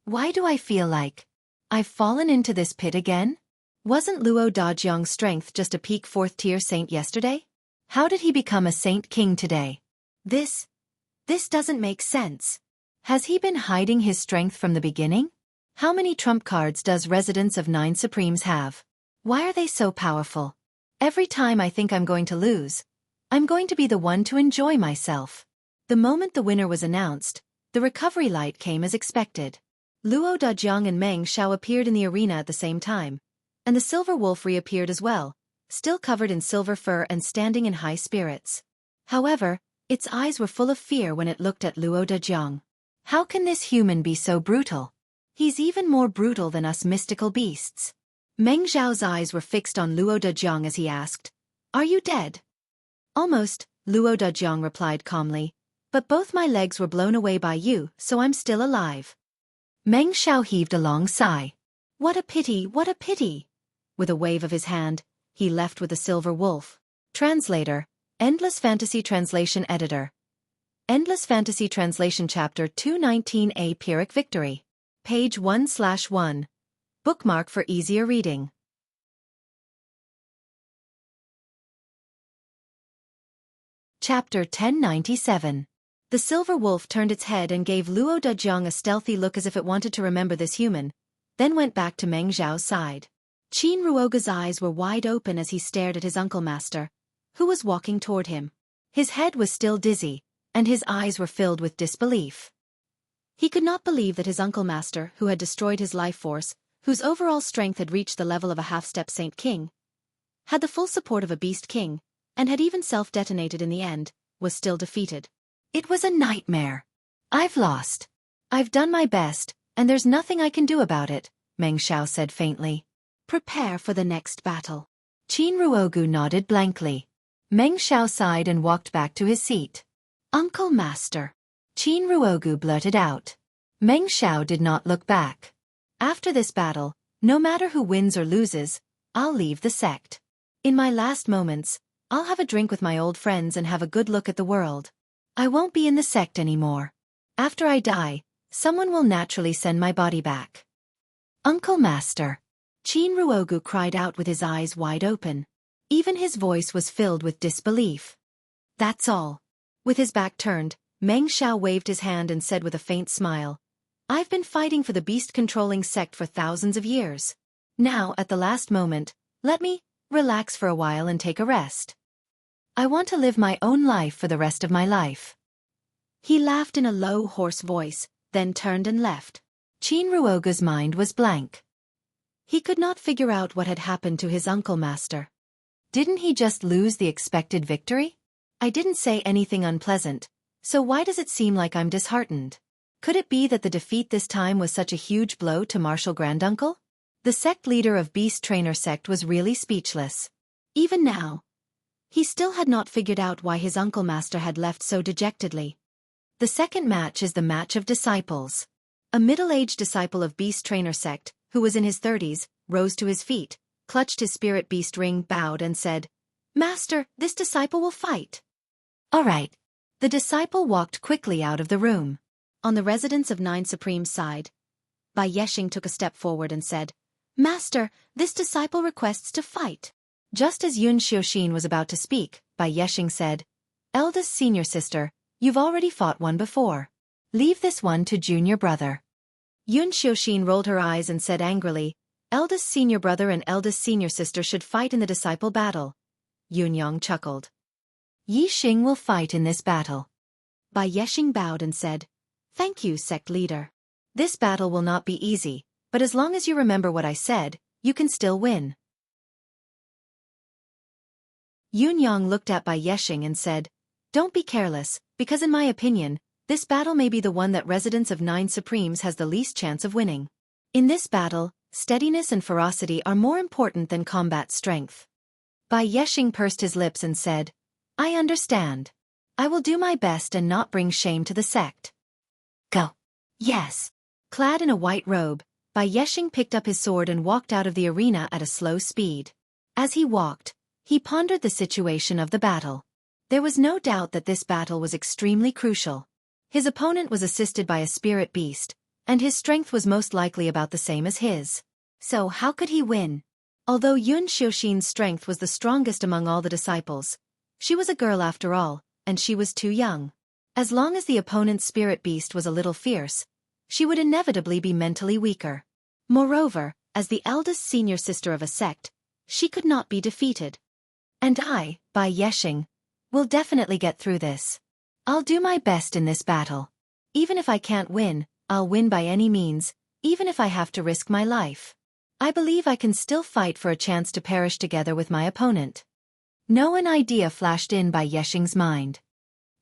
Why do I feel like I've fallen into this pit again? Wasn't Luo Dajiang's strength just a peak 4th-tier saint yesterday? How did he become a Saint King today? This doesn't make sense. Has he been hiding his strength from the beginning? How many trump cards does Residents of 9 Supremes have? Why are they so powerful? Every time I think I'm going to lose, I'm going to be the one to enjoy myself. The moment the winner was announced, the recovery light came as expected. Luo Dajiang and Meng Zhao appeared in the arena at the same time, and the Silver Wolf reappeared as well, still covered in silver fur and standing in high spirits. However, its eyes were full of fear when it looked at Luo Dajiang. How can this human be so brutal? He's even more brutal than us mystical beasts. Meng Zhao's eyes were fixed on Luo Dajiang as he asked, Are you dead? Almost, Luo Dajiang replied calmly, but both my legs were blown away by you, so I'm still alive. Meng Zhao heaved a long sigh. What a pity, what a pity! With a wave of his hand, he left with the Silver Wolf. Translator, Endless Fantasy Translation Editor. Endless Fantasy Translation Chapter 219A Pyrrhic Victory. Page 1/1. Bookmark for easier reading. Chapter 1097. The Silver Wolf turned its head and gave Luo Dajiang a stealthy look as if it wanted to remember this human, then went back to Meng Zhao's side. Qin Ruoga's eyes were wide open as he stared at his uncle master, who was walking toward him. His head was still dizzy, and his eyes were filled with disbelief. He could not believe that his uncle master, who had destroyed his life force, whose overall strength had reached the level of a half-step Saint King, had the full support of a Beast King, and had even self-detonated in the end, was still defeated. It was a nightmare. I've lost. I've done my best, and there's nothing I can do about it, Meng Zhao said faintly. Prepare for the next battle. Qin Ruogu nodded blankly. Meng Xiao sighed and walked back to his seat. Uncle Master. Qin Ruogu blurted out. Meng Xiao did not look back. After this battle, no matter who wins or loses, I'll leave the sect. In my last moments, I'll have a drink with my old friends and have a good look at the world. I won't be in the sect anymore. After I die, someone will naturally send my body back. Uncle Master. Qin Ruogu cried out with his eyes wide open. Even his voice was filled with disbelief. That's all. With his back turned, Meng Xiao waved his hand and said with a faint smile, I've been fighting for the beast-controlling sect for thousands of years. Now, at the last moment, let me relax for a while and take a rest. I want to live my own life for the rest of my life. He laughed in a low, hoarse voice, then turned and left. Qin Ruogu's mind was blank. He could not figure out what had happened to his uncle master. Didn't he just lose the expected victory? I didn't say anything unpleasant, so why does it seem like I'm disheartened? Could it be that the defeat this time was such a huge blow to Martial Granduncle? The sect leader of Beast Trainer sect was really speechless. Even now, he still had not figured out why his uncle master had left so dejectedly. The second match is the match of disciples. A middle-aged disciple of Beast Trainer sect, who was in his 30s, rose to his feet, clutched his spirit beast ring, bowed and said, Master, this disciple will fight. All right. The disciple walked quickly out of the room. On the residence of Nine Supreme's side, Bai Yexing took a step forward and said, Master, this disciple requests to fight. Just as Yun Xiaoxin was about to speak, Bai Yexing said, Eldest senior sister, you've already fought one before. Leave this one to junior brother. Yun Xiaoxin rolled her eyes and said angrily, Eldest senior brother and eldest senior sister should fight in the disciple battle. Yun Yang chuckled. Yi Xing will fight in this battle. Bai Yexing bowed and said, Thank you, sect leader. This battle will not be easy, but as long as you remember what I said, you can still win. Yun Yang looked at Bai Yexing and said, Don't be careless, because in my opinion, this battle may be the one that Residence of Nine Supremes has the least chance of winning. In this battle, steadiness and ferocity are more important than combat strength. Bai Yexing pursed his lips and said, I understand. I will do my best and not bring shame to the sect. Go. Yes. Clad in a white robe, Bai Yexing picked up his sword and walked out of the arena at a slow speed. As he walked, he pondered the situation of the battle. There was no doubt that this battle was extremely crucial. His opponent was assisted by a spirit beast, and his strength was most likely about the same as his. So how could he win? Although Yun Xiaoxin's strength was the strongest among all the disciples, she was a girl after all, and she was too young. As long as the opponent's spirit beast was a little fierce, she would inevitably be mentally weaker. Moreover, as the eldest senior sister of a sect, she could not be defeated. And I, Bai Yexing, will definitely get through this. I'll do my best in this battle. Even if I can't win, I'll win by any means, even if I have to risk my life. I believe I can still fight for a chance to perish together with my opponent. An idea flashed in Bai Yexing's mind.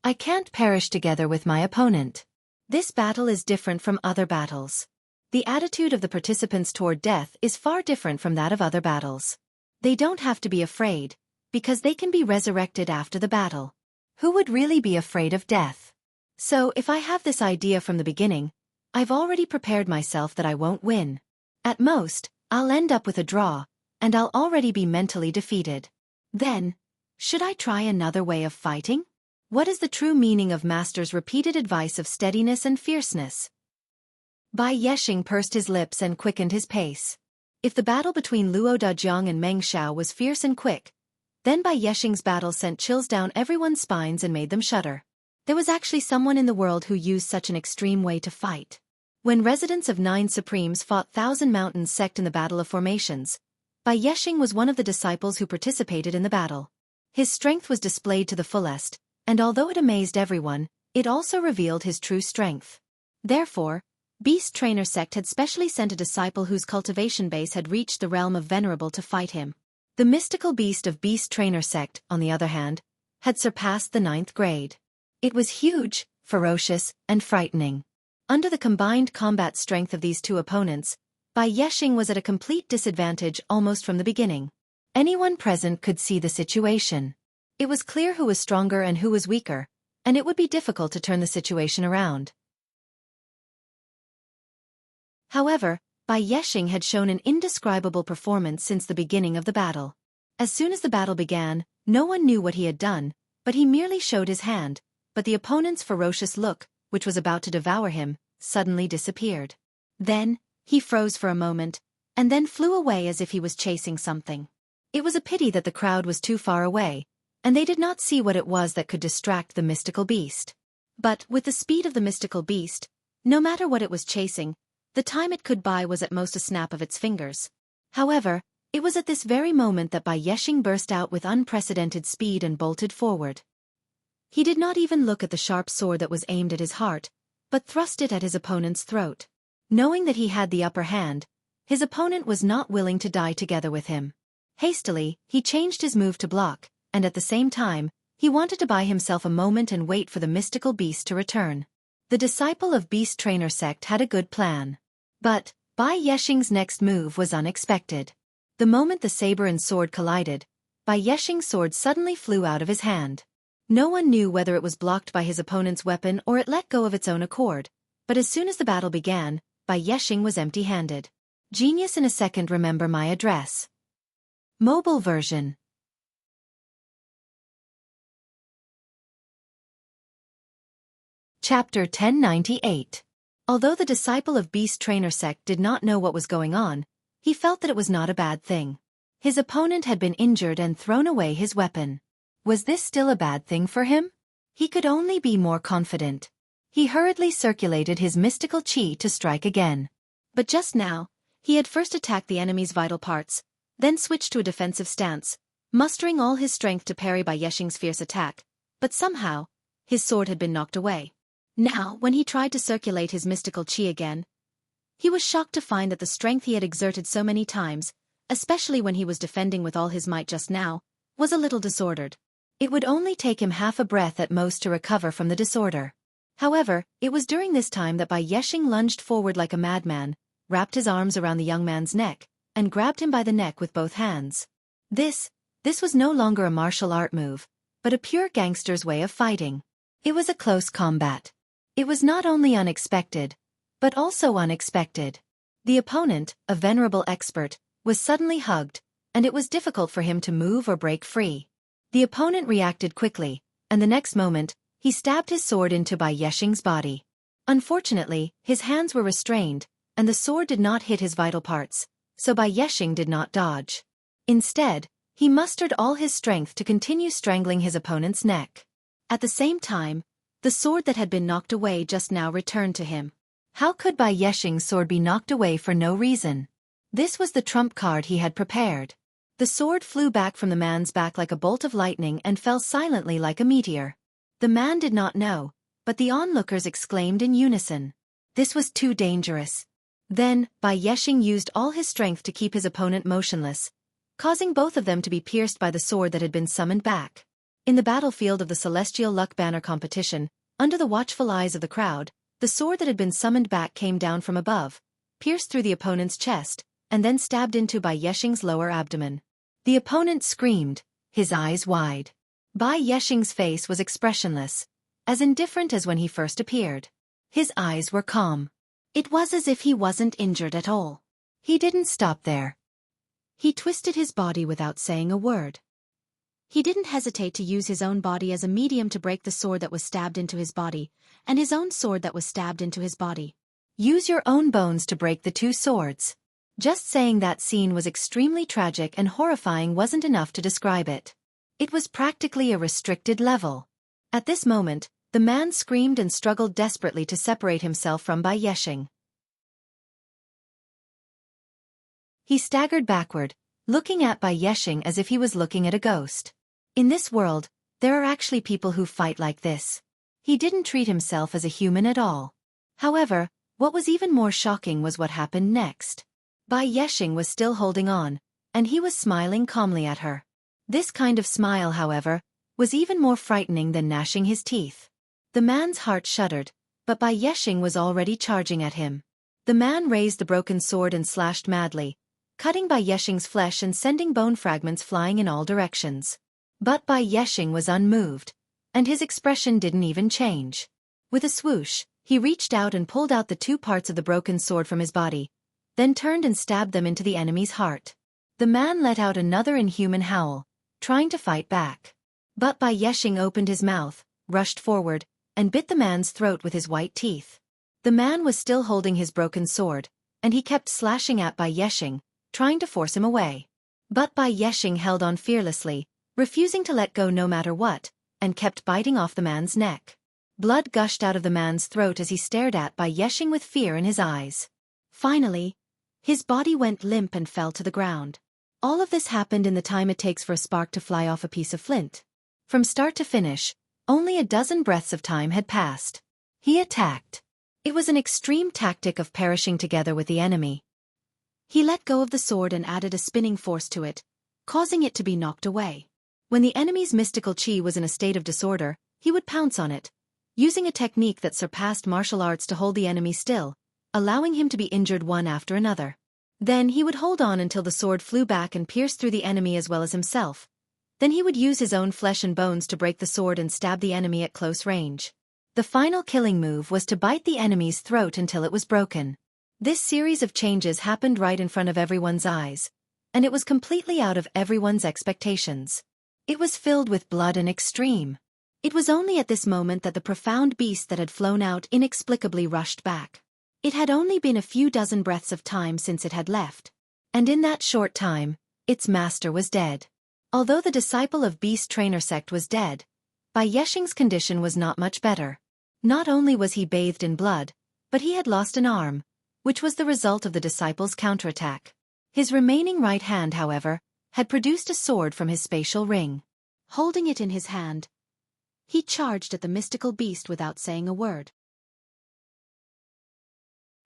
I can't perish together with my opponent. This battle is different from other battles. The attitude of the participants toward death is far different from that of other battles. They don't have to be afraid, because they can be resurrected after the battle. Who would really be afraid of death? So if I have this idea from the beginning, I've already prepared myself that I won't win. At most, I'll end up with a draw, and I'll already be mentally defeated. Then, should I try another way of fighting? What is the true meaning of Master's repeated advice of steadiness and fierceness? Bai Yexing pursed his lips and quickened his pace. If the battle between Luo Dajiang and Meng Xiao was fierce and quick, then Bai Yexing's battle sent chills down everyone's spines and made them shudder. There was actually someone in the world who used such an extreme way to fight. When residents of Nine Supremes fought Thousand Mountains sect in the Battle of Formations, Bai Yexing was one of the disciples who participated in the battle. His strength was displayed to the fullest, and although it amazed everyone, it also revealed his true strength. Therefore, Beast Trainer sect had specially sent a disciple whose cultivation base had reached the realm of Venerable to fight him. The mystical beast of Beast Trainer sect, on the other hand, had surpassed the 9th grade. It was huge, ferocious, and frightening. Under the combined combat strength of these two opponents, Bai Yexing was at a complete disadvantage almost from the beginning. Anyone present could see the situation. It was clear who was stronger and who was weaker, and it would be difficult to turn the situation around. However, Bai Yexing had shown an indescribable performance since the beginning of the battle. As soon as the battle began, no one knew what he had done, but he merely showed his hand, but the opponent's ferocious look, which was about to devour him, suddenly disappeared. Then, he froze for a moment, and then flew away as if he was chasing something. It was a pity that the crowd was too far away, and they did not see what it was that could distract the mystical beast. But, with the speed of the mystical beast, no matter what it was chasing, the time it could buy was at most a snap of its fingers. However, it was at this very moment that Bai Yexing burst out with unprecedented speed and bolted forward. He did not even look at the sharp sword that was aimed at his heart, but thrust it at his opponent's throat. Knowing that he had the upper hand, his opponent was not willing to die together with him. Hastily, he changed his move to block, and at the same time, he wanted to buy himself a moment and wait for the mystical beast to return. The disciple of Beast Trainer sect had a good plan. But, Bai Yexing's next move was unexpected. The moment the saber and sword collided, Bai Yexing's sword suddenly flew out of his hand. No one knew whether it was blocked by his opponent's weapon or it let go of its own accord, but as soon as the battle began, Bai Yexing was empty-handed. Genius in a second. Remember my address. Mobile version. Chapter 1098. Although the disciple of Beast Trainer sect did not know what was going on, he felt that it was not a bad thing. His opponent had been injured and thrown away his weapon. Was this still a bad thing for him? He could only be more confident. He hurriedly circulated his mystical chi to strike again. But just now, he had first attacked the enemy's vital parts, then switched to a defensive stance, mustering all his strength to parry Bai Yexing's fierce attack, but somehow, his sword had been knocked away. Now, when he tried to circulate his mystical chi again, he was shocked to find that the strength he had exerted so many times, especially when he was defending with all his might just now, was a little disordered. It would only take him half a breath at most to recover from the disorder. However, it was during this time that Bai Yexing lunged forward like a madman, wrapped his arms around the young man's neck, and grabbed him by the neck with both hands. This was no longer a martial art move, but a pure gangster's way of fighting. It was a close combat. It was not only unexpected, but also unexpected. The opponent, a venerable expert, was suddenly hugged, and it was difficult for him to move or break free. The opponent reacted quickly, and the next moment, he stabbed his sword into Bai Yexing's body. Unfortunately, his hands were restrained, and the sword did not hit his vital parts, so Bai Yexing did not dodge. Instead, he mustered all his strength to continue strangling his opponent's neck. At the same time, the sword that had been knocked away just now returned to him. How could Bai Yexing's sword be knocked away for no reason? This was the trump card he had prepared. The sword flew back from the man's back like a bolt of lightning and fell silently like a meteor. The man did not know, but the onlookers exclaimed in unison. This was too dangerous. Then, Bai Yexing used all his strength to keep his opponent motionless, causing both of them to be pierced by the sword that had been summoned back. In the battlefield of the Celestial Luck Banner competition, under the watchful eyes of the crowd, the sword that had been summoned back came down from above, pierced through the opponent's chest, and then stabbed into Bai Yexing's lower abdomen. The opponent screamed, his eyes wide. Bai Yexing's face was expressionless, as indifferent as when he first appeared. His eyes were calm. It was as if he wasn't injured at all. He didn't stop there. He twisted his body without saying a word. He didn't hesitate to use his own body as a medium to break the sword that was stabbed into his body, and his own sword that was stabbed into his body. Use your own bones to break the two swords. Just saying that scene was extremely tragic and horrifying wasn't enough to describe it. It was practically a restricted level. At this moment, the man screamed and struggled desperately to separate himself from Bai Yexing. He staggered backward, looking at Bai Yexing as if he was looking at a ghost. In this world, there are actually people who fight like this. He didn't treat himself as a human at all. However, what was even more shocking was what happened next. Bai Yexing was still holding on, and he was smiling calmly at her. This kind of smile, however, was even more frightening than gnashing his teeth. The man's heart shuddered, but Bai Yexing was already charging at him. The man raised the broken sword and slashed madly, cutting Bai Yexing's flesh and sending bone fragments flying in all directions. But Bai Yeshing was unmoved, and his expression didn't even change. With a swoosh, he reached out and pulled out the two parts of the broken sword from his body, then turned and stabbed them into the enemy's heart. The man let out another inhuman howl, trying to fight back. But Bai Yeshing opened his mouth, rushed forward, and bit the man's throat with his white teeth. The man was still holding his broken sword, and he kept slashing at Bai Yeshing, trying to force him away. But Bai Yeshing held on fearlessly, refusing to let go no matter what, and kept biting off the man's neck. Blood gushed out of the man's throat as he stared at Bai Yeshing with fear in his eyes. Finally, his body went limp and fell to the ground. All of this happened in the time it takes for a spark to fly off a piece of flint. From start to finish, only a dozen breaths of time had passed. He attacked. It was an extreme tactic of perishing together with the enemy. He let go of the sword and added a spinning force to it, causing it to be knocked away. When the enemy's mystical chi was in a state of disorder, he would pounce on it, using a technique that surpassed martial arts to hold the enemy still, allowing him to be injured one after another. Then he would hold on until the sword flew back and pierced through the enemy as well as himself. Then he would use his own flesh and bones to break the sword and stab the enemy at close range. The final killing move was to bite the enemy's throat until it was broken. This series of changes happened right in front of everyone's eyes, and it was completely out of everyone's expectations. It was filled with blood and extreme. It was only at this moment that the profound beast that had flown out inexplicably rushed back. It had only been a few dozen breaths of time since it had left. And in that short time, its master was dead. Although the disciple of Beast Trainer sect was dead, Bai Yeshing's condition was not much better. Not only was he bathed in blood, but he had lost an arm, which was the result of the disciple's counterattack. His remaining right hand, however, had produced a sword from his spatial ring. Holding it in his hand, he charged at the mystical beast without saying a word.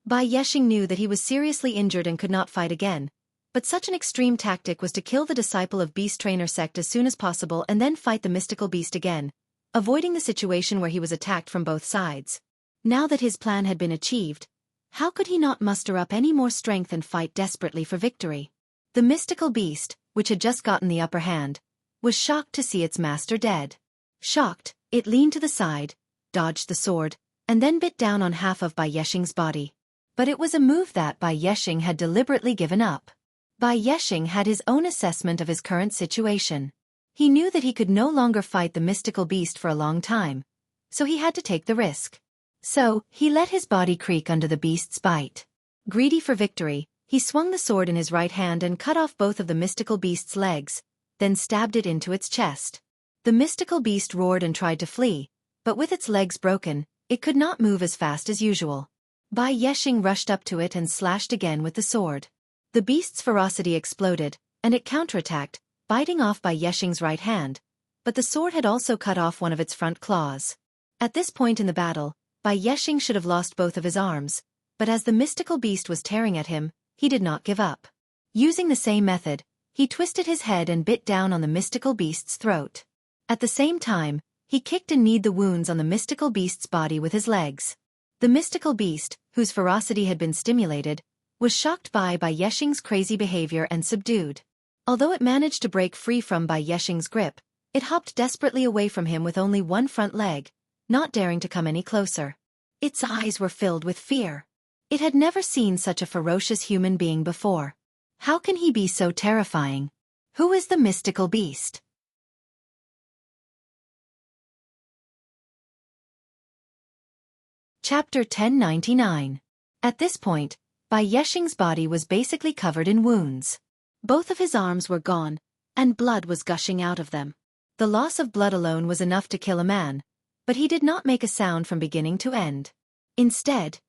Bai Yeshing knew that he was seriously injured and could not fight again, but such an extreme tactic was to kill the disciple of Beast Trainer sect as soon as possible and then fight the mystical beast again, avoiding the situation where he was attacked from both sides. Now that his plan had been achieved, how could he not muster up any more strength and fight desperately for victory? The mystical beast, which had just gotten the upper hand, was shocked to see its master dead. Shocked, it leaned to the side, dodged the sword, and then bit down on half of Bai Yeshing's body. But it was a move that Bai Yeshing had deliberately given up. Bai Yeshing had his own assessment of his current situation. He knew that he could no longer fight the mystical beast for a long time, so he had to take the risk. So, he let his body creak under the beast's bite. Greedy for victory, he swung the sword in his right hand and cut off both of the mystical beast's legs, then stabbed it into its chest. The mystical beast roared and tried to flee, but with its legs broken, it could not move as fast as usual. Bai Yeshing rushed up to it and slashed again with the sword. The beast's ferocity exploded, and it counterattacked, biting off Bai Yeshing's right hand, but the sword had also cut off one of its front claws. At this point in the battle, Bai Yeshing should have lost both of his arms, but as the mystical beast was tearing at him, he did not give up. Using the same method, he twisted his head and bit down on the mystical beast's throat. At the same time, he kicked and kneed the wounds on the mystical beast's body with his legs. The mystical beast, whose ferocity had been stimulated, was shocked by Bai Yeshing's crazy behavior and subdued. Although it managed to break free from Bai Yeshing's grip, it hopped desperately away from him with only one front leg, not daring to come any closer. Its eyes were filled with fear. It had never seen such a ferocious human being before. How can he be so terrifying? Who is the mystical beast? Chapter 1099. At this point, Bai Yeshing's body was basically covered in wounds. Both of his arms were gone, and blood was gushing out of them. The loss of blood alone was enough to kill a man, but he did not make a sound from beginning to end. Instead,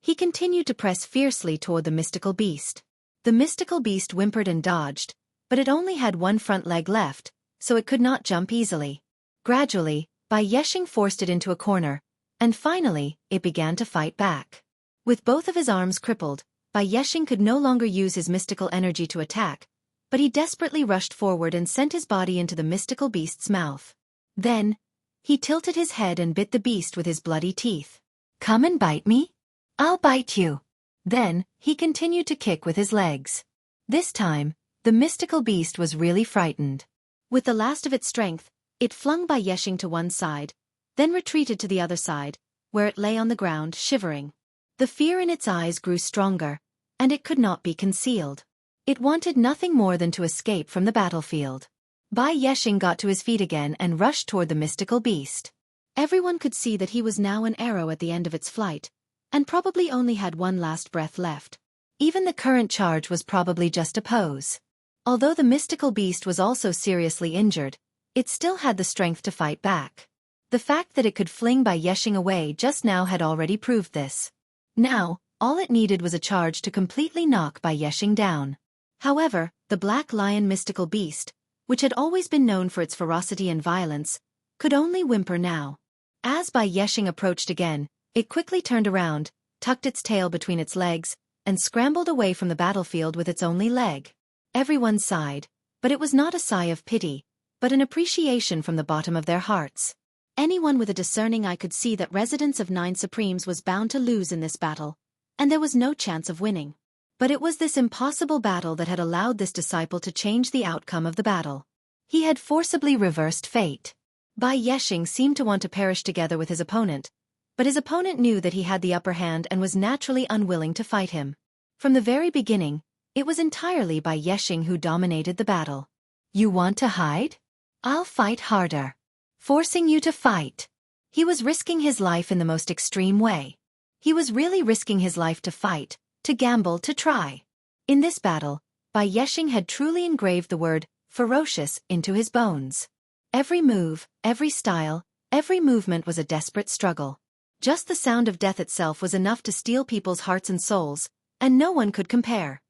he continued to press fiercely toward the mystical beast. The mystical beast whimpered and dodged, but it only had one front leg left, so it could not jump easily. Gradually, Bai Yeshing forced it into a corner, and finally, it began to fight back. With both of his arms crippled, Bai Yeshing could no longer use his mystical energy to attack, but he desperately rushed forward and sent his body into the mystical beast's mouth. Then, he tilted his head and bit the beast with his bloody teeth. "Come and bite me? I'll bite you." Then, he continued to kick with his legs. This time, the mystical beast was really frightened. With the last of its strength, it flung Bai Yeshing to one side, then retreated to the other side, where it lay on the ground, shivering. The fear in its eyes grew stronger, and it could not be concealed. It wanted nothing more than to escape from the battlefield. Bai Yeshing got to his feet again and rushed toward the mystical beast. Everyone could see that he was now an arrow at the end of its flight, and probably only had one last breath left. Even the current charge was probably just a pose. Although the mystical beast was also seriously injured, it still had the strength to fight back. The fact that it could fling Bai Yeshing away just now had already proved this. Now, all it needed was a charge to completely knock Bai Yeshing down. However, the black lion mystical beast, which had always been known for its ferocity and violence, could only whimper now. As Bai Yeshing approached again, it quickly turned around, tucked its tail between its legs, and scrambled away from the battlefield with its only leg. Everyone sighed, but it was not a sigh of pity, but an appreciation from the bottom of their hearts. Anyone with a discerning eye could see that Residence of Nine Supremes was bound to lose in this battle, and there was no chance of winning. But it was this impossible battle that had allowed this disciple to change the outcome of the battle. He had forcibly reversed fate. Bai Yeshing seemed to want to perish together with his opponent, but his opponent knew that he had the upper hand and was naturally unwilling to fight him. From the very beginning, it was entirely Bai Yeshing who dominated the battle. You want to hide? I'll fight harder. Forcing you to fight. He was risking his life in the most extreme way. He was really risking his life to fight, to gamble, to try. In this battle, Bai Yeshing had truly engraved the word ferocious into his bones. Every move, every style, every movement was a desperate struggle. Just the sound of death itself was enough to steal people's hearts and souls, and no one could compare.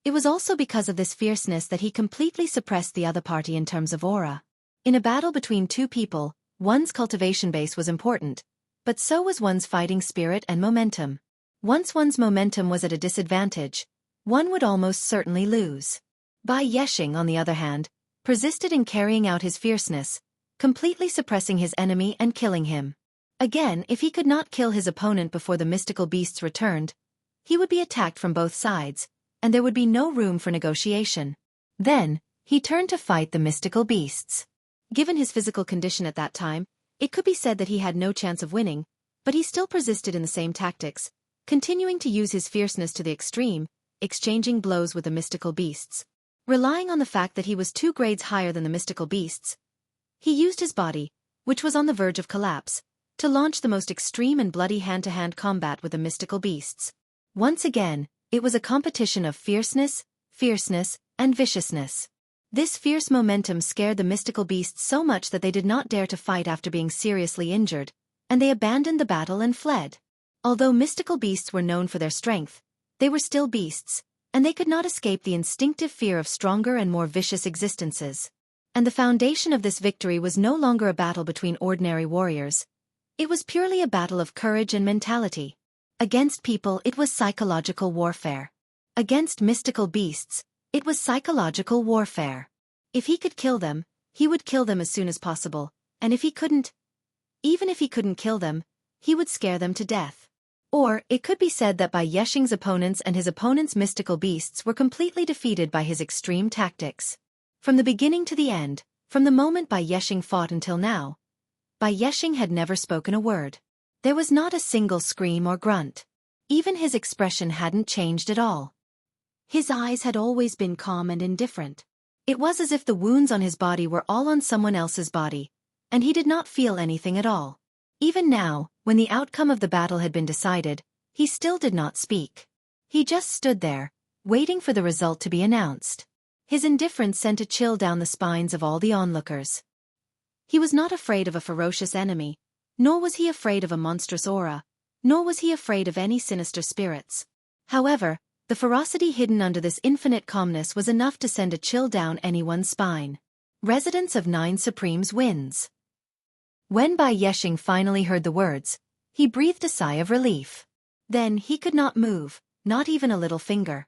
It was also because of this fierceness that he completely suppressed the other party in terms of aura. In a battle between two people, one's cultivation base was important, but so was one's fighting spirit and momentum. Once one's momentum was at a disadvantage, one would almost certainly lose. Bai Yeshing, on the other hand, persisted in carrying out his fierceness, completely suppressing his enemy and killing him. Again, if he could not kill his opponent before the mystical beasts returned, he would be attacked from both sides, and there would be no room for negotiation. Then, he turned to fight the mystical beasts. Given his physical condition at that time, it could be said that he had no chance of winning, but he still persisted in the same tactics, continuing to use his fierceness to the extreme, exchanging blows with the mystical beasts. Relying on the fact that he was 2 grades higher than the mystical beasts, he used his body, which was on the verge of collapse, to launch the most extreme and bloody hand-to-hand combat with the mystical beasts. Once again, it was a competition of fierceness, and viciousness. This fierce momentum scared the mystical beasts so much that they did not dare to fight after being seriously injured, and they abandoned the battle and fled. Although mystical beasts were known for their strength, they were still beasts, and they could not escape the instinctive fear of stronger and more vicious existences. And the foundation of this victory was no longer a battle between ordinary warriors. It was purely a battle of courage and mentality. Against people, it was psychological warfare. Against mystical beasts, it was psychological warfare. If he could kill them, he would kill them as soon as possible, and if he couldn't, even if he couldn't kill them, he would scare them to death. Or, it could be said that Bai Yeshing's opponents and his opponent's mystical beasts were completely defeated by his extreme tactics. From the beginning to the end, from the moment Bai Yeshing fought until now, Bai Yeshing had never spoken a word. There was not a single scream or grunt. Even his expression hadn't changed at all. His eyes had always been calm and indifferent. It was as if the wounds on his body were all on someone else's body, and he did not feel anything at all. Even now, when the outcome of the battle had been decided, he still did not speak. He just stood there, waiting for the result to be announced. His indifference sent a chill down the spines of all the onlookers. He was not afraid of a ferocious enemy, nor was he afraid of a monstrous aura, nor was he afraid of any sinister spirits. However, the ferocity hidden under this infinite calmness was enough to send a chill down anyone's spine. Residence of Nine Supremes wins. When Bai Yeshing finally heard the words, he breathed a sigh of relief. Then he could not move, not even a little finger.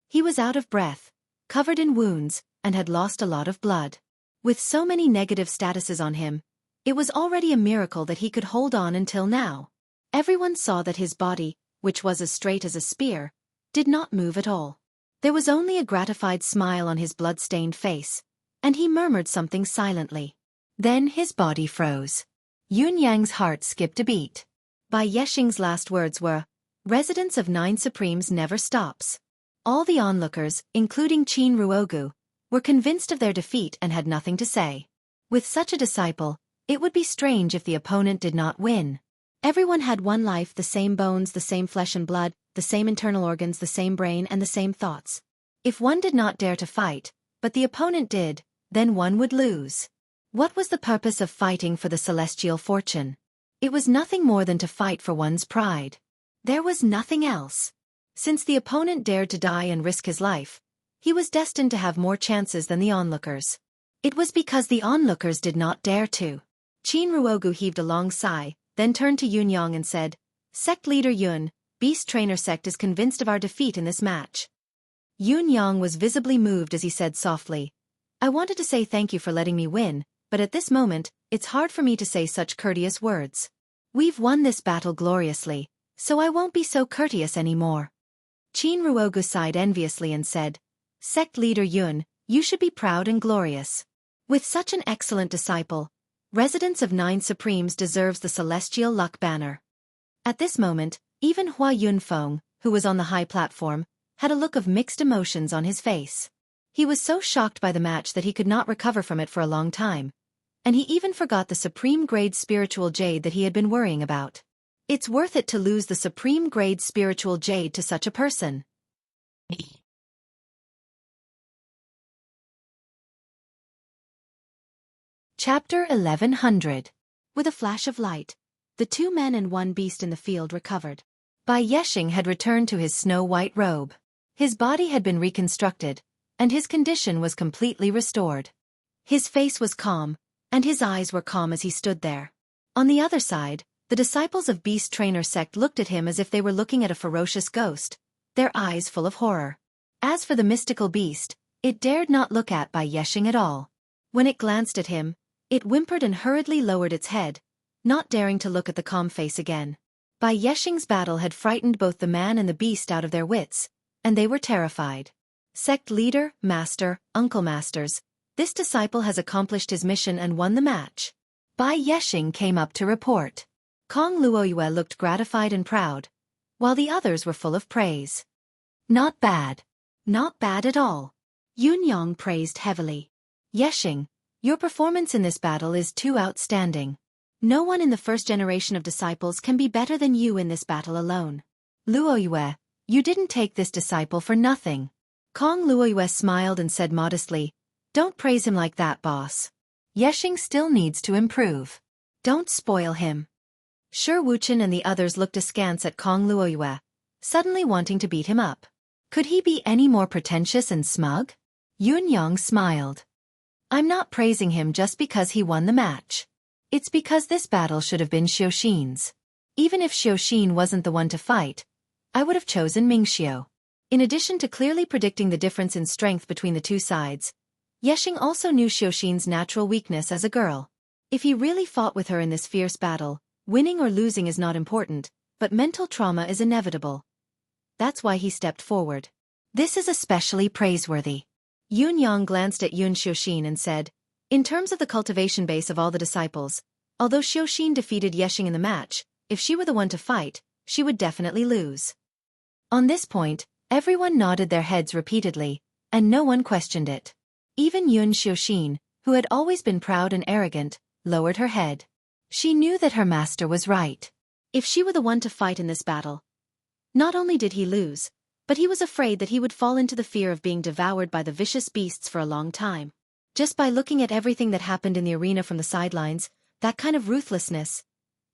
He was out of breath, covered in wounds, and had lost a lot of blood. With so many negative statuses on him, it was already a miracle that he could hold on until now. Everyone saw that his body, which was as straight as a spear, did not move at all. There was only a gratified smile on his blood-stained face, and he murmured something silently. Then his body froze. Yun Yang's heart skipped a beat. Bai Yexing's last words were, "Residents of 9 Supremes never stops." All the onlookers, including Qin Ruogu, were convinced of their defeat and had nothing to say. With such a disciple, it would be strange if the opponent did not win. Everyone had one life, the same bones, the same flesh and blood, the same internal organs, the same brain, and the same thoughts. If one did not dare to fight, but the opponent did, then one would lose. What was the purpose of fighting for the celestial fortune? It was nothing more than to fight for one's pride. There was nothing else. Since the opponent dared to die and risk his life, he was destined to have more chances than the onlookers. It was because the onlookers did not dare to. Qin Ruogu heaved a long sigh, then turned to Yun Yang and said, "Sect leader Yun, Beast Trainer Sect is convinced of our defeat in this match." Yun Yang was visibly moved as he said softly, "I wanted to say thank you for letting me win, but at this moment, it's hard for me to say such courteous words. We've won this battle gloriously, so I won't be so courteous anymore." Qin Ruogu sighed enviously and said, "Sect leader Yun, you should be proud and glorious. With such an excellent disciple, Residents of 9 Supremes deserves the celestial luck banner." At this moment, even Hua Yunfeng, who was on the high platform, had a look of mixed emotions on his face. He was so shocked by the match that he could not recover from it for a long time, and he even forgot the supreme-grade spiritual jade that he had been worrying about. It's worth it to lose the supreme-grade spiritual jade to such a person. Chapter 1100. With a flash of light, the 2 men and 1 beast in the field recovered. Bai Yexing had returned to his snow-white robe. His body had been reconstructed, and his condition was completely restored. His face was calm, and his eyes were calm as he stood there. On the other side, the disciples of Beast Trainer Sect looked at him as if they were looking at a ferocious ghost, their eyes full of horror. As for the mystical beast, it dared not look at Bai Yexing at all. When it glanced at him, it whimpered and hurriedly lowered its head, not daring to look at the calm face again. Bai Yexing's battle had frightened both the man and the beast out of their wits, and they were terrified. "Sect leader, master, uncle masters, this disciple has accomplished his mission and won the match." Bai Yexing came up to report. Kong Luoyue looked gratified and proud, while the others were full of praise. "Not bad. Not bad at all." Yun Yang praised heavily. "Yexing, your performance in this battle is too outstanding. No one in the first generation of disciples can be better than you in this battle alone. Luoyue, you didn't take this disciple for nothing." Kong Luoyue smiled and said modestly, "Don't praise him like that, boss. Yexing still needs to improve. Don't spoil him." Shi Wuchen and the others looked askance at Kong Luoyue, suddenly wanting to beat him up. Could he be any more pretentious and smug? Yun Yang smiled. "I'm not praising him just because he won the match. It's because this battle should have been Xueqin's. Even if Xueqin wasn't the one to fight, I would have chosen Mingxiu." In addition to clearly predicting the difference in strength between the 2 sides, Yexing also knew Xueqin's natural weakness as a girl. If he really fought with her in this fierce battle, winning or losing is not important, but mental trauma is inevitable. That's why he stepped forward. This is especially praiseworthy. Yun Yang glanced at Yun Xueqin and said, "In terms of the cultivation base of all the disciples, although Xueqin defeated Yexing in the match, if she were the one to fight, she would definitely lose." On this point, everyone nodded their heads repeatedly, and no one questioned it. Even Yun Xueqin, who had always been proud and arrogant, lowered her head. She knew that her master was right. If she were the one to fight in this battle, not only did he lose, but he was afraid that he would fall into the fear of being devoured by the vicious beasts for a long time. Just by looking at everything that happened in the arena from the sidelines, that kind of ruthlessness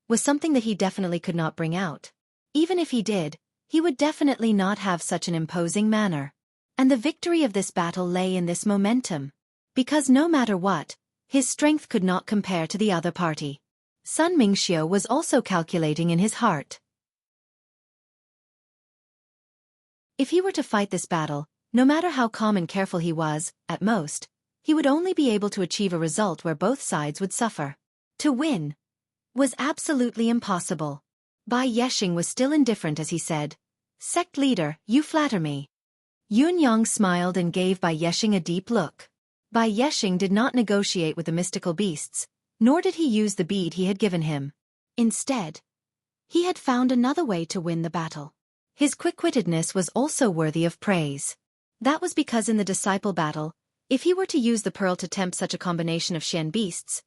was something that he definitely could not bring out. Even if he did, he would definitely not have such an imposing manner. And the victory of this battle lay in this momentum. Because no matter what, his strength could not compare to the other party. Sun Mingxiu was also calculating in his heart. If he were to fight this battle, no matter how calm and careful he was, at most, he would only be able to achieve a result where both sides would suffer. To win was absolutely impossible. Bai Yeshing was still indifferent as he said, "Sect leader, you flatter me." Yun Yang smiled and gave Bai Yeshing a deep look. Bai Yeshing did not negotiate with the mystical beasts, nor did he use the bead he had given him. Instead, he had found another way to win the battle. His quick-wittedness was also worthy of praise. That was because in the disciple battle, if he were to use the pearl to tempt such a combination of Xian beasts,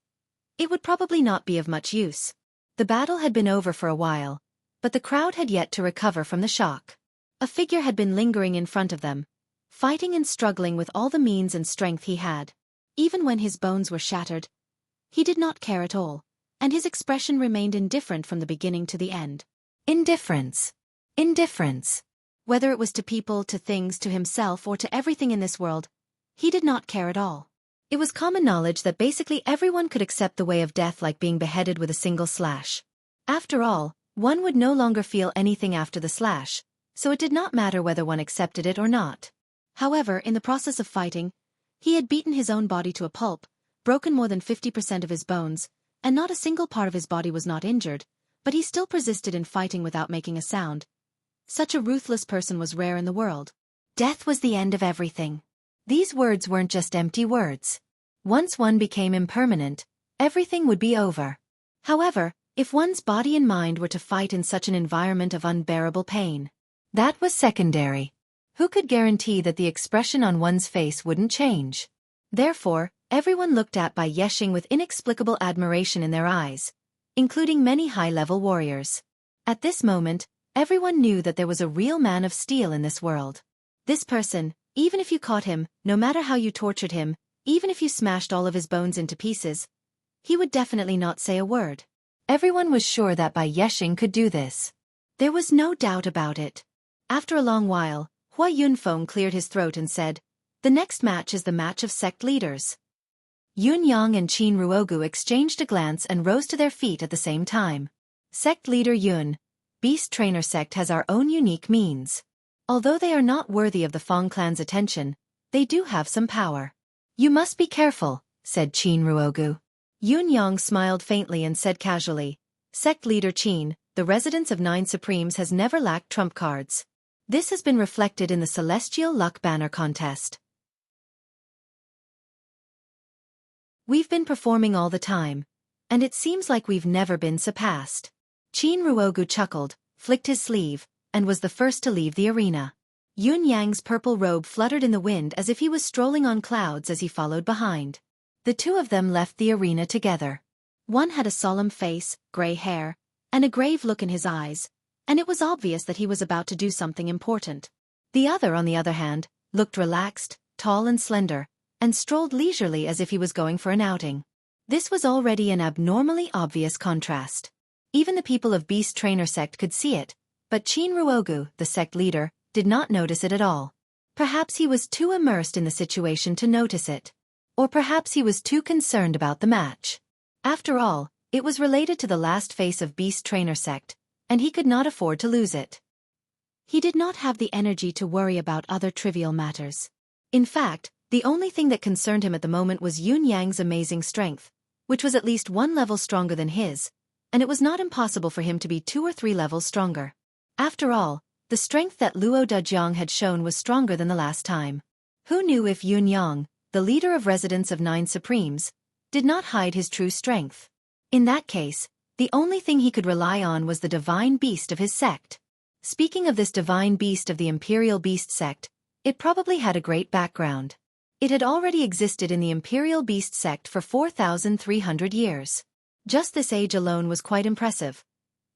it would probably not be of much use. The battle had been over for a while, but the crowd had yet to recover from the shock. A figure had been lingering in front of them, fighting and struggling with all the means and strength he had. Even when his bones were shattered, he did not care at all, and his expression remained indifferent from the beginning to the end. Indifference. Indifference. Whether it was to people, to things, to himself, or to everything in this world, he did not care at all. It was common knowledge that basically everyone could accept the way of death like being beheaded with a single slash. After all, one would no longer feel anything after the slash, so it did not matter whether one accepted it or not. However, in the process of fighting, he had beaten his own body to a pulp, broken more than 50% of his bones, and not a single part of his body was not injured, but he still persisted in fighting without making a sound. Such a ruthless person was rare in the world. Death was the end of everything. These words weren't just empty words. Once one became impermanent, everything would be over. However, if one's body and mind were to fight in such an environment of unbearable pain, that was secondary. Who could guarantee that the expression on one's face wouldn't change? Therefore, everyone looked at Bai Yeshing with inexplicable admiration in their eyes, including many high-level warriors. At this moment, everyone knew that there was a real man of steel in this world. This person, even if you caught him, no matter how you tortured him, even if you smashed all of his bones into pieces, he would definitely not say a word. Everyone was sure that Bai Yeshing could do this. There was no doubt about it. After a long while, Hua Yunfeng cleared his throat and said, "The next match is the match of sect leaders." Yun Yang and Qin Ruogu exchanged a glance and rose to their feet at the same time. Sect leader Yun, Beast Trainer sect has our own unique means. Although they are not worthy of the Fong clan's attention, they do have some power. "You must be careful," said Qin Ruogu. Yun Yang smiled faintly and said casually, "Sect leader Qin, the residence of 9 Supremes has never lacked trump cards. This has been reflected in the Celestial Luck Banner contest. We've been performing all the time, and it seems like we've never been surpassed." Qin Ruogu chuckled, flicked his sleeve, and was the first to leave the arena. Yun Yang's purple robe fluttered in the wind as if he was strolling on clouds as he followed behind. The two of them left the arena together. One had a solemn face, gray hair, and a grave look in his eyes, and it was obvious that he was about to do something important. The other, on the other hand, looked relaxed, tall and slender, and strolled leisurely as if he was going for an outing. This was already an abnormally obvious contrast. Even the people of Beast Trainer sect could see it, but Qin Ruogu, the sect leader, did not notice it at all. Perhaps he was too immersed in the situation to notice it. Or perhaps he was too concerned about the match. After all, it was related to the last face of Beast Trainer sect, and he could not afford to lose it. He did not have the energy to worry about other trivial matters. In fact, the only thing that concerned him at the moment was Yun Yang's amazing strength, which was at least 1 level stronger than his, and it was not impossible for him to be 2 or 3 levels stronger. After all, the strength that Luo Dejiang had shown was stronger than the last time. Who knew if Yun Yang, the leader of residents of 9 Supremes, did not hide his true strength? In that case, the only thing he could rely on was the divine beast of his sect. Speaking of this divine beast of the Imperial Beast sect, it probably had a great background. It had already existed in the Imperial Beast sect for 4,300 years. Just this age alone was quite impressive.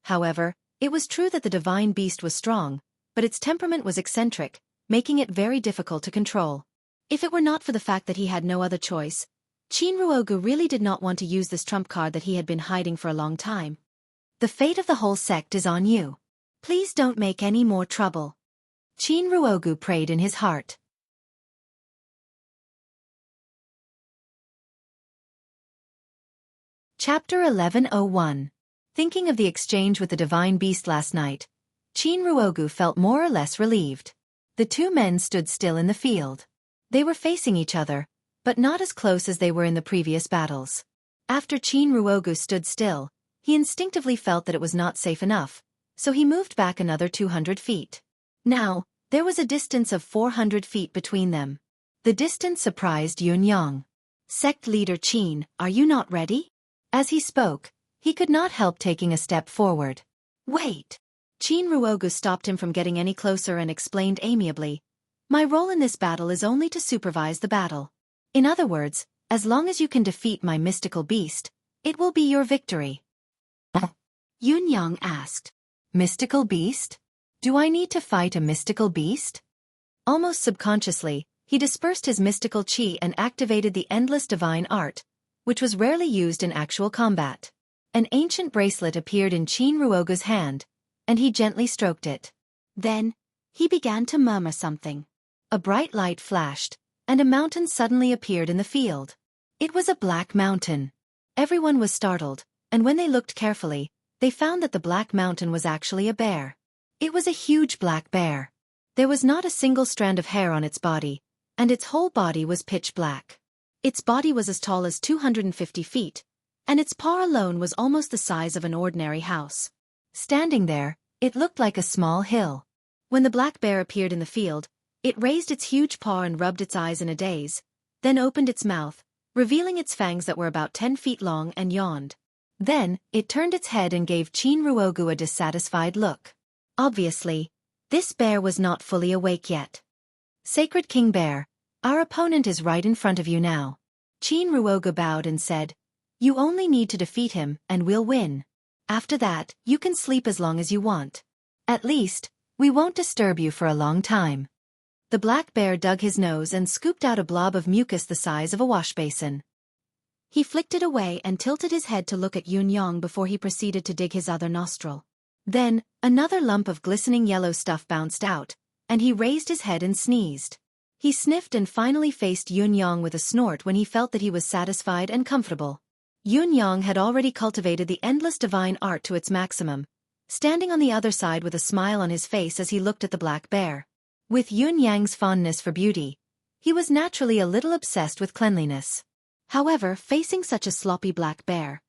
However, it was true that the divine beast was strong, but its temperament was eccentric, making it very difficult to control. If it were not for the fact that he had no other choice, Qin Ruogu really did not want to use this trump card that he had been hiding for a long time. "The fate of the whole sect is on you. Please don't make any more trouble," Qin Ruogu prayed in his heart. Chapter 1101. Thinking of the exchange with the divine beast last night, Qin Ruogu felt more or less relieved. The two men stood still in the field. They were facing each other, but not as close as they were in the previous battles. After Qin Ruogu stood still, he instinctively felt that it was not safe enough, so he moved back another 200 feet. Now, there was a distance of 400 feet between them. The distance surprised Yun Yang. Sect leader Qin, are you not ready? As he spoke, he could not help taking a step forward. Wait! Qin Ruogu stopped him from getting any closer and explained amiably, my role in this battle is only to supervise the battle. In other words, as long as you can defeat my mystical beast, it will be your victory. Yun Yang asked, mystical beast? Do I need to fight a mystical beast? Almost subconsciously, he dispersed his mystical qi and activated the endless divine art, which was rarely used in actual combat. An ancient bracelet appeared in Qin Ruogu's hand, and he gently stroked it. Then, he began to murmur something. A bright light flashed, and a mountain suddenly appeared in the field. It was a black mountain. Everyone was startled, and when they looked carefully, they found that the black mountain was actually a bear. It was a huge black bear. There was not a single strand of hair on its body, and its whole body was pitch black. Its body was as tall as 250 feet, and its paw alone was almost the size of an ordinary house. Standing there, it looked like a small hill. When the black bear appeared in the field, it raised its huge paw and rubbed its eyes in a daze, then opened its mouth, revealing its fangs that were about 10 feet long, and yawned. Then, it turned its head and gave Qin Ruogu a dissatisfied look. Obviously, this bear was not fully awake yet. Sacred King Bear, our opponent is right in front of you now. Qin Ruogu bowed and said, you only need to defeat him, and we'll win. After that, you can sleep as long as you want. At least, we won't disturb you for a long time. The black bear dug his nose and scooped out a blob of mucus the size of a wash basin. He flicked it away and tilted his head to look at Yun Yang before he proceeded to dig his other nostril. Then, another lump of glistening yellow stuff bounced out, and he raised his head and sneezed. He sniffed and finally faced Yun Yang with a snort when he felt that he was satisfied and comfortable. Yun Yang had already cultivated the endless divine art to its maximum, standing on the other side with a smile on his face as he looked at the black bear. With Yun Yang's fondness for beauty, he was naturally a little obsessed with cleanliness. However, facing such a sloppy black bear,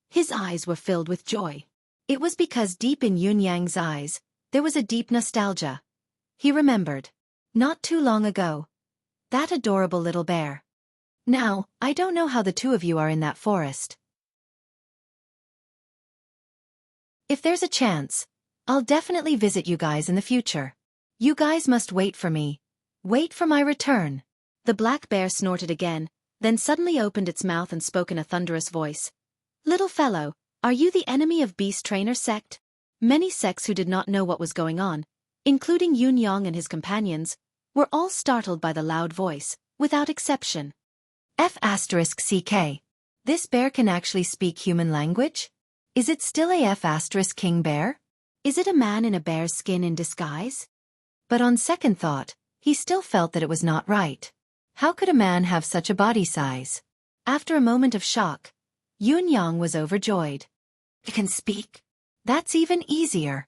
his eyes were filled with joy. It was because deep in Yun Yang's eyes, there was a deep nostalgia. He remembered. Not too long ago. That adorable little bear. Now, I don't know how the two of you are in that forest. If there's a chance, I'll definitely visit you guys in the future. You guys must wait for me. Wait for my return. The black bear snorted again, then suddenly opened its mouth and spoke in a thunderous voice. Little fellow, are you the enemy of Beast Trainer sect? Many sects who did not know what was going on, including Yun Yang and his companions, were all startled by the loud voice, without exception. F*CK. This bear can actually speak human language? Is it still a F*King Bear? Is it a man in a bear's skin in disguise? But on second thought, he still felt that it was not right. How could a man have such a body size? After a moment of shock, Yun Yang was overjoyed. He can speak. That's even easier.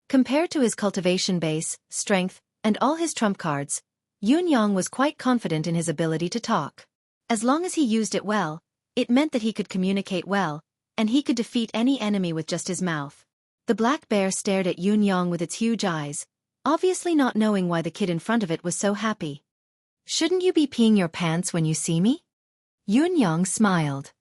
Compared to his cultivation base, strength, and all his trump cards, Yun Yang was quite confident in his ability to talk. As long as he used it well, it meant that he could communicate well, and he could defeat any enemy with just his mouth. The black bear stared at Yun Yang with its huge eyes, obviously not knowing why the kid in front of it was so happy. Shouldn't you be peeing your pants when you see me? Yun Yang smiled.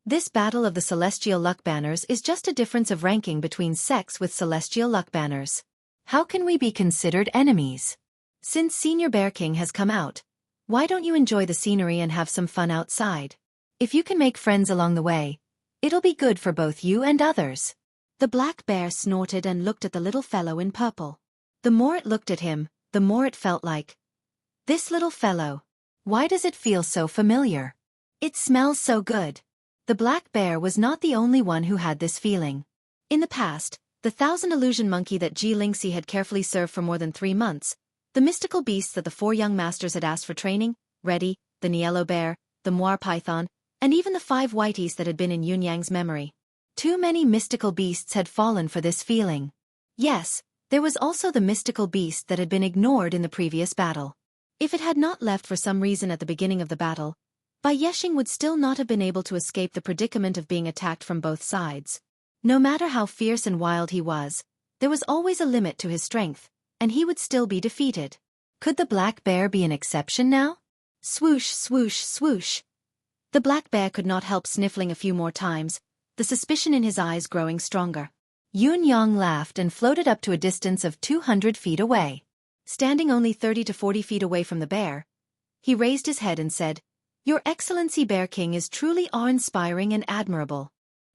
This battle of the celestial luck banners is just a difference of ranking between sects with celestial luck banners. How can we be considered enemies? Since Senior Bear King has come out, why don't you enjoy the scenery and have some fun outside? If you can make friends along the way, it'll be good for both you and others. The black bear snorted and looked at the little fellow in purple. The more it looked at him, the more it felt like, this little fellow. Why does it feel so familiar? It smells so good. The black bear was not the only one who had this feeling. In the past, the 1,000 illusion monkey that Ji Lingxi had carefully served for more than 3 months, the mystical beasts that the 4 young masters had asked for training, Reddy, the Niello bear, the Moir python, and even the 5 whiteys that had been in Yun Yang's memory. Too many mystical beasts had fallen for this feeling. Yes, there was also the mystical beast that had been ignored in the previous battle. If it had not left for some reason at the beginning of the battle, Bai Yexing would still not have been able to escape the predicament of being attacked from both sides. No matter how fierce and wild he was, there was always a limit to his strength, and he would still be defeated. Could the black bear be an exception now? Swoosh, swoosh, swoosh. The black bear could not help sniffling a few more times, the suspicion in his eyes growing stronger. Yun Yang laughed and floated up to a distance of 200 feet away. Standing only 30 to 40 feet away from the bear, he raised his head and said, "Your Excellency Bear King is truly awe-inspiring and admirable."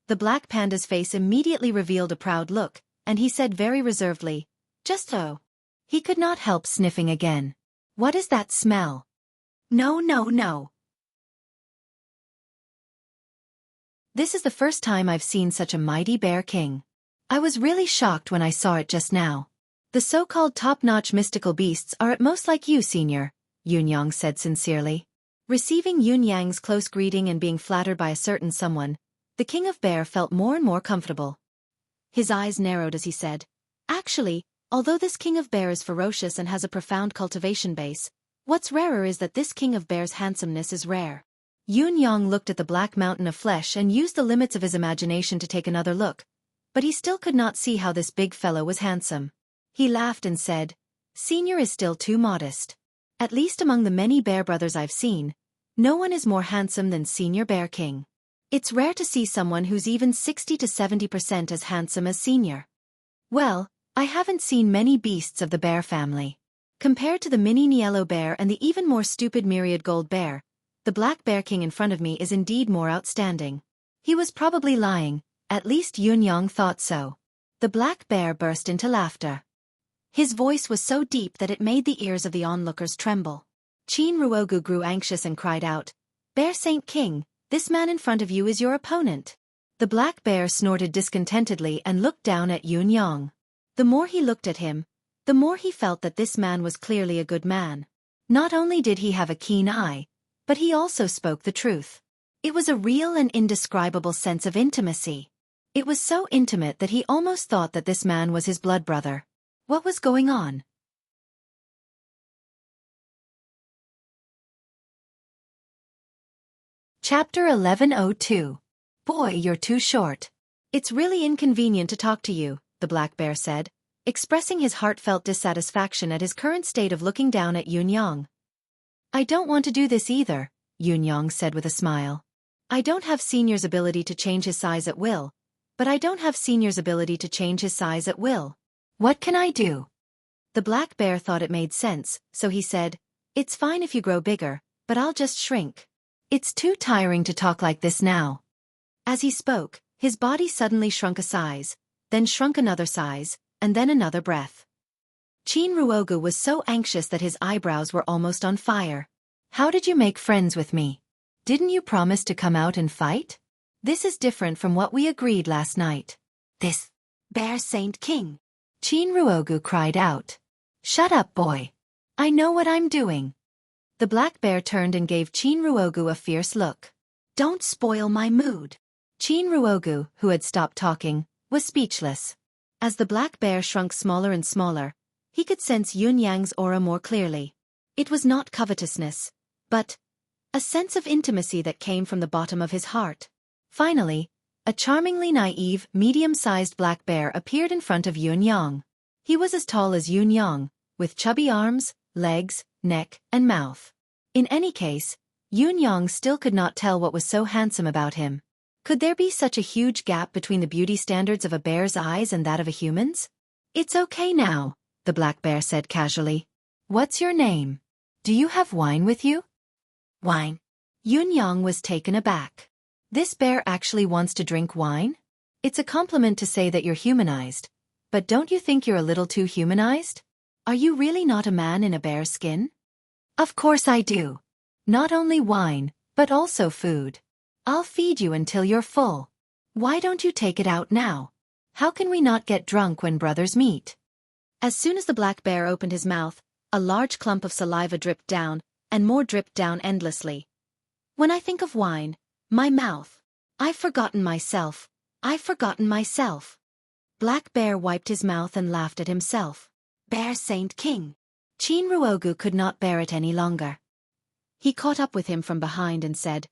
The black panda's face immediately revealed a proud look, and he said very reservedly, "Just so." He could not help sniffing again. "What is that smell?" "No, no, no. This is the first time I've seen such a mighty Bear King. I was really shocked when I saw it just now. The so-called top-notch mystical beasts are at most like you, Senior," Yun Yang said sincerely. Receiving Yun Yang's close greeting and being flattered by a certain someone, the King of Bear felt more and more comfortable. His eyes narrowed as he said, "Actually, although this King of Bear is ferocious and has a profound cultivation base, what's rarer is that this King of Bear's handsomeness is rare." Yun Yang looked at the black mountain of flesh and used the limits of his imagination to take another look, but he still could not see how this big fellow was handsome. He laughed and said, "Senior is still too modest. At least among the many bear brothers I've seen, no one is more handsome than Senior Bear King. It's rare to see someone who's even 60 to 70% as handsome as Senior. Well, I haven't seen many beasts of the bear family. Compared to the mini Niello bear and the even more stupid myriad gold bear, the black bear king in front of me is indeed more outstanding." He was probably lying, at least Yun Yang thought so. The black bear burst into laughter. His voice was so deep that it made the ears of the onlookers tremble. Qin Ruogu grew anxious and cried out, "Bear Saint King, this man in front of you is your opponent." The black bear snorted discontentedly and looked down at Yun Yang. The more he looked at him, the more he felt that this man was clearly a good man. Not only did he have a keen eye, but he also spoke the truth. It was a real and indescribable sense of intimacy. It was so intimate that he almost thought that this man was his blood brother. What was going on? Chapter 1102. "Boy, you're too short. It's really inconvenient to talk to you," the black bear said, expressing his heartfelt dissatisfaction at his current state of looking down at Yun Yang. "I don't want to do this either," Yun Yang said with a smile. "I don't have Senior's ability to change his size at will, but I don't have Senior's ability to change his size at will. What can I do?" The black bear thought it made sense, so he said, "It's fine if you grow bigger, but I'll just shrink. It's too tiring to talk like this now." As he spoke, his body suddenly shrunk a size, then shrunk another size, and then another breath. Qin Ruogu was so anxious that his eyebrows were almost on fire. "How did you make friends with me? Didn't you promise to come out and fight? This is different from what we agreed last night." "This Bear Saint King!" Qin Ruogu cried out. "Shut up, boy. I know what I'm doing." The black bear turned and gave Qin Ruogu a fierce look. "Don't spoil my mood." Qin Ruogu, who had stopped talking, was speechless. As the black bear shrunk smaller and smaller, he could sense Yun Yang's aura more clearly. It was not covetousness, but a sense of intimacy that came from the bottom of his heart. Finally, a charmingly naive, medium-sized black bear appeared in front of Yun Yang. He was as tall as Yun Yang, with chubby arms, legs, neck, and mouth. In any case, Yun Yang still could not tell what was so handsome about him. Could there be such a huge gap between the beauty standards of a bear's eyes and that of a human's? "It's okay now," the black bear said casually. "What's your name? Do you have wine with you?" "Wine?" Yun Yang was taken aback. This bear actually wants to drink wine? It's a compliment to say that you're humanized. But don't you think you're a little too humanized? Are you really not a man in a bear's skin? "Of course I do. Not only wine, but also food. I'll feed you until you're full. Why don't you take it out now? How can we not get drunk when brothers meet?" As soon as the black bear opened his mouth, a large clump of saliva dripped down, and more dripped down endlessly. "When I think of wine, my mouth. I've forgotten myself. I've forgotten myself." Black Bear wiped his mouth and laughed at himself. "Bear Saint King." Qin Ruogu could not bear it any longer. He caught up with him from behind and said,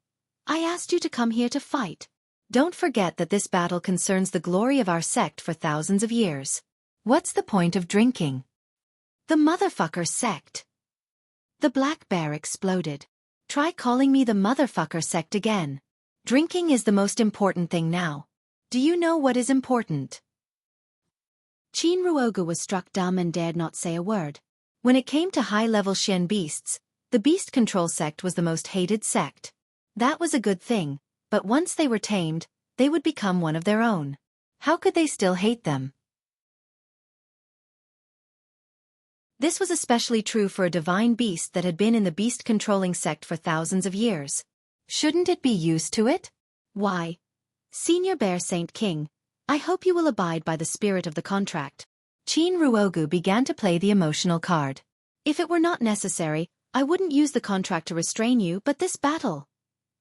"I asked you to come here to fight. Don't forget that this battle concerns the glory of our sect for thousands of years. What's the point of drinking? The motherfucker sect. The black bear exploded. Try calling me the motherfucker sect again. Drinking is the most important thing now. Do you know what is important? Xueqi was struck dumb and dared not say a word. When it came to high-level Shen beasts, the beast control sect was the most hated sect. That was a good thing, but once they were tamed, they would become one of their own. How could they still hate them? This was especially true for a divine beast that had been in the beast-controlling sect for thousands of years. Shouldn't it be used to it? Why? Senior Bear Saint King, I hope you will abide by the spirit of the contract. Xueqi began to play the emotional card. If it were not necessary, I wouldn't use the contract to restrain you, but this battle.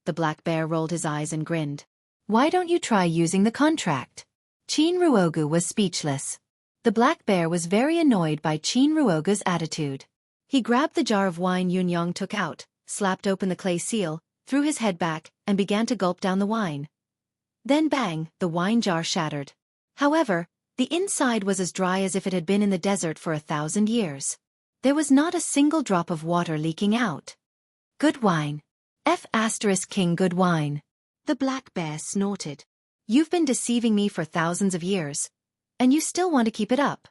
The black bear rolled his eyes and grinned. Why don't you try using the contract? Xueqi was speechless. The black bear was very annoyed by Xueqi's attitude. He grabbed the jar of wine Yunyang took out, slapped open the clay seal, threw his head back, and began to gulp down the wine. Then bang, the wine jar shattered. However, the inside was as dry as if it had been in the desert for 1,000 years. There was not a single drop of water leaking out. Good wine. King good wine. The black bear snorted. You've been deceiving me for thousands of years. And you still want to keep it up.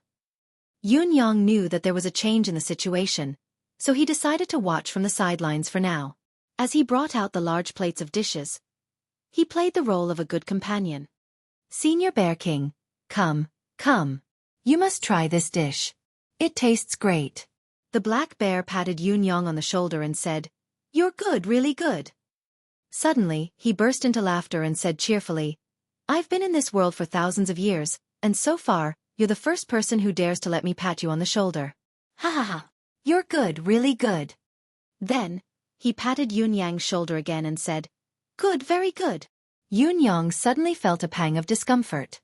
Yunyang knew that there was a change in the situation, so he decided to watch from the sidelines for now. As he brought out the large plates of dishes, he played the role of a good companion. Senior Bear King, come. You must try this dish. It tastes great. The black bear patted Yunyang on the shoulder and said, You're good, really good. Suddenly, he burst into laughter and said cheerfully, I've been in this world for thousands of years, and so far, you're the first person who dares to let me pat you on the shoulder. Ha ha ha. You're good, really good. Then, he patted Yunyang's shoulder again and said, Good, very good. Yunyang suddenly felt a pang of discomfort.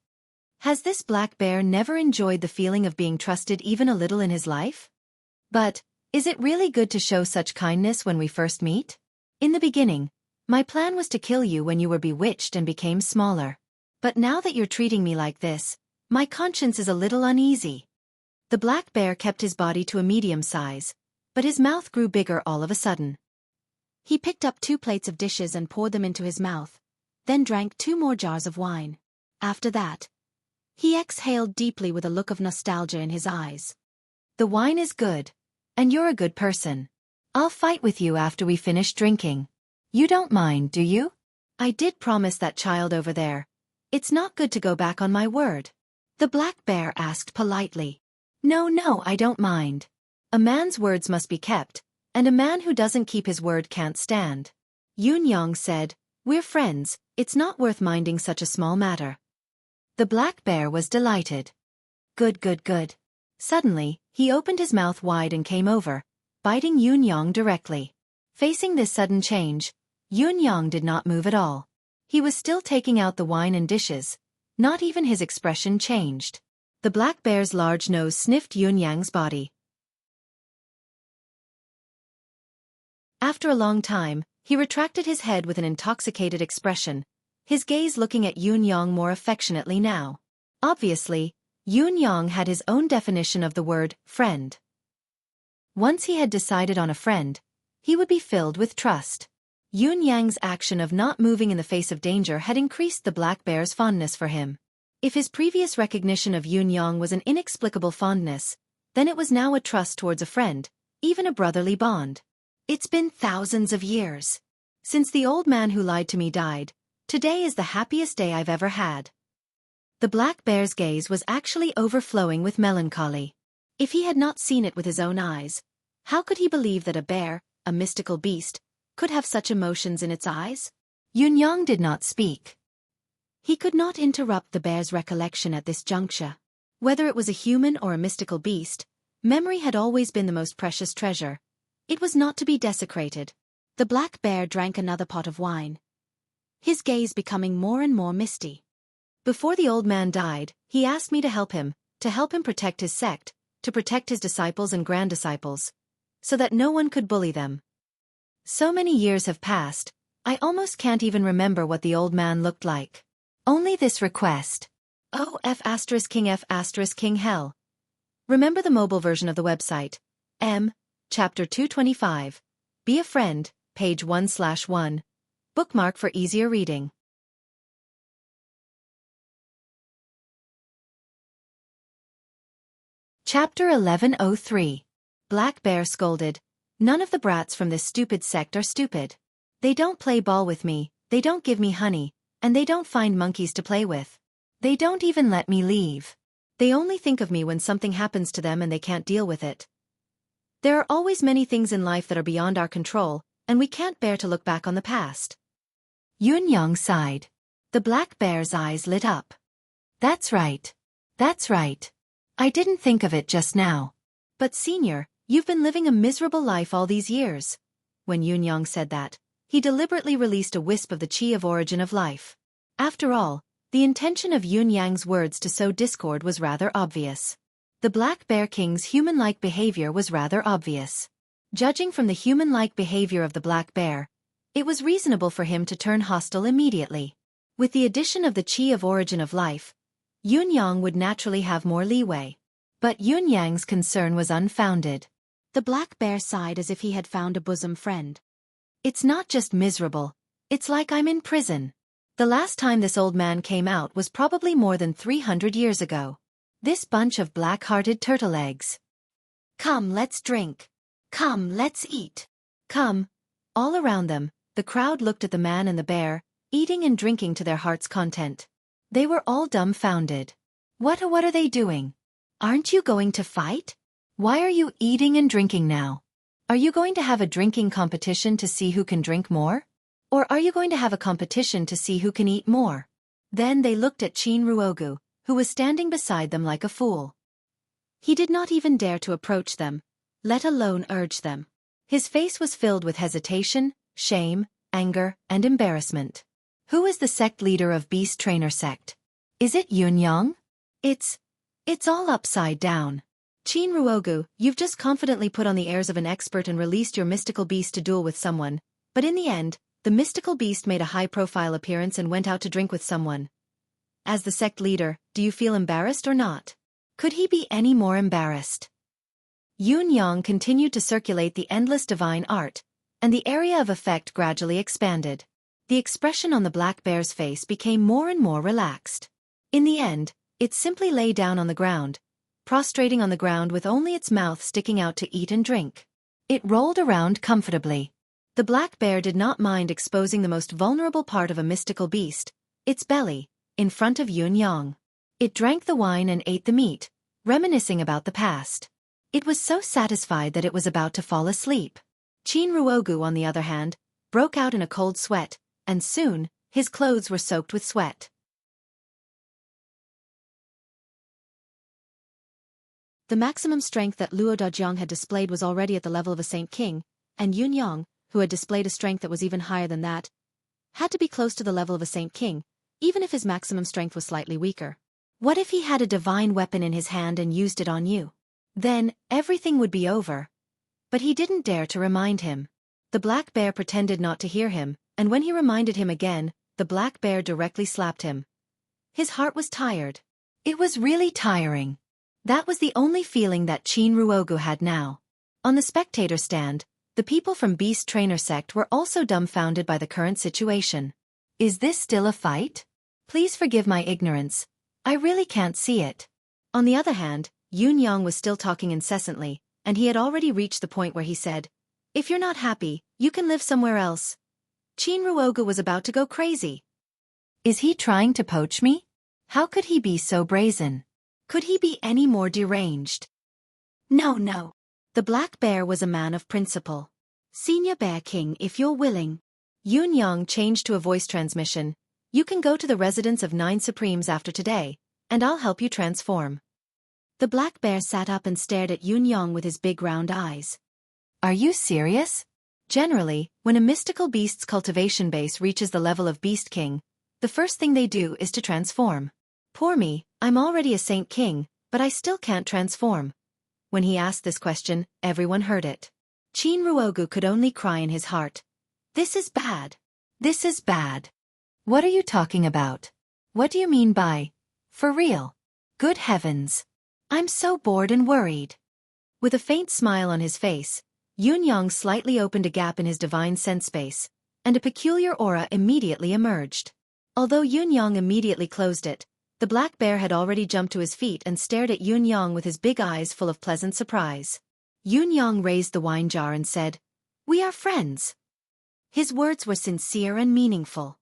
Has this black bear never enjoyed the feeling of being trusted even a little in his life? But, is it really good to show such kindness when we first meet? In the beginning, my plan was to kill you when you were bewitched and became smaller. But now that you're treating me like this, my conscience is a little uneasy. The black bear kept his body to a medium size, but his mouth grew bigger all of a sudden. He picked up 2 plates of dishes and poured them into his mouth, then drank 2 more jars of wine. After that, he exhaled deeply with a look of nostalgia in his eyes. The wine is good, and you're a good person. I'll fight with you after we finish drinking. You don't mind, do you? I did promise that child over there. It's not good to go back on my word. The black bear asked politely. No, I don't mind. A man's words must be kept, and a man who doesn't keep his word can't stand. Yunyang said, We're friends, it's not worth minding such a small matter. The black bear was delighted. Good. Suddenly, he opened his mouth wide and came over, biting Yunyang directly. Facing this sudden change, Yunyang did not move at all. He was still taking out the wine and dishes. Not even his expression changed. The black bear's large nose sniffed Yunyang's body. After a long time, he retracted his head with an intoxicated expression, his gaze looking at Yunyang more affectionately now. Obviously, Yunyang had his own definition of the word friend. Once he had decided on a friend, he would be filled with trust. Yunyang's action of not moving in the face of danger had increased the black bear's fondness for him. If his previous recognition of Yunyang was an inexplicable fondness, then it was now a trust towards a friend, even a brotherly bond. It's been thousands of years. Since the old man who lied to me died, today is the happiest day I've ever had. The black bear's gaze was actually overflowing with melancholy. If he had not seen it with his own eyes, how could he believe that a bear, a mystical beast, could have such emotions in its eyes? Yunyang did not speak. He could not interrupt the bear's recollection at this juncture. Whether it was a human or a mystical beast, memory had always been the most precious treasure. It was not to be desecrated. The black bear drank another pot of wine, his gaze becoming more and more misty. Before the old man died, he asked me to help him protect his sect, to protect his disciples and grand-disciples, so that no one could bully them. So many years have passed, I almost can't even remember what the old man looked like. Only this request. Oh, King hell, Remember the mobile version of the website. Chapter 225. Be a Friend, page 1/1. Bookmark for easier reading. Chapter 1103. Black Bear scolded. None of the brats from this stupid sect are stupid. They don't play ball with me, they don't give me honey, and they don't find monkeys to play with. They don't even let me leave. They only think of me when something happens to them and they can't deal with it. There are always many things in life that are beyond our control, and we can't bear to look back on the past. Yunyang sighed. The black bear's eyes lit up. That's right. That's right. I didn't think of it just now. But senior, you've been living a miserable life all these years. When Yunyang said that, he deliberately released a wisp of the chi of origin of life. After all, the intention of Yunyang's words to sow discord was rather obvious. The Black Bear King's human-like behavior was rather obvious. Judging from the human-like behavior of the black bear, it was reasonable for him to turn hostile immediately. With the addition of the chi of origin of life, Yunyang would naturally have more leeway. But Yunyang's concern was unfounded. The black bear sighed as if he had found a bosom friend. It's not just miserable, it's like I'm in prison. The last time this old man came out was probably more than 300 years ago. This bunch of black-hearted turtle eggs. Come, let's drink. Come, let's eat. Come. All around them, the crowd looked at the man and the bear, eating and drinking to their heart's content. They were all dumbfounded. What are they doing? Aren't you going to fight? Why are you eating and drinking now? Are you going to have a drinking competition to see who can drink more? Or are you going to have a competition to see who can eat more? Then they looked at Qin Ruogu, who was standing beside them like a fool. He did not even dare to approach them, let alone urge them. His face was filled with hesitation, shame, anger, and embarrassment. Who is the sect leader of Beast Trainer sect? Is it Yunyang? It's all upside down. Qin Ruogu, you've just confidently put on the airs of an expert and released your mystical beast to duel with someone, but in the end, the mystical beast made a high-profile appearance and went out to drink with someone. As the sect leader, do you feel embarrassed or not? Could he be any more embarrassed? Yunyang continued to circulate the endless divine art, and the area of effect gradually expanded. The expression on the black bear's face became more and more relaxed. In the end, it simply lay down on the ground, prostrating on the ground with only its mouth sticking out to eat and drink. It rolled around comfortably. The black bear did not mind exposing the most vulnerable part of a mystical beast, its belly, in front of Yunyang. It drank the wine and ate the meat, reminiscing about the past. It was so satisfied that it was about to fall asleep. Qin Ruogu, on the other hand, broke out in a cold sweat, and soon, his clothes were soaked with sweat. The maximum strength that Luo Dajiang had displayed was already at the level of a Saint King, and Yunyang, who had displayed a strength that was even higher than that, had to be close to the level of a Saint King, even if his maximum strength was slightly weaker. What if he had a divine weapon in his hand and used it on you? Then, everything would be over. But he didn't dare to remind him. The black bear pretended not to hear him, and when he reminded him again, the black bear directly slapped him. His heart was tired. It was really tiring. That was the only feeling that Qin Ruogu had now. On the spectator stand, the people from Beast Trainer sect were also dumbfounded by the current situation. Is this still a fight? Please forgive my ignorance. I really can't see it. On the other hand, Yunyang was still talking incessantly, and he had already reached the point where he said, "If you're not happy, you can live somewhere else." Qin Ruogu was about to go crazy. Is he trying to poach me? How could he be so brazen? Could he be any more deranged? No. The black bear was a man of principle. Senior Bear King, if you're willing. Yunyang changed to a voice transmission. You can go to the residence of 9 Supremes after today, and I'll help you transform. The black bear sat up and stared at Yunyang with his big round eyes. Are you serious? Generally, when a mystical beast's cultivation base reaches the level of Beast King, the first thing they do is to transform. Poor me, I'm already a Saint King, but I still can't transform. When he asked this question, everyone heard it. Qin Ruogu could only cry in his heart. This is bad. This is bad. What are you talking about? What do you mean by, for real? Good heavens. I'm so bored and worried. With a faint smile on his face, Yun Yang slightly opened a gap in his divine sense space, and a peculiar aura immediately emerged. Although Yun Yang immediately closed it, the black bear had already jumped to his feet and stared at Yun Yang with his big eyes full of pleasant surprise. Yun Yang raised the wine jar and said, "We are friends." His words were sincere and meaningful.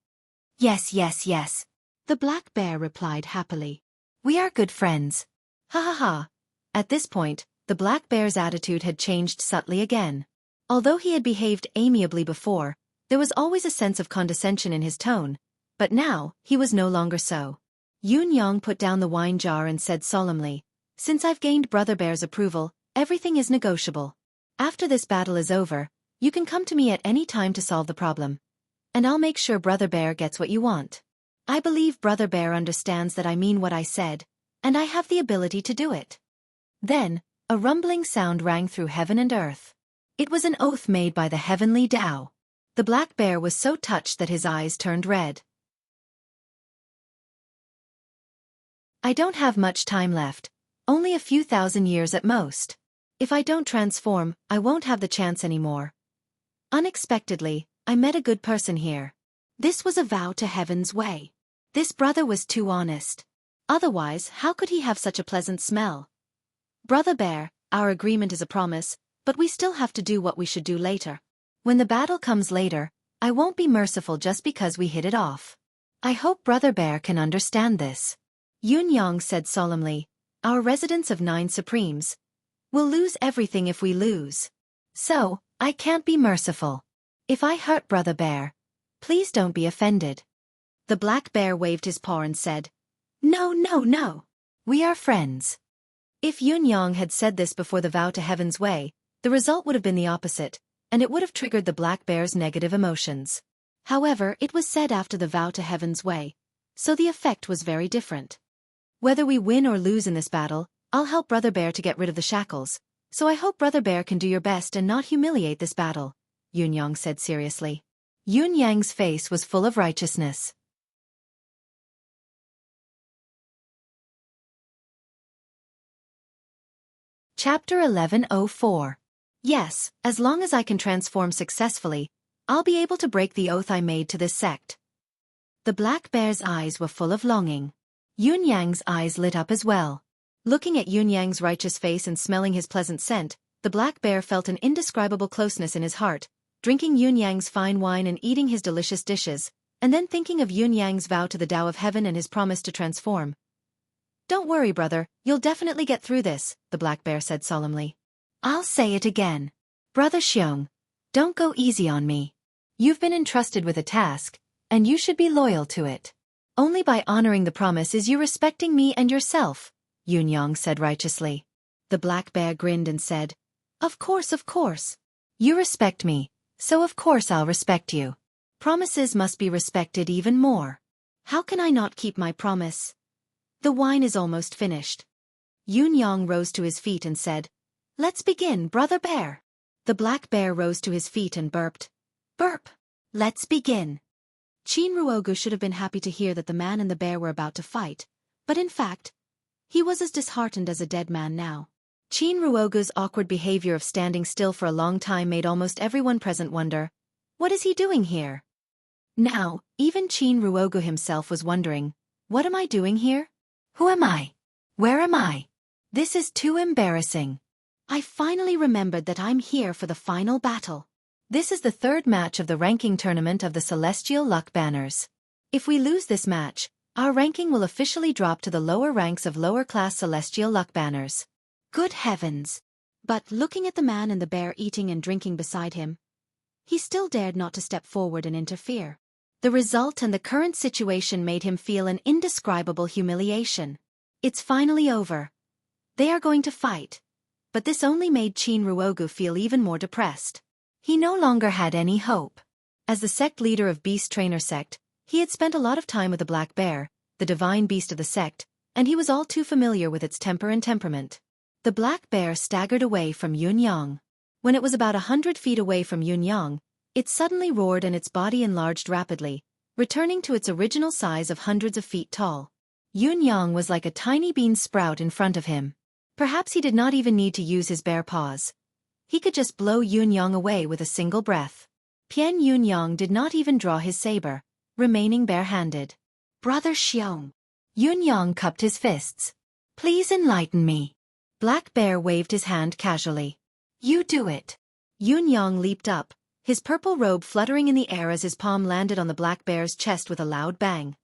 "Yes, yes, yes," the black bear replied happily. "We are good friends." Ha ha ha. At this point, the black bear's attitude had changed subtly again. Although he had behaved amiably before, there was always a sense of condescension in his tone, but now, he was no longer so. Yun Yang put down the wine jar and said solemnly, "Since I've gained Brother Bear's approval, everything is negotiable. After this battle is over, you can come to me at any time to solve the problem. And I'll make sure Brother Bear gets what you want. I believe Brother Bear understands that I mean what I said, and I have the ability to do it." Then, a rumbling sound rang through heaven and earth. It was an oath made by the heavenly Tao. The black bear was so touched that his eyes turned red. "I don't have much time left, only a few thousand years at most. If I don't transform, I won't have the chance anymore. Unexpectedly, I met a good person here." This was a vow to heaven's way. This brother was too honest. Otherwise, how could he have such a pleasant smell? "Brother Bear, our agreement is a promise, but we still have to do what we should do later. When the battle comes later, I won't be merciful just because we hit it off. I hope Brother Bear can understand this." Yun Yang said solemnly, "Our residents of 9 Supremes will lose everything if we lose. So, I can't be merciful. If I hurt Brother Bear, please don't be offended." The black bear waved his paw and said, "No, no, no. We are friends." If Yun Yang had said this before the vow to heaven's way, the result would have been the opposite, and it would have triggered the black bear's negative emotions. However, it was said after the vow to heaven's way, so the effect was very different. "Whether we win or lose in this battle, I'll help Brother Bear to get rid of the shackles, so I hope Brother Bear can do your best and not humiliate this battle," Yun Yang said seriously. Yun Yang's face was full of righteousness. Chapter 1104. Yes, as long as I can transform successfully, I'll be able to break the oath I made to this sect. The black bear's eyes were full of longing. Yun Yang's eyes lit up as well. Looking at Yun Yang's righteous face and smelling his pleasant scent, the black bear felt an indescribable closeness in his heart, drinking Yun Yang's fine wine and eating his delicious dishes, and then thinking of Yun Yang's vow to the Tao of Heaven and his promise to transform. "Don't worry, brother, you'll definitely get through this," the black bear said solemnly. "I'll say it again. Brother Xiong, don't go easy on me. You've been entrusted with a task, and you should be loyal to it. Only by honoring the promise is you respecting me and yourself," Yun Yang said righteously. The black bear grinned and said, Of course. You respect me, so of course I'll respect you. Promises must be respected even more. How can I not keep my promise? The wine is almost finished." Yun Yang rose to his feet and said, "Let's begin, Brother Bear." The black bear rose to his feet and burped. "Burp! Let's begin." Qin Ruogu should have been happy to hear that the man and the bear were about to fight, but in fact, he was as disheartened as a dead man now. Qin Ruogu's awkward behavior of standing still for a long time made almost everyone present wonder, what is he doing here? Now, even Qin Ruogu himself was wondering, what am I doing here? Who am I? Where am I? This is too embarrassing. I finally remembered that I'm here for the final battle. This is the 3rd match of the ranking tournament of the Celestial Luck Banners. If we lose this match, our ranking will officially drop to the lower ranks of lower-class Celestial Luck Banners. Good heavens! But looking at the man and the bear eating and drinking beside him, he still dared not to step forward and interfere. The result and the current situation made him feel an indescribable humiliation. It's finally over. They are going to fight. But this only made Qin Ruogu feel even more depressed. He no longer had any hope. As the sect leader of Beast Trainer Sect, he had spent a lot of time with the black bear, the divine beast of the sect, and he was all too familiar with its temper and temperament. The black bear staggered away from Yun Yang. When it was about 100 feet away from Yun Yang, it suddenly roared and its body enlarged rapidly, returning to its original size of hundreds of feet tall. Yun Yang was like a tiny bean sprout in front of him. Perhaps he did not even need to use his bare paws. He could just blow Yunyang away with a single breath. Pian Yunyang did not even draw his saber, remaining barehanded. Brother Xiong. Yunyang cupped his fists. Please enlighten me. Black Bear waved his hand casually. You do it. Yunyang leaped up, his purple robe fluttering in the air as his palm landed on the Black Bear's chest with a loud bang.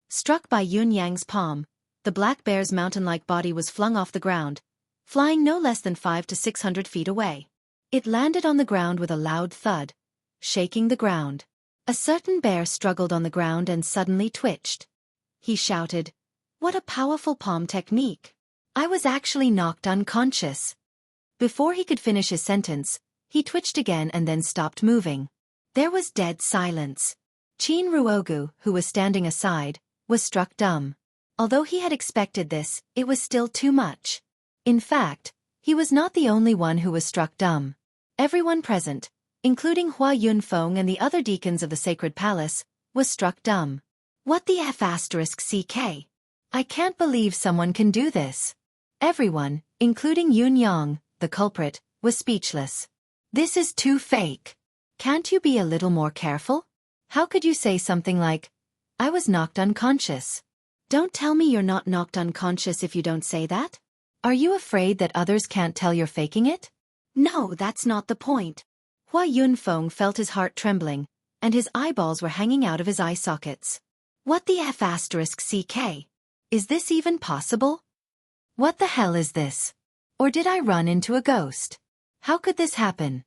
Struck by Yunyang's palm, the Black Bear's mountain-like body was flung off the ground, flying no less than 500 to 600 feet away. It landed on the ground with a loud thud, shaking the ground. A certain bear struggled on the ground and suddenly twitched. He shouted, "What a powerful palm technique! I was actually knocked unconscious." Before he could finish his sentence, he twitched again and then stopped moving. There was dead silence. Qin Ruogu, who was standing aside, was struck dumb. Although he had expected this, it was still too much. In fact, he was not the only one who was struck dumb. Everyone present, including Hua Yunfeng and the other deacons of the Sacred Palace, was struck dumb. What the F***CK? I can't believe someone can do this. Everyone, including Yunyang, the culprit, was speechless. This is too fake. Can't you be a little more careful? How could you say something like, "I was knocked unconscious"? Don't tell me you're not knocked unconscious if you don't say that. Are you afraid that others can't tell you're faking it? No, that's not the point. Hua Yunfeng felt his heart trembling, and his eyeballs were hanging out of his eye sockets. What the F***CK? Is this even possible? What the hell is this? Or did I run into a ghost? How could this happen?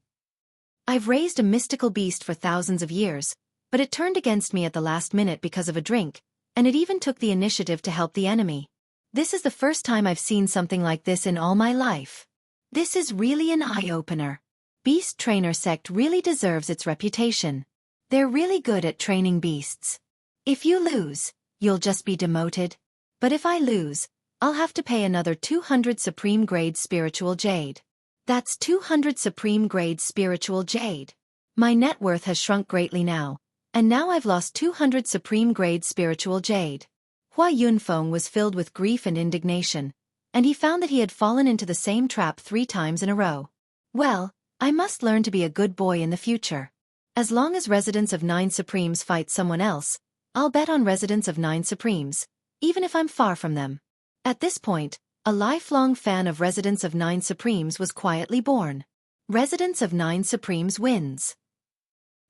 I've raised a mystical beast for thousands of years, but it turned against me at the last minute because of a drink, and it even took the initiative to help the enemy. This is the first time I've seen something like this in all my life. This is really an eye-opener. Beast Trainer Sect really deserves its reputation. They're really good at training beasts. If you lose, you'll just be demoted. But if I lose, I'll have to pay another 200 Supreme Grade Spiritual Jade. That's 200 Supreme Grade Spiritual Jade. My net worth has shrunk greatly now, and now I've lost 200 Supreme Grade Spiritual Jade. Hua Yunfeng was filled with grief and indignation, and he found that he had fallen into the same trap 3 times in a row. Well, I must learn to be a good boy in the future. As long as Residents of 9 Supremes fight someone else, I'll bet on Residents of 9 Supremes, even if I'm far from them. At this point, a lifelong fan of Residents of 9 Supremes was quietly born. Residents of 9 Supremes wins.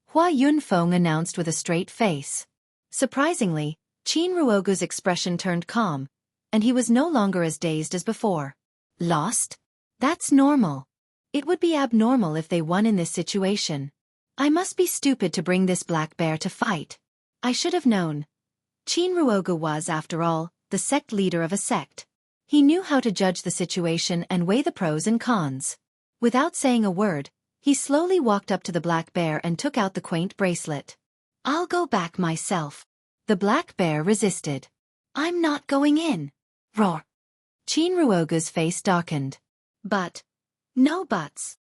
Hua Yunfeng announced with a straight face. Surprisingly, Qin Ruogu's expression turned calm, and he was no longer as dazed as before. Lost? That's normal. It would be abnormal if they won in this situation. I must be stupid to bring this Black Bear to fight. I should have known. Qin Ruogu was, after all, the sect leader of a sect. He knew how to judge the situation and weigh the pros and cons. Without saying a word, he slowly walked up to the Black Bear and took out the quaint bracelet. I'll go back myself. The Black Bear resisted. I'm not going in. Roar. Qin Ruogu's face darkened. But. No buts.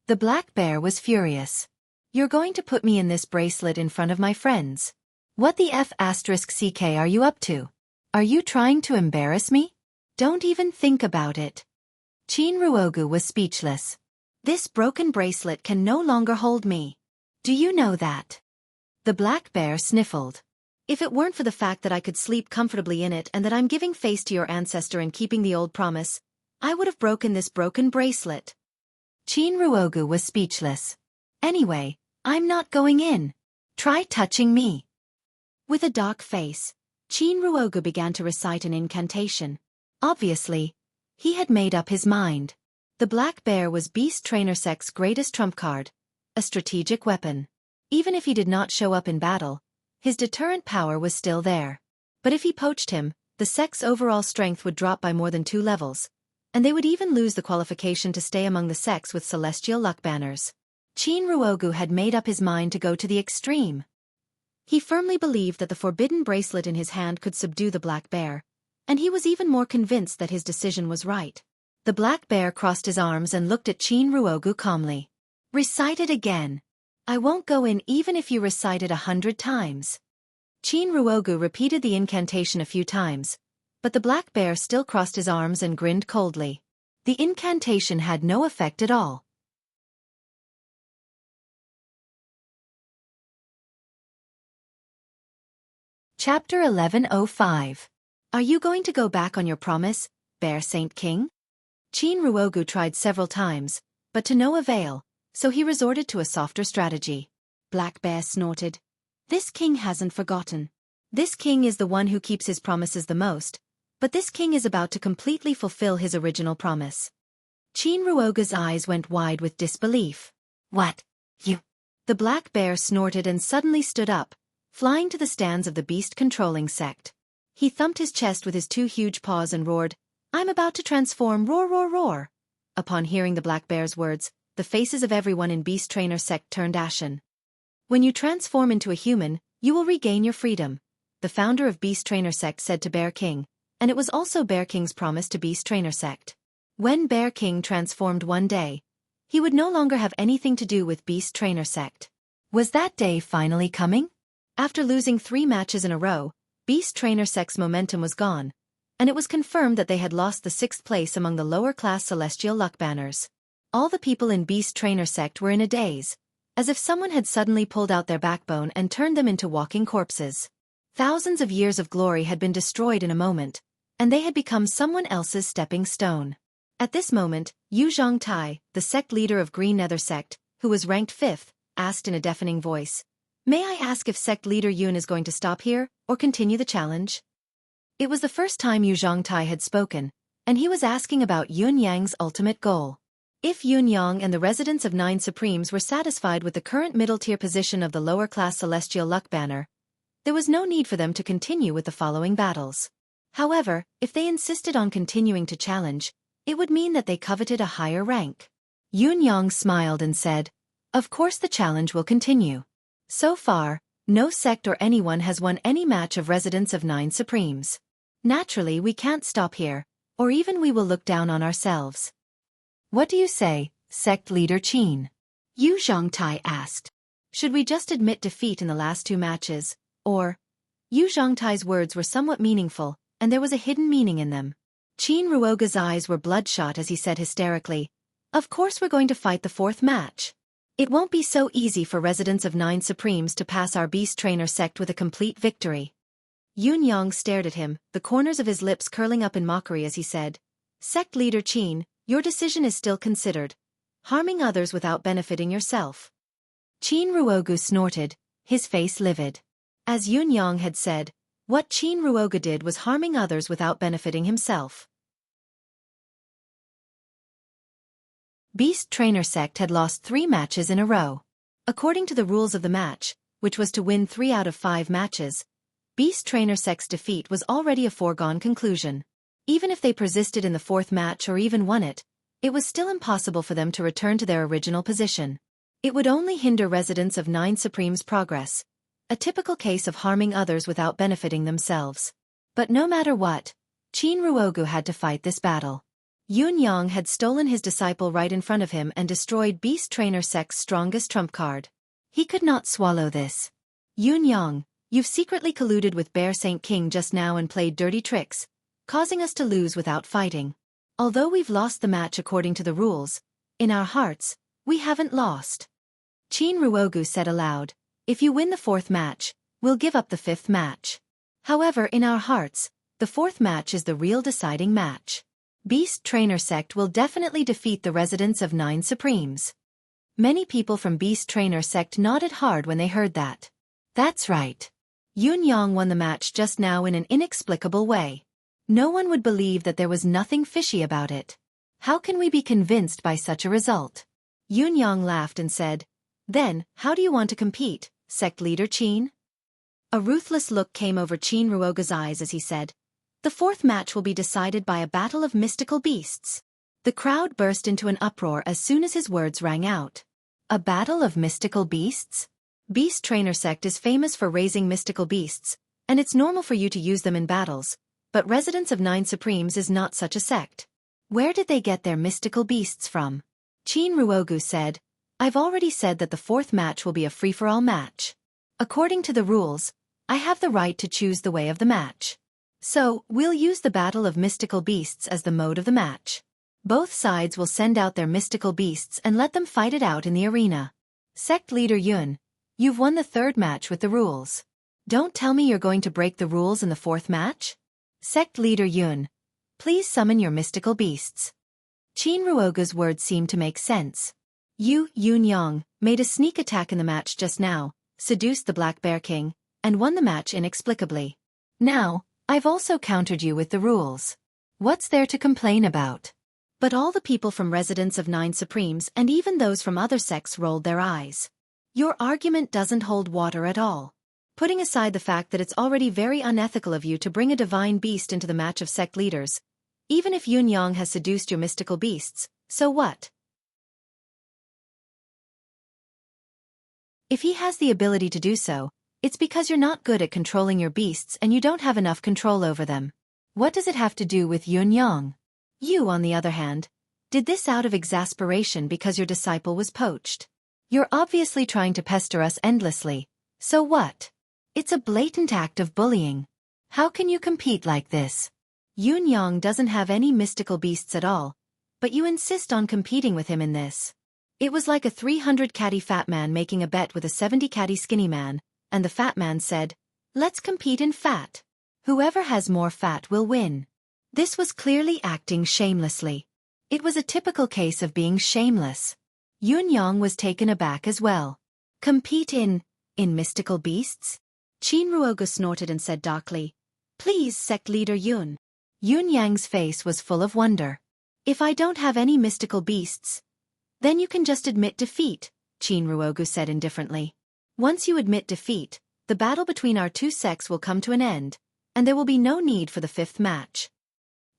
The Black Bear was furious. You're going to put me in this bracelet in front of my friends. What the F***CK are you up to? Are you trying to embarrass me? Don't even think about it. Qin Ruogu was speechless. This broken bracelet can no longer hold me. Do you know that? The Black Bear sniffled. If it weren't for the fact that I could sleep comfortably in it and that I'm giving face to your ancestor and keeping the old promise, I would have broken this broken bracelet. Qin Ruogu was speechless. Anyway, I'm not going in. Try touching me. With a dark face, Qin Ruogu began to recite an incantation. Obviously, he had made up his mind. The Black Bear was Beast Trainer Sect's greatest trump card, a strategic weapon. Even if he did not show up in battle, his deterrent power was still there. But if he poached him, the sect's overall strength would drop by more than 2 levels, and they would even lose the qualification to stay among the sects with celestial luck banners. Qin Ruogu had made up his mind to go to the extreme. He firmly believed that the forbidden bracelet in his hand could subdue the Black Bear, and he was even more convinced that his decision was right. The Black Bear crossed his arms and looked at Qin Ruogu calmly. Recite it again. I won't go in even if you recite it 100 times. Qin Ruogu repeated the incantation a few times, but the black bear still crossed his arms and grinned coldly. The incantation had no effect at all. Chapter 1105. Are you going to go back on your promise, Bear Saint King? Qin Ruogu tried several times, but to no avail, so he resorted to a softer strategy. Black Bear snorted. This king hasn't forgotten. This king is the one who keeps his promises the most, but this king is about to completely fulfill his original promise. Qin Ruogu's eyes went wide with disbelief. What? You? The black bear snorted and suddenly stood up, flying to the stands of the beast-controlling sect. He thumped his chest with his two huge paws and roared, I'm about to transform, roar roar roar. Upon hearing the black bear's words, the faces of everyone in Beast Trainer sect turned ashen. When you transform into a human, you will regain your freedom, the founder of Beast Trainer sect said to Bear King, and it was also Bear King's promise to Beast Trainer sect. When Bear King transformed one day, he would no longer have anything to do with Beast Trainer sect. Was that day finally coming? After losing 3 matches in a row, Beast Trainer sect's momentum was gone, and it was confirmed that they had lost the 6th place among the lower-class Celestial Luck banners. All the people in Beast Trainer sect were in a daze, as if someone had suddenly pulled out their backbone and turned them into walking corpses. Thousands of years of glory had been destroyed in a moment, and they had become someone else's stepping stone. At this moment, Yu Zhongtai, the sect leader of Green Nether sect, who was ranked 5th, asked in a deafening voice, May I ask if sect leader Yun is going to stop here, or continue the challenge? It was the first time Yu Zhongtai had spoken, and he was asking about Yun Yang's ultimate goal. If Yun Yang and the residents of 9 Supremes were satisfied with the current middle-tier position of the lower-class Celestial Luck banner, there was no need for them to continue with the following battles. However, if they insisted on continuing to challenge, it would mean that they coveted a higher rank. Yun Yang smiled and said, Of course the challenge will continue. So far, no sect or anyone has won any match of residents of 9 Supremes. Naturally we can't stop here, or even we will look down on ourselves. What do you say, sect leader Qin? Yu Zhongtai asked. Should we just admit defeat in the last 2 matches, or? Yu Zhongtai's words were somewhat meaningful, and there was a hidden meaning in them. Qin Ruoga's eyes were bloodshot as he said hysterically, Of course we're going to fight the 4th match. It won't be so easy for residents of 9 Supremes to pass our Beast Trainer sect with a complete victory. Yun Yang stared at him, the corners of his lips curling up in mockery as he said, Sect leader Qin, your decision is still considered. Harming others without benefiting yourself. Qin Ruogu snorted, his face livid. As Yun Yang had said, what Qin Ruogu did was harming others without benefiting himself. Beast Trainer sect had lost 3 matches in a row. According to the rules of the match, which was to win 3 out of 5 matches, Beast Trainer sect's defeat was already a foregone conclusion. Even if they persisted in the 4th match or even won it, it was still impossible for them to return to their original position. It would only hinder residents of 9 Supreme's progress, a typical case of harming others without benefiting themselves. But no matter what, Qin Ruogu had to fight this battle. Yun Yang had stolen his disciple right in front of him and destroyed Beast Trainer sect's strongest trump card. He could not swallow this. Yun Yang, you've secretly colluded with Bear Saint King just now and played dirty tricks, causing us to lose without fighting. Although we've lost the match according to the rules, in our hearts, we haven't lost. Qin Ruogu said aloud, If you win the 4th match, we'll give up the 5th match. However, in our hearts, the 4th match is the real deciding match. Beast Trainer sect will definitely defeat the residents of 9 Supremes. Many people from Beast Trainer sect nodded hard when they heard that. That's right. Yun Yang won the match just now in an inexplicable way. No one would believe that there was nothing fishy about it. How can we be convinced by such a result? Yun Yang laughed and said, Then, how do you want to compete, sect leader Qin? A ruthless look came over Qin Ruoga's eyes as he said, The 4th match will be decided by a battle of mystical beasts. The crowd burst into an uproar as soon as his words rang out. A battle of mystical beasts? Beast Trainer sect is famous for raising mystical beasts, and it's normal for you to use them in battles, but residents of 9 Supremes is not such a sect. Where did they get their mystical beasts from? Qin Ruogu said, I've already said that the 4th match will be a free-for-all match. According to the rules, I have the right to choose the way of the match. So, we'll use the battle of mystical beasts as the mode of the match. Both sides will send out their mystical beasts and let them fight it out in the arena. Sect leader Yun, you've won the third match with the rules. Don't tell me you're going to break the rules in the fourth match? Sect leader Yun, please summon your mystical beasts. Qin Ruogu's words seemed to make sense. Yun Yang made a sneak attack in the match just now, seduced the Black Bear King, and won the match inexplicably. Now, I've also countered you with the rules. What's there to complain about? But all the people from Residence of Nine Supremes and even those from other sects rolled their eyes. Your argument doesn't hold water at all. Putting aside the fact that it's already very unethical of you to bring a divine beast into the match of sect leaders, even if Yun Yang has seduced your mystical beasts, so what? If he has the ability to do so, it's because you're not good at controlling your beasts and you don't have enough control over them. What does it have to do with Yun Yang? You, on the other hand, did this out of exasperation because your disciple was poached. You're obviously trying to pester us endlessly. So what? It's a blatant act of bullying. How can you compete like this? Yun Yang doesn't have any mystical beasts at all, but you insist on competing with him in this. It was like a 300-catty fat man making a bet with a 70-catty skinny man, and the fat man said, "Let's compete in fat. Whoever has more fat will win." This was clearly acting shamelessly. It was a typical case of being shameless. Yun Yang was taken aback as well. Compete in mystical beasts? Qin Ruogu snorted and said darkly, "Please, sect leader Yun." Yun Yang's face was full of wonder. "If I don't have any mystical beasts, then you can just admit defeat," Qin Ruogu said indifferently. "Once you admit defeat, the battle between our two sects will come to an end, and there will be no need for the fifth match."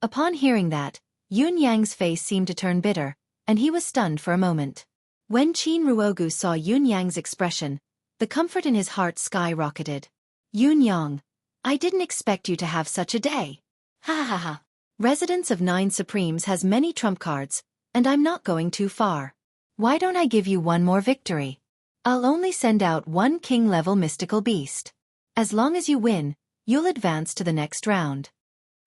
Upon hearing that, Yun Yang's face seemed to turn bitter, and he was stunned for a moment. When Qin Ruogu saw Yun Yang's expression, the comfort in his heart skyrocketed. "Yun Yang, I didn't expect you to have such a day. Ha ha ha. Residence of Nine Supremes has many trump cards, and I'm not going too far. Why don't I give you one more victory? I'll only send out one king-level mystical beast. As long as you win, you'll advance to the next round."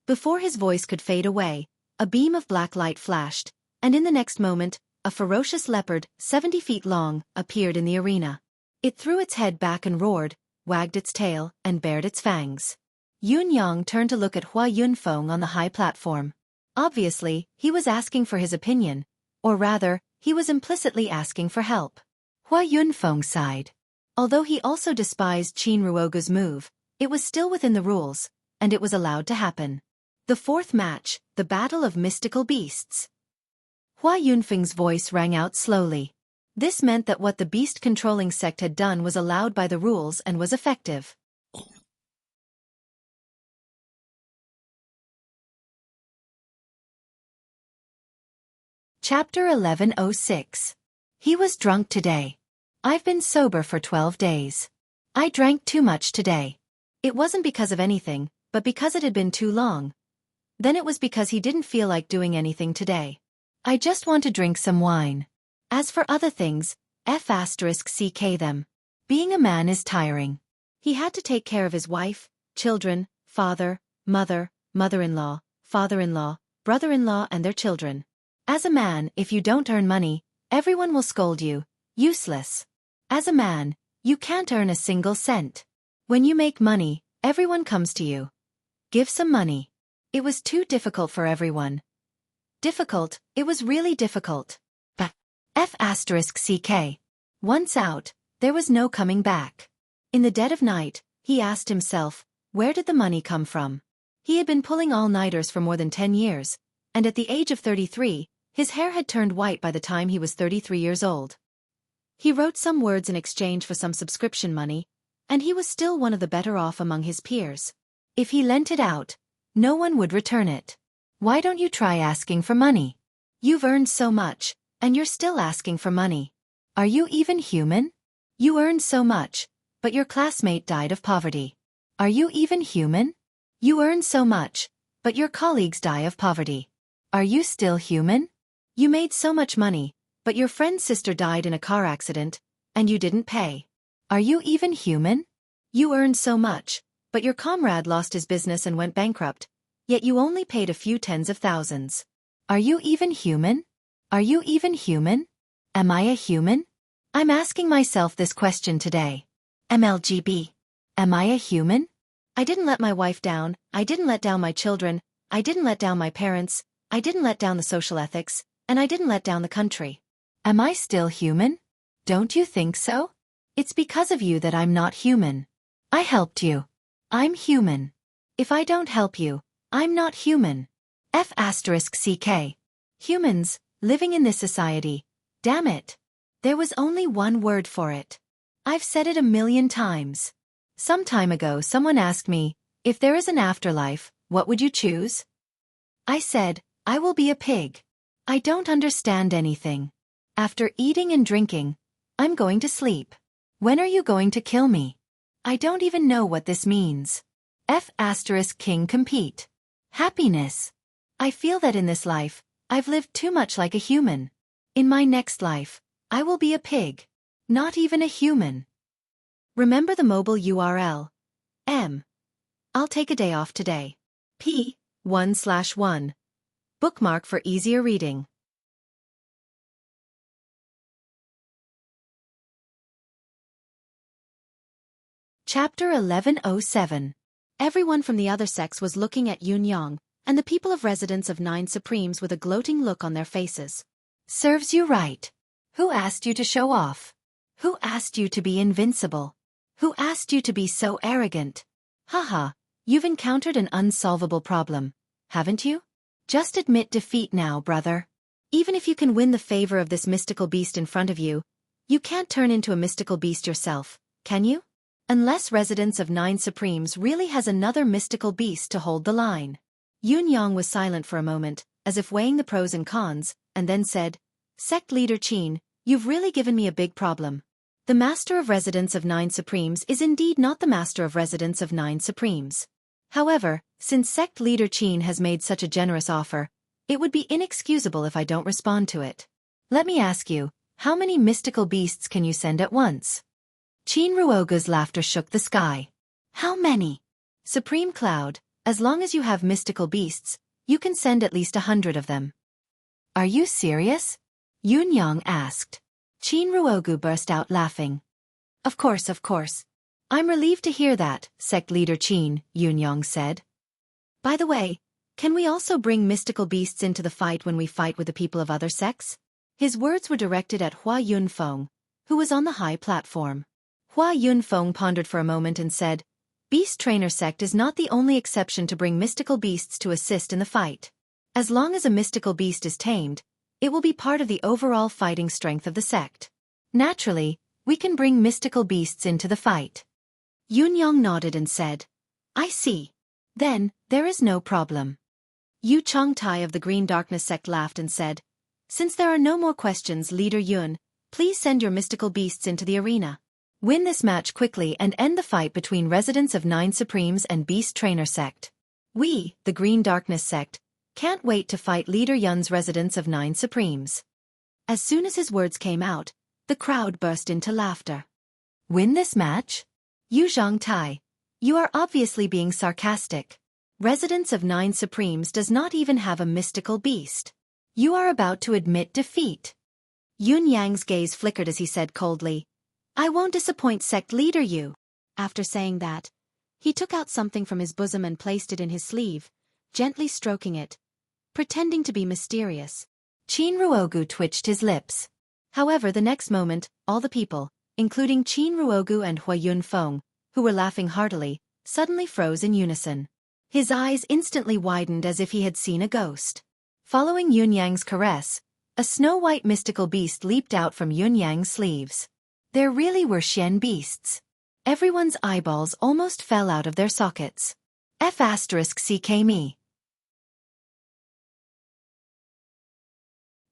Before his voice could fade away, a beam of black light flashed, and in the next moment, a ferocious leopard, 70 feet long, appeared in the arena. It threw its head back and roared, wagged its tail, and bared its fangs. Yun Yang turned to look at Hua Yunfeng on the high platform. Obviously, he was asking for his opinion, or rather, he was implicitly asking for help. Hua Yunfeng sighed. Although he also despised Qin Ruogu's move, it was still within the rules, and it was allowed to happen. The fourth match, the Battle of Mystical Beasts. Hua Yunfeng's voice rang out slowly. This meant that what the beast-controlling sect had done was allowed by the rules and was effective. Chapter 1106. He was drunk today. I've been sober for 12 days. I drank too much today. It wasn't because of anything, but because it had been too long. Then it was because he didn't feel like doing anything today. I just want to drink some wine. As for other things, *CK them. Being a man is tiring. He had to take care of his wife, children, father, mother, mother-in-law, father-in-law, brother-in-law and their children. As a man, if you don't earn money, everyone will scold you. Useless. As a man, you can't earn a single cent. When you make money, everyone comes to you. Give some money. It was too difficult for everyone. Difficult, it was really difficult. But *CK. Once out, there was no coming back. In the dead of night, he asked himself, where did the money come from? He had been pulling all-nighters for more than 10 years, and at the age of 33, his hair had turned white by the time he was 33 years old. He wrote some words in exchange for some subscription money, and he was still one of the better off among his peers. If he lent it out, no one would return it. Why don't you try asking for money? You've earned so much, and you're still asking for money. Are you even human? You earned so much, but your classmate died of poverty. Are you even human? You earn so much, but your colleagues die of poverty. Are you still human? You made so much money, but your friend's sister died in a car accident, and you didn't pay. Are you even human? You earned so much, but your comrade lost his business and went bankrupt, yet you only paid a few tens of thousands. Are you even human? Are you even human? Am I a human? I'm asking myself this question today. MLGB. Am I a human? I didn't let my wife down, I didn't let down my children, I didn't let down my parents, I didn't let down the social ethics, and I didn't let down the country. Am I still human? Don't you think so? It's because of you that I'm not human. I helped you. I'm human. If I don't help you, I'm not human. F***CK. Humans, living in this society. Damn it. There was only one word for it. I've said it a million times. Some time ago someone asked me, if there is an afterlife, what would you choose? I said, I will be a pig. I don't understand anything. After eating and drinking, I'm going to sleep. When are you going to kill me? I don't even know what this means. King compete. Happiness. I feel that in this life, I've lived too much like a human. In my next life, I will be a pig. Not even a human. Remember the mobile URL. I'll take a day off today. P1/1. Bookmark for easier reading. Chapter 1107. Everyone from the other sex was looking at Yun Yang, and the people of Residence of Nine Supremes with a gloating look on their faces. Serves you right. Who asked you to show off? Who asked you to be invincible? Who asked you to be so arrogant? Haha, you've encountered an unsolvable problem, haven't you? Just admit defeat now, brother. Even if you can win the favor of this mystical beast in front of you, you can't turn into a mystical beast yourself, can you? Unless Residence of Nine Supremes really has another mystical beast to hold the line. Yun Yang was silent for a moment, as if weighing the pros and cons, and then said, Sect Leader Qin, you've really given me a big problem. The Master of Residence of Nine Supremes is indeed not the Master of Residence of Nine Supremes. However, since Sect Leader Qin has made such a generous offer, it would be inexcusable if I don't respond to it. Let me ask you, how many mystical beasts can you send at once? Qin Ruogu's laughter shook the sky. How many? Supreme Cloud, as long as you have mystical beasts, you can send at least 100 of them. Are you serious? Yun Yang asked. Qin Ruogu burst out laughing. Of course. I'm relieved to hear that, Sect Leader Qin, Yun Yang said. By the way, can we also bring mystical beasts into the fight when we fight with the people of other sects? His words were directed at Hua Yunfeng, who was on the high platform. Hua Yunfeng pondered for a moment and said, Beast Trainer Sect is not the only exception to bring mystical beasts to assist in the fight. As long as a mystical beast is tamed, it will be part of the overall fighting strength of the sect. Naturally, we can bring mystical beasts into the fight. Yun Yang nodded and said, I see. Then, there is no problem. Yu Chongtai of the Green Darkness Sect laughed and said, Since there are no more questions, Leader Yun, please send your mystical beasts into the arena. Win this match quickly and end the fight between Residents of Nine Supremes and Beast Trainer Sect. We, the Green Darkness Sect, can't wait to fight Leader Yun's Residents of Nine Supremes. As soon as his words came out, the crowd burst into laughter. Win this match? Yu Zhongtai, you are obviously being sarcastic. Residents of Nine Supremes does not even have a mystical beast. You are about to admit defeat. Yun Yang's gaze flickered as he said coldly, I won't disappoint Sect Leader Yu. After saying that, he took out something from his bosom and placed it in his sleeve, gently stroking it, pretending to be mysterious. Qin Ruogu twitched his lips. However, the next moment, all the people, including Qin Ruogu and Hua Yunfeng, who were laughing heartily, suddenly froze in unison. His eyes instantly widened as if he had seen a ghost. Following Yun Yang's caress, a snow-white mystical beast leaped out from Yun Yang's sleeves. There really were Xian beasts. Everyone's eyeballs almost fell out of their sockets. F***CK me.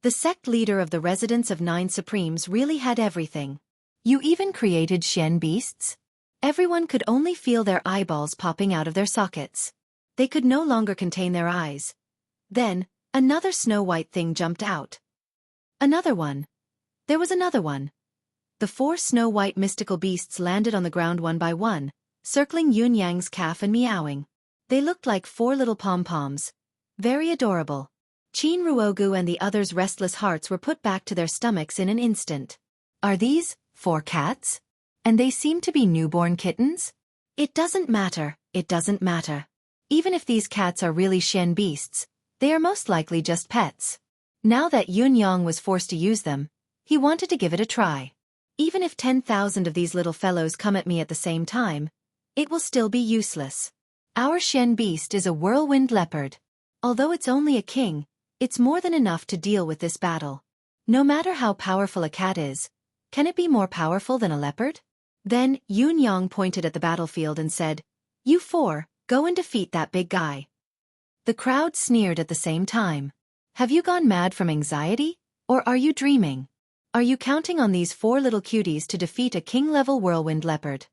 The sect leader of the Residents of Nine Supremes really had everything. You even created Xian beasts? Everyone could only feel their eyeballs popping out of their sockets. They could no longer contain their eyes. Then, another snow-white thing jumped out. Another one. There was another one. The 4 snow-white mystical beasts landed on the ground one by one, circling Yun Yang's calf and meowing. They looked like 4 little pom-poms. Very adorable. Qin Ruogu and the others' restless hearts were put back to their stomachs in an instant. Are these 4 cats? And they seem to be newborn kittens? It doesn't matter, it doesn't matter. Even if these cats are really Shen beasts, they are most likely just pets. Now that Yun Yang was forced to use them, he wanted to give it a try. Even if 10,000 of these little fellows come at me at the same time, it will still be useless. Our Shen beast is a whirlwind leopard. Although it's only a king, it's more than enough to deal with this battle. No matter how powerful a cat is, can it be more powerful than a leopard? Then Yun Yang pointed at the battlefield and said, "You 4, go and defeat that big guy." The crowd sneered at the same time. Have you gone mad from anxiety? Or are you dreaming? Are you counting on these 4 little cuties to defeat a king-level whirlwind leopard?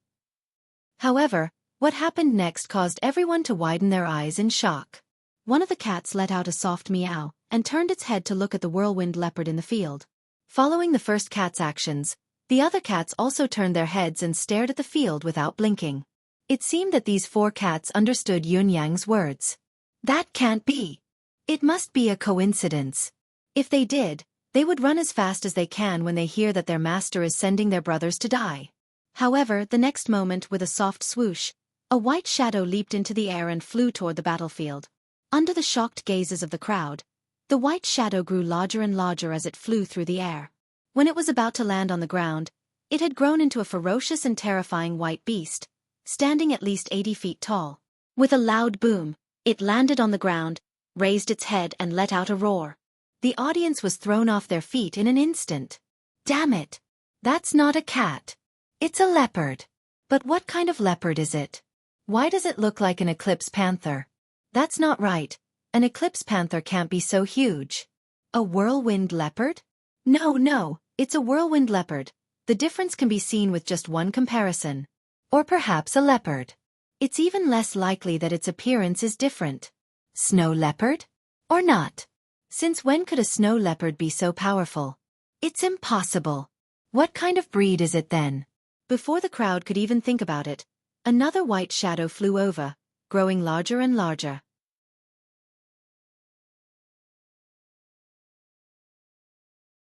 However, what happened next caused everyone to widen their eyes in shock. One of the cats let out a soft meow and turned its head to look at the whirlwind leopard in the field. Following the first cat's actions, the other cats also turned their heads and stared at the field without blinking. It seemed that these 4 cats understood Yun Yang's words. That can't be. It must be a coincidence. If they did, they would run as fast as they can when they hear that their master is sending their brothers to die. However, the next moment, with a soft swoosh, a white shadow leaped into the air and flew toward the battlefield. Under the shocked gazes of the crowd, the white shadow grew larger and larger as it flew through the air. When it was about to land on the ground, it had grown into a ferocious and terrifying white beast, standing at least 80 feet tall. With a loud boom, it landed on the ground, raised its head and let out a roar. The audience was thrown off their feet in an instant. Damn it! That's not a cat. It's a leopard. But what kind of leopard is it? Why does it look like an eclipse panther? That's not right. An eclipse panther can't be so huge. A whirlwind leopard? No, it's a whirlwind leopard. The difference can be seen with just one comparison. Or perhaps a leopard. It's even less likely that its appearance is different. Snow leopard? Or not? Since when could a snow leopard be so powerful? It's impossible. What kind of breed is it then? Before the crowd could even think about it, another white shadow flew over, growing larger and larger.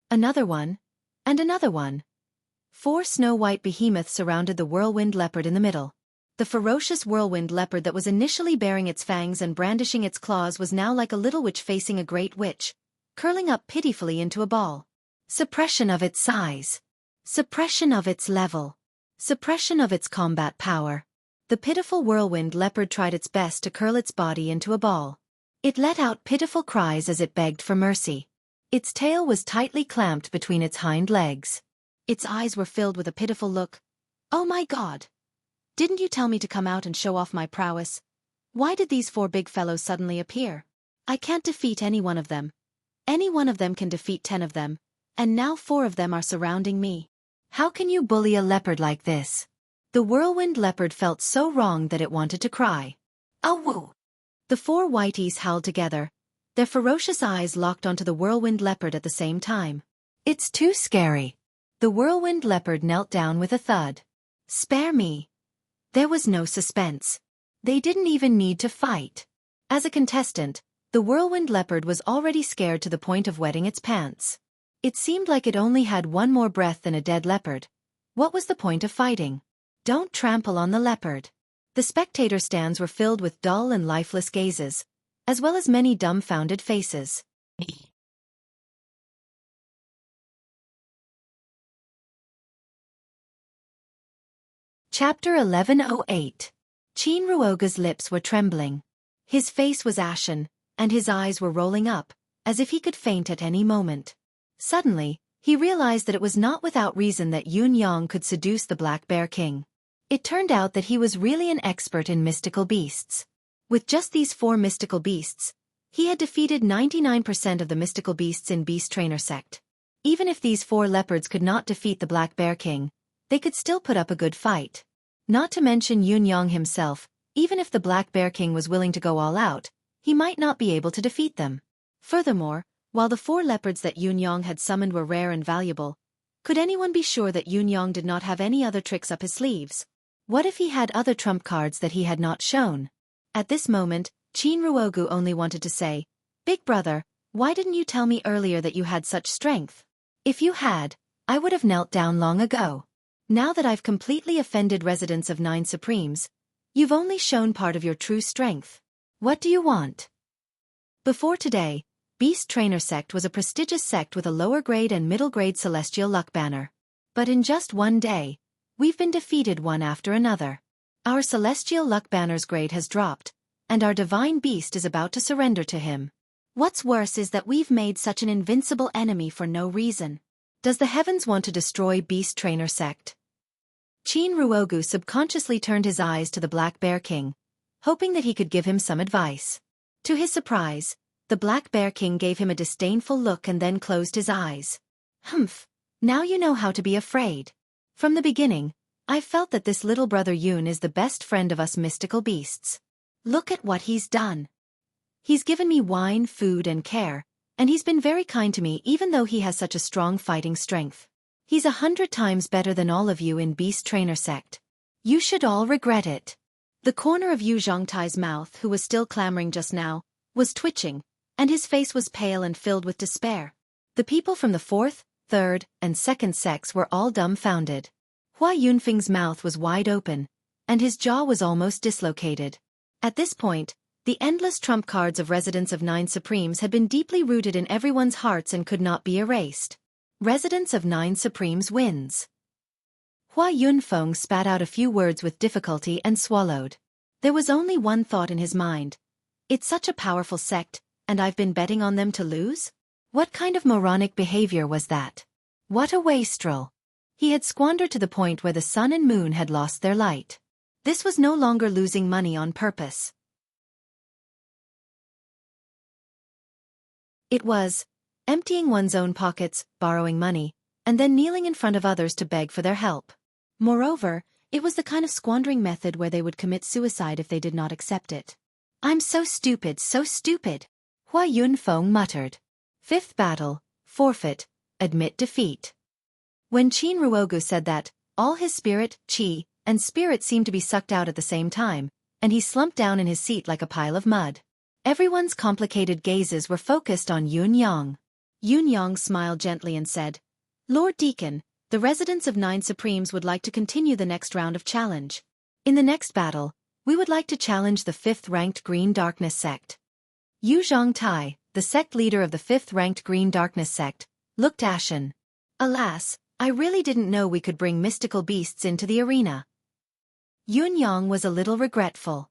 Another one, and another one. 4 snow-white behemoths surrounded the whirlwind leopard in the middle. The ferocious whirlwind leopard that was initially baring its fangs and brandishing its claws was now like a little witch facing a great witch, curling up pitifully into a ball. Suppression of its size. Suppression of its level. Suppression of its combat power. The pitiful whirlwind leopard tried its best to curl its body into a ball. It let out pitiful cries as it begged for mercy. Its tail was tightly clamped between its hind legs. Its eyes were filled with a pitiful look. Oh my God! Didn't you tell me to come out and show off my prowess? Why did these 4 big fellows suddenly appear? I can't defeat any one of them. Any one of them can defeat 10 of them, and now 4 of them are surrounding me. How can you bully a leopard like this? The whirlwind leopard felt so wrong that it wanted to cry. Oh woo! The 4 whiteys howled together, their ferocious eyes locked onto the whirlwind leopard at the same time. It's too scary. The whirlwind leopard knelt down with a thud. Spare me. There was no suspense. They didn't even need to fight. As a contestant, the whirlwind leopard was already scared to the point of wetting its pants. It seemed like it only had one more breath than a dead leopard. What was the point of fighting? Don't trample on the leopard. The spectator stands were filled with dull and lifeless gazes, as well as many dumbfounded faces. Chapter 1108. Qin Ruoga's lips were trembling. His face was ashen, and his eyes were rolling up, as if he could faint at any moment. Suddenly, he realized that it was not without reason that Yun Yang could seduce the Black Bear King. It turned out that he was really an expert in mystical beasts. With just these 4 mystical beasts, he had defeated 99% of the mystical beasts in Beast Trainer sect. Even if these 4 leopards could not defeat the Black Bear King, they could still put up a good fight. Not to mention Yun Yang himself, even if the Black Bear King was willing to go all out, he might not be able to defeat them. Furthermore, while the 4 leopards that Yun Yang had summoned were rare and valuable, could anyone be sure that Yun Yang did not have any other tricks up his sleeves? What if he had other trump cards that he had not shown? At this moment, Chinruogu only wanted to say, "Big brother, why didn't you tell me earlier that you had such strength? If you had, I would have knelt down long ago. Now that I've completely offended residents of Nine Supremes, you've only shown part of your true strength. What do you want?" Before today, Beast Trainer Sect was a prestigious sect with a lower grade and middle grade celestial luck banner. But in just one day, we've been defeated one after another. Our celestial luck banner's grade has dropped, and our divine beast is about to surrender to him. What's worse is that we've made such an invincible enemy for no reason. Does the heavens want to destroy Beast Trainer Sect? Chinruogu subconsciously turned his eyes to the Black Bear King, hoping that he could give him some advice. To his surprise, the Black Bear King gave him a disdainful look and then closed his eyes. "Humph, now you know how to be afraid. From the beginning, I felt that this little brother Yun is the best friend of us mystical beasts. Look at what he's done. He's given me wine, food and care, and he's been very kind to me even though he has such a strong fighting strength. He's 100 times better than all of you in Beast Trainer Sect. You should all regret it." The corner of Yu Zhongtai's mouth, who was still clamoring just now, was twitching, and his face was pale and filled with despair. The people from the 4th, 3rd, and 2nd sects were all dumbfounded. Hua Yunfeng's mouth was wide open, and his jaw was almost dislocated. At this point, the endless trump cards of residents of Nine Supremes had been deeply rooted in everyone's hearts and could not be erased. Residents of Nine Supremes wins. Hua Yunfeng spat out a few words with difficulty and swallowed. There was only one thought in his mind. It's such a powerful sect, and I've been betting on them to lose? What kind of moronic behavior was that? What a wastrel. He had squandered to the point where the sun and moon had lost their light. This was no longer losing money on purpose. It was emptying one's own pockets, borrowing money, and then kneeling in front of others to beg for their help. Moreover, it was the kind of squandering method where they would commit suicide if they did not accept it. "I'm so stupid, so stupid," Hua Yunfeng muttered. 5th battle, forfeit, admit defeat. When Chinruogu said that, all his spirit, chi, and spirit seemed to be sucked out at the same time, and he slumped down in his seat like a pile of mud. Everyone's complicated gazes were focused on Yun Yang. Yun Yang smiled gently and said, "Lord Deacon, the residents of Nine Supremes would like to continue the next round of challenge. In the next battle, we would like to challenge the 5th-ranked Green Darkness Sect." Yu Zhongtai, the sect leader of the 5th-ranked Green Darkness Sect, looked ashen. "Alas, I really didn't know we could bring mystical beasts into the arena." Yun Yang was a little regretful.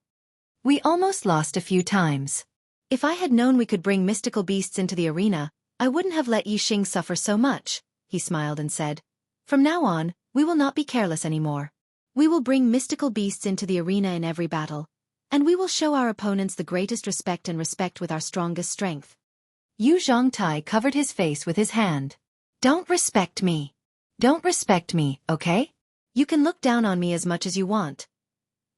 "We almost lost a few times. If I had known we could bring mystical beasts into the arena, I wouldn't have let Yixing suffer so much," he smiled and said. "From now on, we will not be careless anymore. We will bring mystical beasts into the arena in every battle, and we will show our opponents the greatest respect with our strongest strength." Yu Zhongtai covered his face with his hand. "Don't respect me. Don't respect me, okay? You can look down on me as much as you want,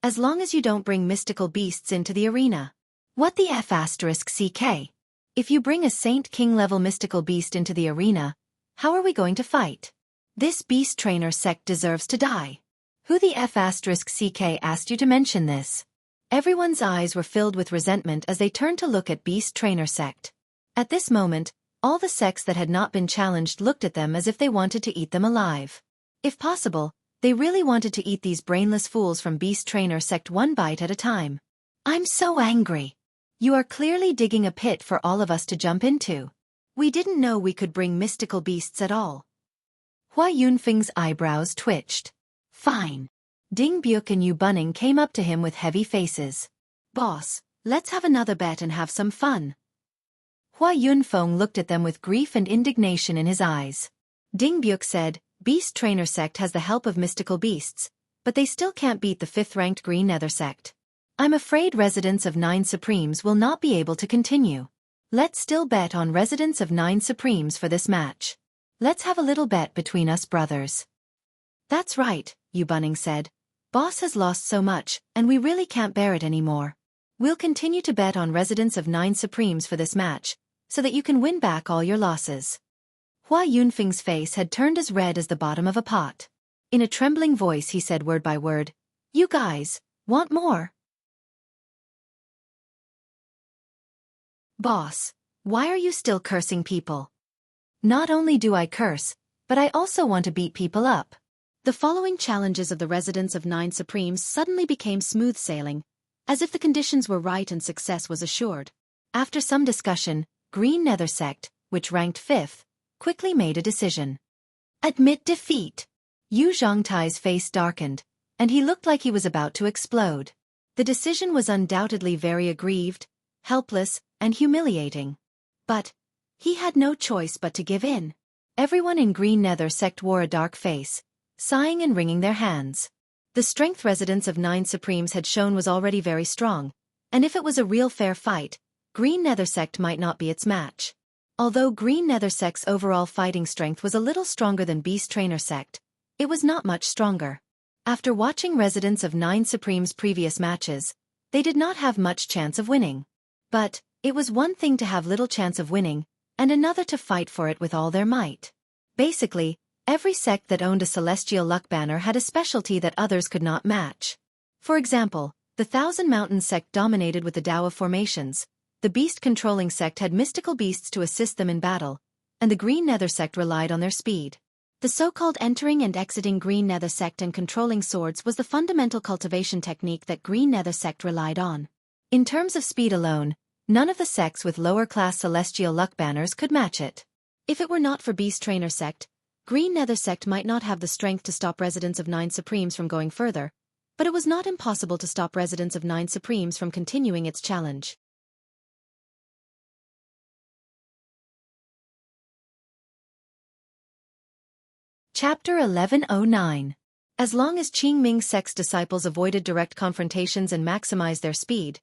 as long as you don't bring mystical beasts into the arena. What the F***CK? If you bring a Saint King level mystical beast into the arena, how are we going to fight? This Beast Trainer Sect deserves to die. Who the F***CK asked you to mention this?" Everyone's eyes were filled with resentment as they turned to look at Beast Trainer Sect. At this moment, all the sects that had not been challenged looked at them as if they wanted to eat them alive. If possible, they really wanted to eat these brainless fools from Beast Trainer Sect one bite at a time. "I'm so angry. You are clearly digging a pit for all of us to jump into. We didn't know we could bring mystical beasts at all." Hua Yunfeng's eyebrows twitched. "Fine." Ding Byuk and Yu Bunning came up to him with heavy faces. "Boss, let's have another bet and have some fun." Hua Yunfeng looked at them with grief and indignation in his eyes. Ding Byuk said, "Beast Trainer Sect has the help of mystical beasts, but they still can't beat the 5th-ranked Green Nether Sect. I'm afraid residents of Nine Supremes will not be able to continue. Let's still bet on residents of Nine Supremes for this match. Let's have a little bet between us brothers." "That's right," Yu Bunning said. "Boss has lost so much, and we really can't bear it anymore. We'll continue to bet on residents of Nine Supremes for this match, so that you can win back all your losses." Hua Yunfeng's face had turned as red as the bottom of a pot. In a trembling voice he said word by word, You guys, want more? Boss, why are you still cursing people? Not only do I curse, but I also want to beat people up. The following challenges of the residents of 9 Supremes suddenly became smooth sailing, as if the conditions were right and success was assured. After some discussion, Green Nether Sect, which ranked 5th, quickly made a decision. Admit defeat. Yu Zhongtai's face darkened, and he looked like he was about to explode. The decision was undoubtedly very aggrieved, helpless, and humiliating. But he had no choice but to give in. Everyone in Green Nether Sect wore a dark face, sighing and wringing their hands. The strength residents of 9 Supremes had shown was already very strong, and if it was a real fair fight, Green Nether Sect might not be its match. Although Green Nether Sect's overall fighting strength was a little stronger than Beast Trainer Sect, it was not much stronger. After watching residents of 9 Supremes' previous matches, they did not have much chance of winning. But it was one thing to have little chance of winning, and another to fight for it with all their might. Basically, every sect that owned a celestial luck banner had a specialty that others could not match. For example, the Thousand Mountain Sect dominated with the Tao of Formations, the Beast-controlling sect had mystical beasts to assist them in battle, and the Green Nether Sect relied on their speed. The so-called entering and exiting Green Nether Sect and controlling swords was the fundamental cultivation technique that Green Nether Sect relied on. In terms of speed alone, none of the sects with lower-class celestial luck banners could match it. If it were not for Beast Trainer Sect, Green Nether Sect might not have the strength to stop residents of 9 Supremes from going further, but it was not impossible to stop residents of 9 Supremes from continuing its challenge. Chapter 1109. As long as Qingming Sect's disciples avoided direct confrontations and maximized their speed,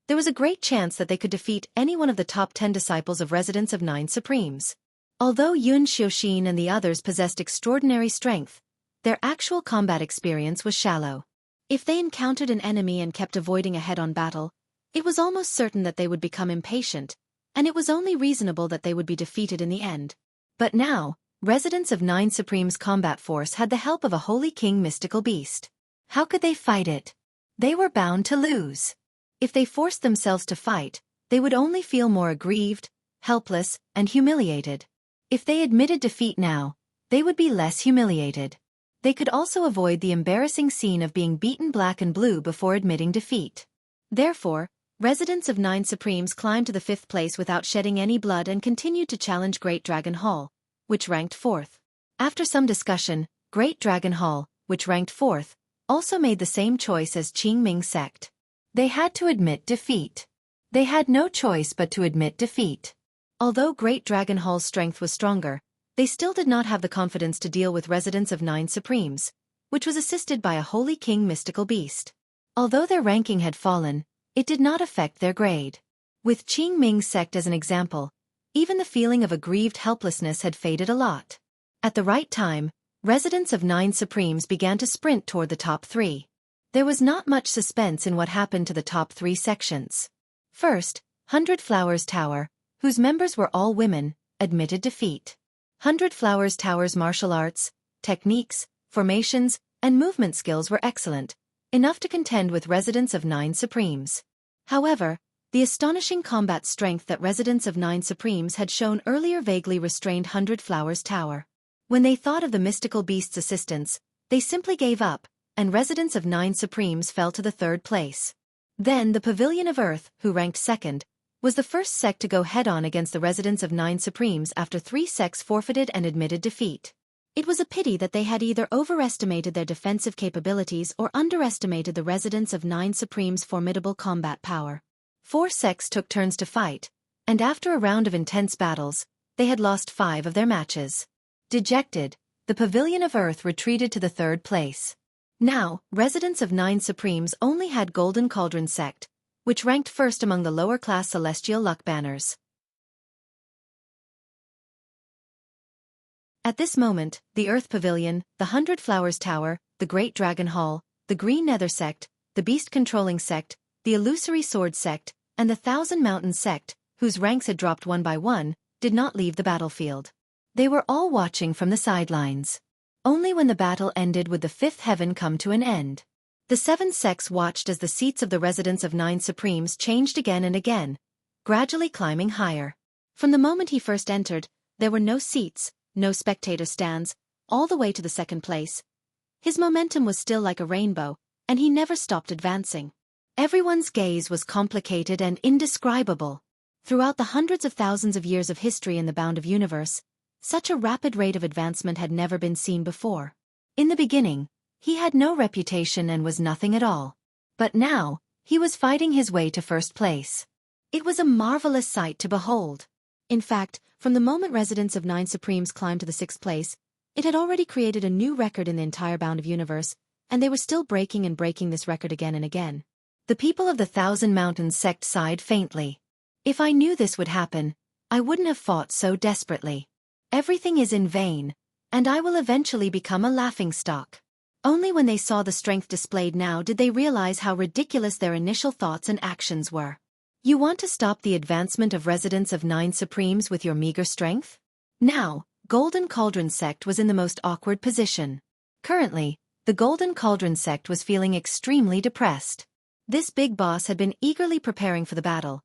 there was a great chance that they could defeat any one of the top 10 disciples of residents of 9 Supremes. Although Yun Xiuxin and the others possessed extraordinary strength, their actual combat experience was shallow. If they encountered an enemy and kept avoiding a head-on battle, it was almost certain that they would become impatient, and it was only reasonable that they would be defeated in the end. But now, residents of 9 Supremes' combat force had the help of a Holy King mystical beast. How could they fight it? They were bound to lose. If they forced themselves to fight, they would only feel more aggrieved, helpless, and humiliated. If they admitted defeat now, they would be less humiliated. They could also avoid the embarrassing scene of being beaten black and blue before admitting defeat. Therefore, residents of 9 Supremes climbed to the 5th place without shedding any blood and continued to challenge Great Dragon Hall, which ranked 4th. After some discussion, Great Dragon Hall, which ranked 4th, also made the same choice as Qingming Sect. They had to admit defeat. They had no choice but to admit defeat. Although Great Dragon Hall's strength was stronger, they still did not have the confidence to deal with residents of 9 Supremes, which was assisted by a Holy King mystical beast. Although their ranking had fallen, it did not affect their grade. With Qingming Sect as an example, even the feeling of aggrieved helplessness had faded a lot. At the right time, residents of 9 Supremes began to sprint toward the top 3. There was not much suspense in what happened to the top 3 sections. First, 100 Flowers Tower, whose members were all women, admitted defeat. 100 Flowers Tower's martial arts, techniques, formations, and movement skills were excellent, enough to contend with residents of 9 Supremes. However, the astonishing combat strength that residents of 9 Supremes had shown earlier vaguely restrained 100 Flowers Tower. When they thought of the mystical beast's assistance, they simply gave up, and residents of 9 Supremes fell to the 3rd place. Then the Pavilion of Earth, who ranked 2nd, was the first sect to go head-on against the residents of 9 Supremes after 3 sects forfeited and admitted defeat. It was a pity that they had either overestimated their defensive capabilities or underestimated the residents of 9 Supremes' formidable combat power. 4 sects took turns to fight, and after a round of intense battles, they had lost 5 of their matches. Dejected, the Pavilion of Earth retreated to the 3rd place. Now, residents of 9 Supremes only had Golden Cauldron Sect, which ranked 1st among the lower-class celestial luck banners. At this moment, the Earth Pavilion, the 100 Flowers Tower, the Great Dragon Hall, the Green Nether Sect, the Beast-controlling Sect, the Illusory Sword Sect, and the Thousand Mountain Sect, whose ranks had dropped one by one, did not leave the battlefield. They were all watching from the sidelines. Only when the battle ended would the 5th heaven come to an end. The 7 sects watched as the seats of the residents of 9 Supremes changed again and again, gradually climbing higher. From the moment he first entered, there were no seats, no spectator stands, all the way to the second place. His momentum was still like a rainbow, and he never stopped advancing. Everyone's gaze was complicated and indescribable. Throughout the hundreds of thousands of years of history in the bound of universe, such a rapid rate of advancement had never been seen before. In the beginning, he had no reputation and was nothing at all. But now, he was fighting his way to first place. It was a marvelous sight to behold. In fact, from the moment residents of 9 Supremes climbed to the 6th place, it had already created a new record in the entire bound of universe, and they were still breaking and breaking this record again and again. The people of the Thousand Mountains sect sighed faintly. If I knew this would happen, I wouldn't have fought so desperately. Everything is in vain, and I will eventually become a laughingstock. Only when they saw the strength displayed now did they realize how ridiculous their initial thoughts and actions were. You want to stop the advancement of residents of 9 Supremes with your meager strength? Now, Golden Cauldron sect was in the most awkward position. Currently, the Golden Cauldron sect was feeling extremely depressed. This big boss had been eagerly preparing for the battle,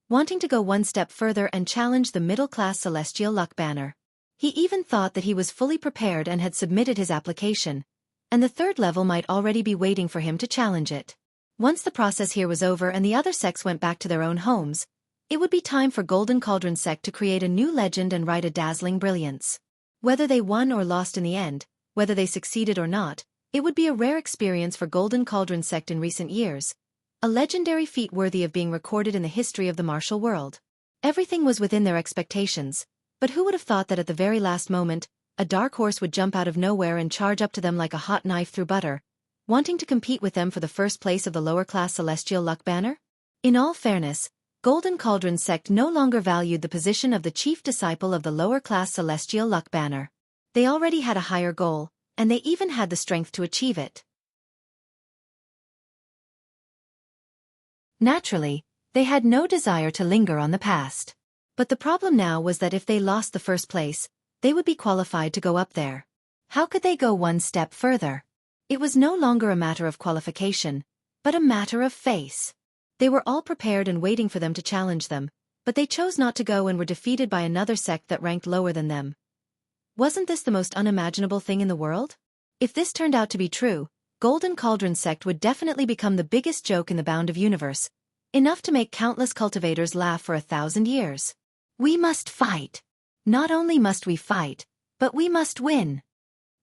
wanting to go one step further and challenge the middle-class Celestial Luck Banner. He even thought that he was fully prepared and had submitted his application, and the 3rd level might already be waiting for him to challenge it. Once the process here was over and the other sects went back to their own homes, it would be time for Golden Cauldron sect to create a new legend and write a dazzling brilliance. Whether they won or lost in the end, whether they succeeded or not, it would be a rare experience for Golden Cauldron sect in recent years, a legendary feat worthy of being recorded in the history of the martial world. Everything was within their expectations, but who would have thought that at the very last moment, a dark horse would jump out of nowhere and charge up to them like a hot knife through butter, wanting to compete with them for the first place of the lower-class Celestial Luck Banner? In all fairness, Golden Cauldron sect no longer valued the position of the chief disciple of the lower-class Celestial Luck Banner. They already had a higher goal, and they even had the strength to achieve it. Naturally, they had no desire to linger on the past. But the problem now was that if they lost the first place, they would be qualified to go up there. How could they go one step further? It was no longer a matter of qualification, but a matter of face. They were all prepared and waiting for them to challenge them, but they chose not to go and were defeated by another sect that ranked lower than them. Wasn't this the most unimaginable thing in the world? If this turned out to be true, Golden Cauldron sect would definitely become the biggest joke in the bound of universe, enough to make countless cultivators laugh for 1,000 years. We must fight. Not only must we fight, but we must win.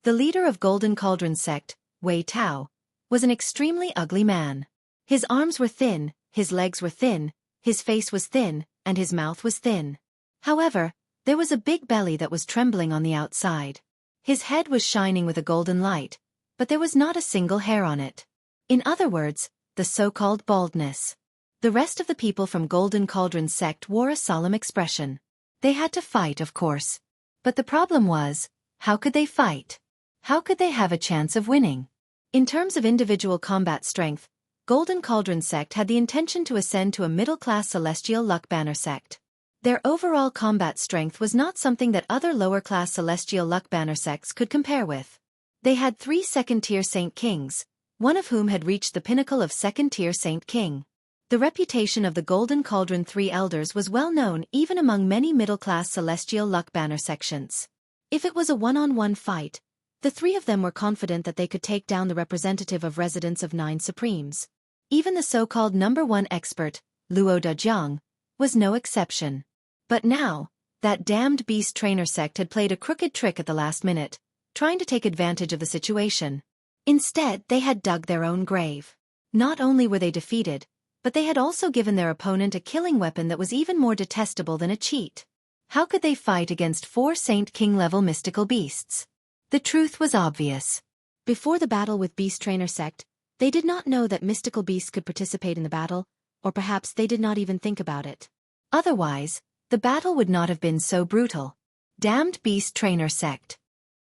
The leader of Golden Cauldron sect, Wei Tao, was an extremely ugly man. His arms were thin, his legs were thin, his face was thin, and his mouth was thin. However, there was a big belly that was trembling on the outside. His head was shining with a golden light, but there was not a single hair on it. In other words, the so-called baldness. The rest of the people from Golden Cauldron sect wore a solemn expression. They had to fight, of course. But the problem was, how could they fight? How could they have a chance of winning? In terms of individual combat strength, Golden Cauldron sect had the intention to ascend to a middle-class Celestial Luck Banner sect. Their overall combat strength was not something that other lower-class Celestial Luck Banner sects could compare with. They had 3 second-tier Saint Kings, one of whom had reached the pinnacle of second-tier Saint King. The reputation of the Golden Cauldron 3 elders was well known even among many middle-class Celestial Luck Banner sections. If it was a one-on-one fight, the 3 of them were confident that they could take down the representative of residents of 9 Supremes. Even the so-called number 1 expert, Luo Dajiang, was no exception. But now, that damned beast trainer sect had played a crooked trick at the last minute, trying to take advantage of the situation. Instead, they had dug their own grave. Not only were they defeated, but they had also given their opponent a killing weapon that was even more detestable than a cheat. How could they fight against 4 Saint King-level mystical beasts? The truth was obvious. Before the battle with Beast Trainer sect, they did not know that mystical beasts could participate in the battle, or perhaps they did not even think about it. Otherwise, the battle would not have been so brutal. Damned Beast Trainer sect.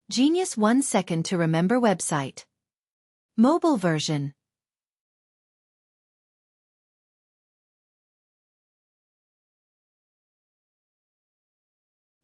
Genius 1 second to remember website. Mobile version.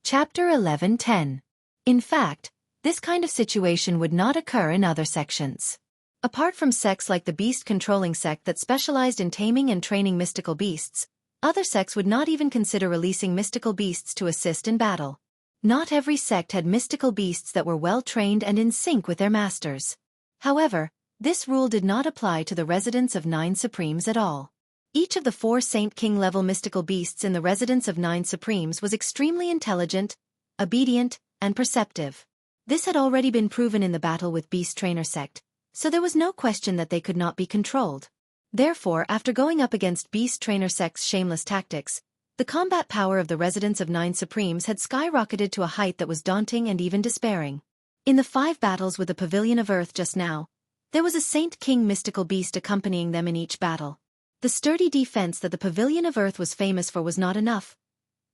Chapter 11:10. In fact, this kind of situation would not occur in other sections. Apart from sects like the beast-controlling sect that specialized in taming and training mystical beasts, other sects would not even consider releasing mystical beasts to assist in battle. Not every sect had mystical beasts that were well-trained and in sync with their masters. However, this rule did not apply to the residents of Nine Supremes at all. Each of the 4 Saint King-level mystical beasts in the residence of Nine Supremes was extremely intelligent, obedient, and perceptive. This had already been proven in the battle with Beast Trainer sect, so there was no question that they could not be controlled. Therefore, after going up against Beast Trainer sect's shameless tactics, the combat power of the residents of Nine Supremes had skyrocketed to a height that was daunting and even despairing. In the 5 battles with the Pavilion of Earth just now, there was a Saint King mystical beast accompanying them in each battle. The sturdy defense that the Pavilion of Earth was famous for was not enough.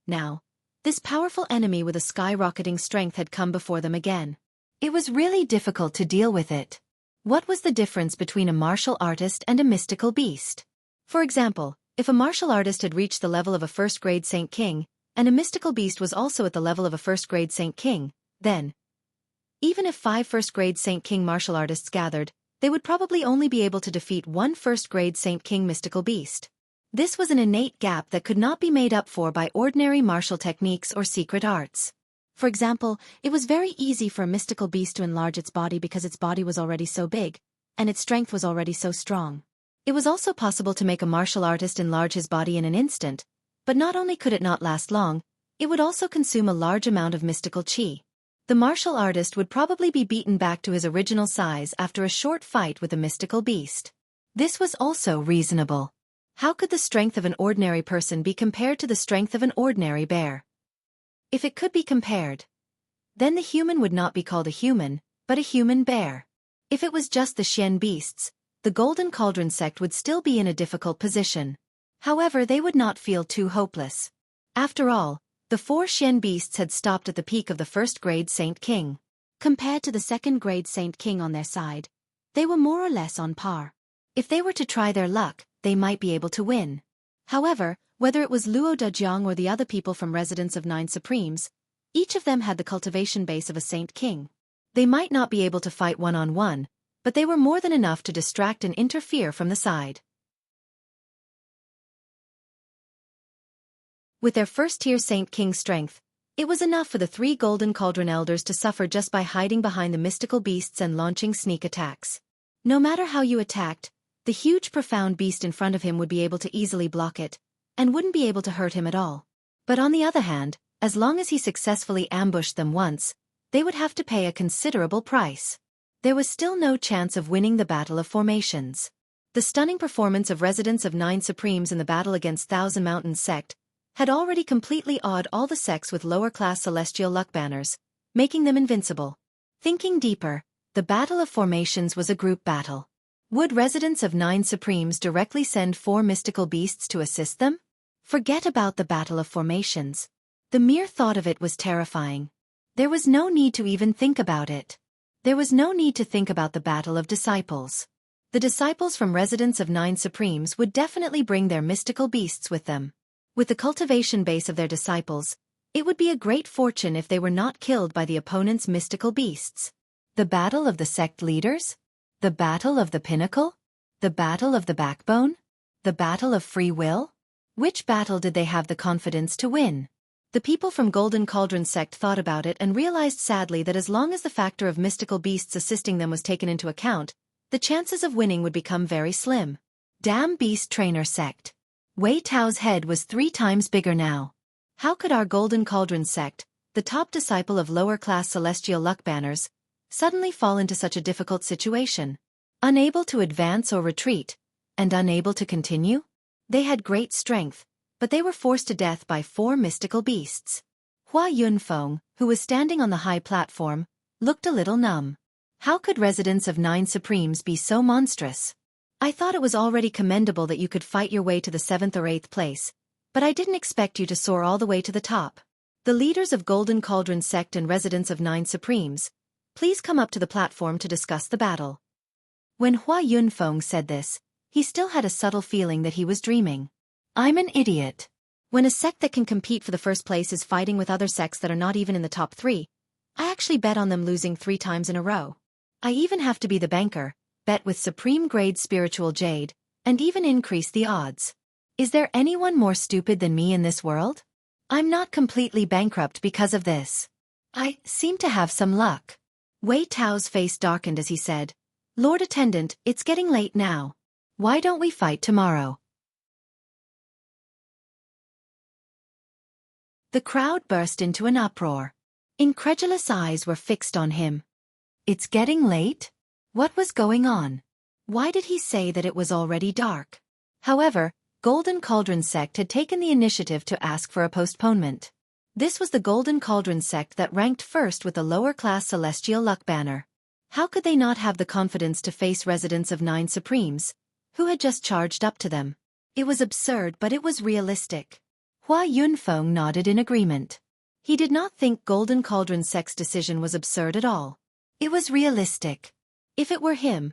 Now, this powerful enemy with a skyrocketing strength had come before them again. It was really difficult to deal with it. What was the difference between a martial artist and a mystical beast? For example, if a martial artist had reached the level of a first-grade Saint King, and a mystical beast was also at the level of a first-grade Saint King, then, even if 5 first-grade Saint King martial artists gathered, they would probably only be able to defeat 1 first-grade Saint King mystical beast. This was an innate gap that could not be made up for by ordinary martial techniques or secret arts. For example, it was very easy for a mystical beast to enlarge its body because its body was already so big, and its strength was already so strong. It was also possible to make a martial artist enlarge his body in an instant, but not only could it not last long, it would also consume a large amount of mystical chi. The martial artist would probably be beaten back to his original size after a short fight with a mystical beast. This was also reasonable. How could the strength of an ordinary person be compared to the strength of an ordinary bear? If it could be compared, then the human would not be called a human, but a human bear. If it was just the Xian beasts, the Golden Cauldron sect would still be in a difficult position. However, they would not feel too hopeless. After all, the 4 Xian beasts had stopped at the peak of the first-grade Saint King. Compared to the second-grade Saint King on their side, they were more or less on par. If they were to try their luck, they might be able to win. However, whether it was Luo Dejiang or the other people from Residence of Nine Supremes, each of them had the cultivation base of a Saint King. They might not be able to fight one-on-one, but they were more than enough to distract and interfere from the side. With their first-tier Saint King strength, it was enough for the 3 Golden Cauldron Elders to suffer just by hiding behind the mystical beasts and launching sneak attacks. No matter how you attacked, the huge profound beast in front of him would be able to easily block it, and wouldn't be able to hurt him at all. But on the other hand, as long as he successfully ambushed them once, they would have to pay a considerable price. There was still no chance of winning the Battle of Formations. The stunning performance of Residents of Nine Supremes in the battle against Thousand Mountains sect had already completely awed all the sects with lower-class celestial luck banners, making them invincible. Thinking deeper, the Battle of Formations was a group battle. Would Residents of Nine Supremes directly send 4 mystical beasts to assist them? Forget about the Battle of Formations. The mere thought of it was terrifying. There was no need to even think about it. There was no need to think about the Battle of Disciples. The disciples from Residents of Nine Supremes would definitely bring their mystical beasts with them. With the cultivation base of their disciples, it would be a great fortune if they were not killed by the opponent's mystical beasts. The Battle of the Sect Leaders? The Battle of the Pinnacle? The Battle of the Backbone? The Battle of Free Will? Which battle did they have the confidence to win? The people from Golden Cauldron sect thought about it and realized sadly that as long as the factor of mystical beasts assisting them was taken into account, the chances of winning would become very slim. Damn Beast Trainer sect. Wei Tao's head was 3 times bigger now. How could our Golden Cauldron sect, the top disciple of lower-class celestial luck banners, suddenly fall into such a difficult situation? Unable to advance or retreat, and unable to continue? They had great strength, but they were forced to death by 4 mystical beasts. Hua Yunfeng, who was standing on the high platform, looked a little numb. How could Residents of Nine Supremes be so monstrous? I thought it was already commendable that you could fight your way to the 7th or 8th place, but I didn't expect you to soar all the way to the top. The leaders of Golden Cauldron sect and Residents of Nine Supremes, please come up to the platform to discuss the battle. When Hua Yunfeng said this, he still had a subtle feeling that he was dreaming. I'm an idiot. When a sect that can compete for the first place is fighting with other sects that are not even in the top 3, I actually bet on them losing 3 times in a row. I even have to be the banker, bet with supreme-grade spiritual jade, and even increase the odds. Is there anyone more stupid than me in this world? I'm not completely bankrupt because of this. I seem to have some luck. Wei Tao's face darkened as he said, Lord Attendant, it's getting late now. Why don't we fight tomorrow? The crowd burst into an uproar. Incredulous eyes were fixed on him. It's getting late? What was going on? Why did he say that it was already dark? However, Golden Cauldron sect had taken the initiative to ask for a postponement. This was the Golden Cauldron sect that ranked first with the lower-class Celestial Luck banner. How could they not have the confidence to face residents of 9 Supremes, who had just charged up to them? It was absurd, but it was realistic. Hua Yunfeng nodded in agreement. He did not think Golden Cauldron sect's decision was absurd at all. It was realistic. If it were him,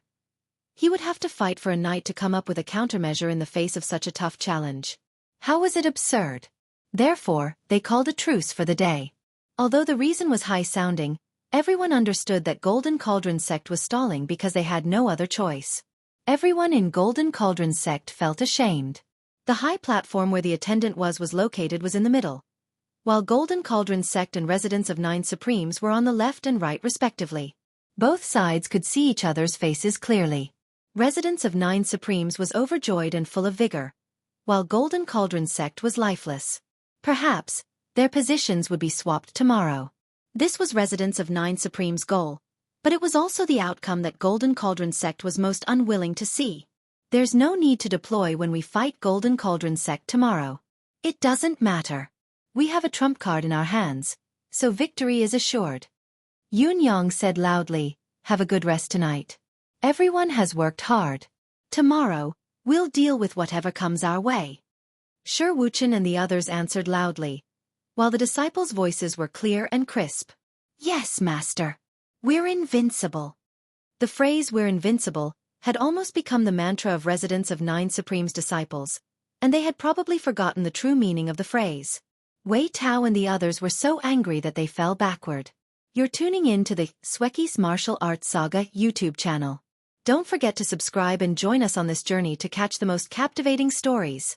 he would have to fight for a night to come up with a countermeasure in the face of such a tough challenge. How was it absurd? Therefore, they called a truce for the day. Although the reason was high-sounding, everyone understood that Golden Cauldron sect was stalling because they had no other choice. Everyone in Golden Cauldron sect felt ashamed. The high platform where the attendant was located was in the middle, while Golden Cauldron sect and residents of 9 Supremes were on the left and right respectively. Both sides could see each other's faces clearly. Residents of 9 Supremes was overjoyed and full of vigor, while Golden Cauldron sect was lifeless. Perhaps, their positions would be swapped tomorrow. This was residents of 9 Supremes' goal, but it was also the outcome that Golden Cauldron sect was most unwilling to see. There's no need to deploy when we fight Golden Cauldron sect tomorrow. It doesn't matter. We have a trump card in our hands, so victory is assured. Yun Yang said loudly, have a good rest tonight. Everyone has worked hard. Tomorrow, we'll deal with whatever comes our way. Shi Wuchen and the others answered loudly, while the disciples' voices were clear and crisp. Yes, Master. We're invincible. The phrase we're invincible had almost become the mantra of residents of 9 Supremes' disciples, and they had probably forgotten the true meaning of the phrase. Wei Tao and the others were so angry that they fell backward. You're tuning in to the Xueqi's Martial Arts Saga YouTube channel. Don't forget to subscribe and join us on this journey to catch the most captivating stories.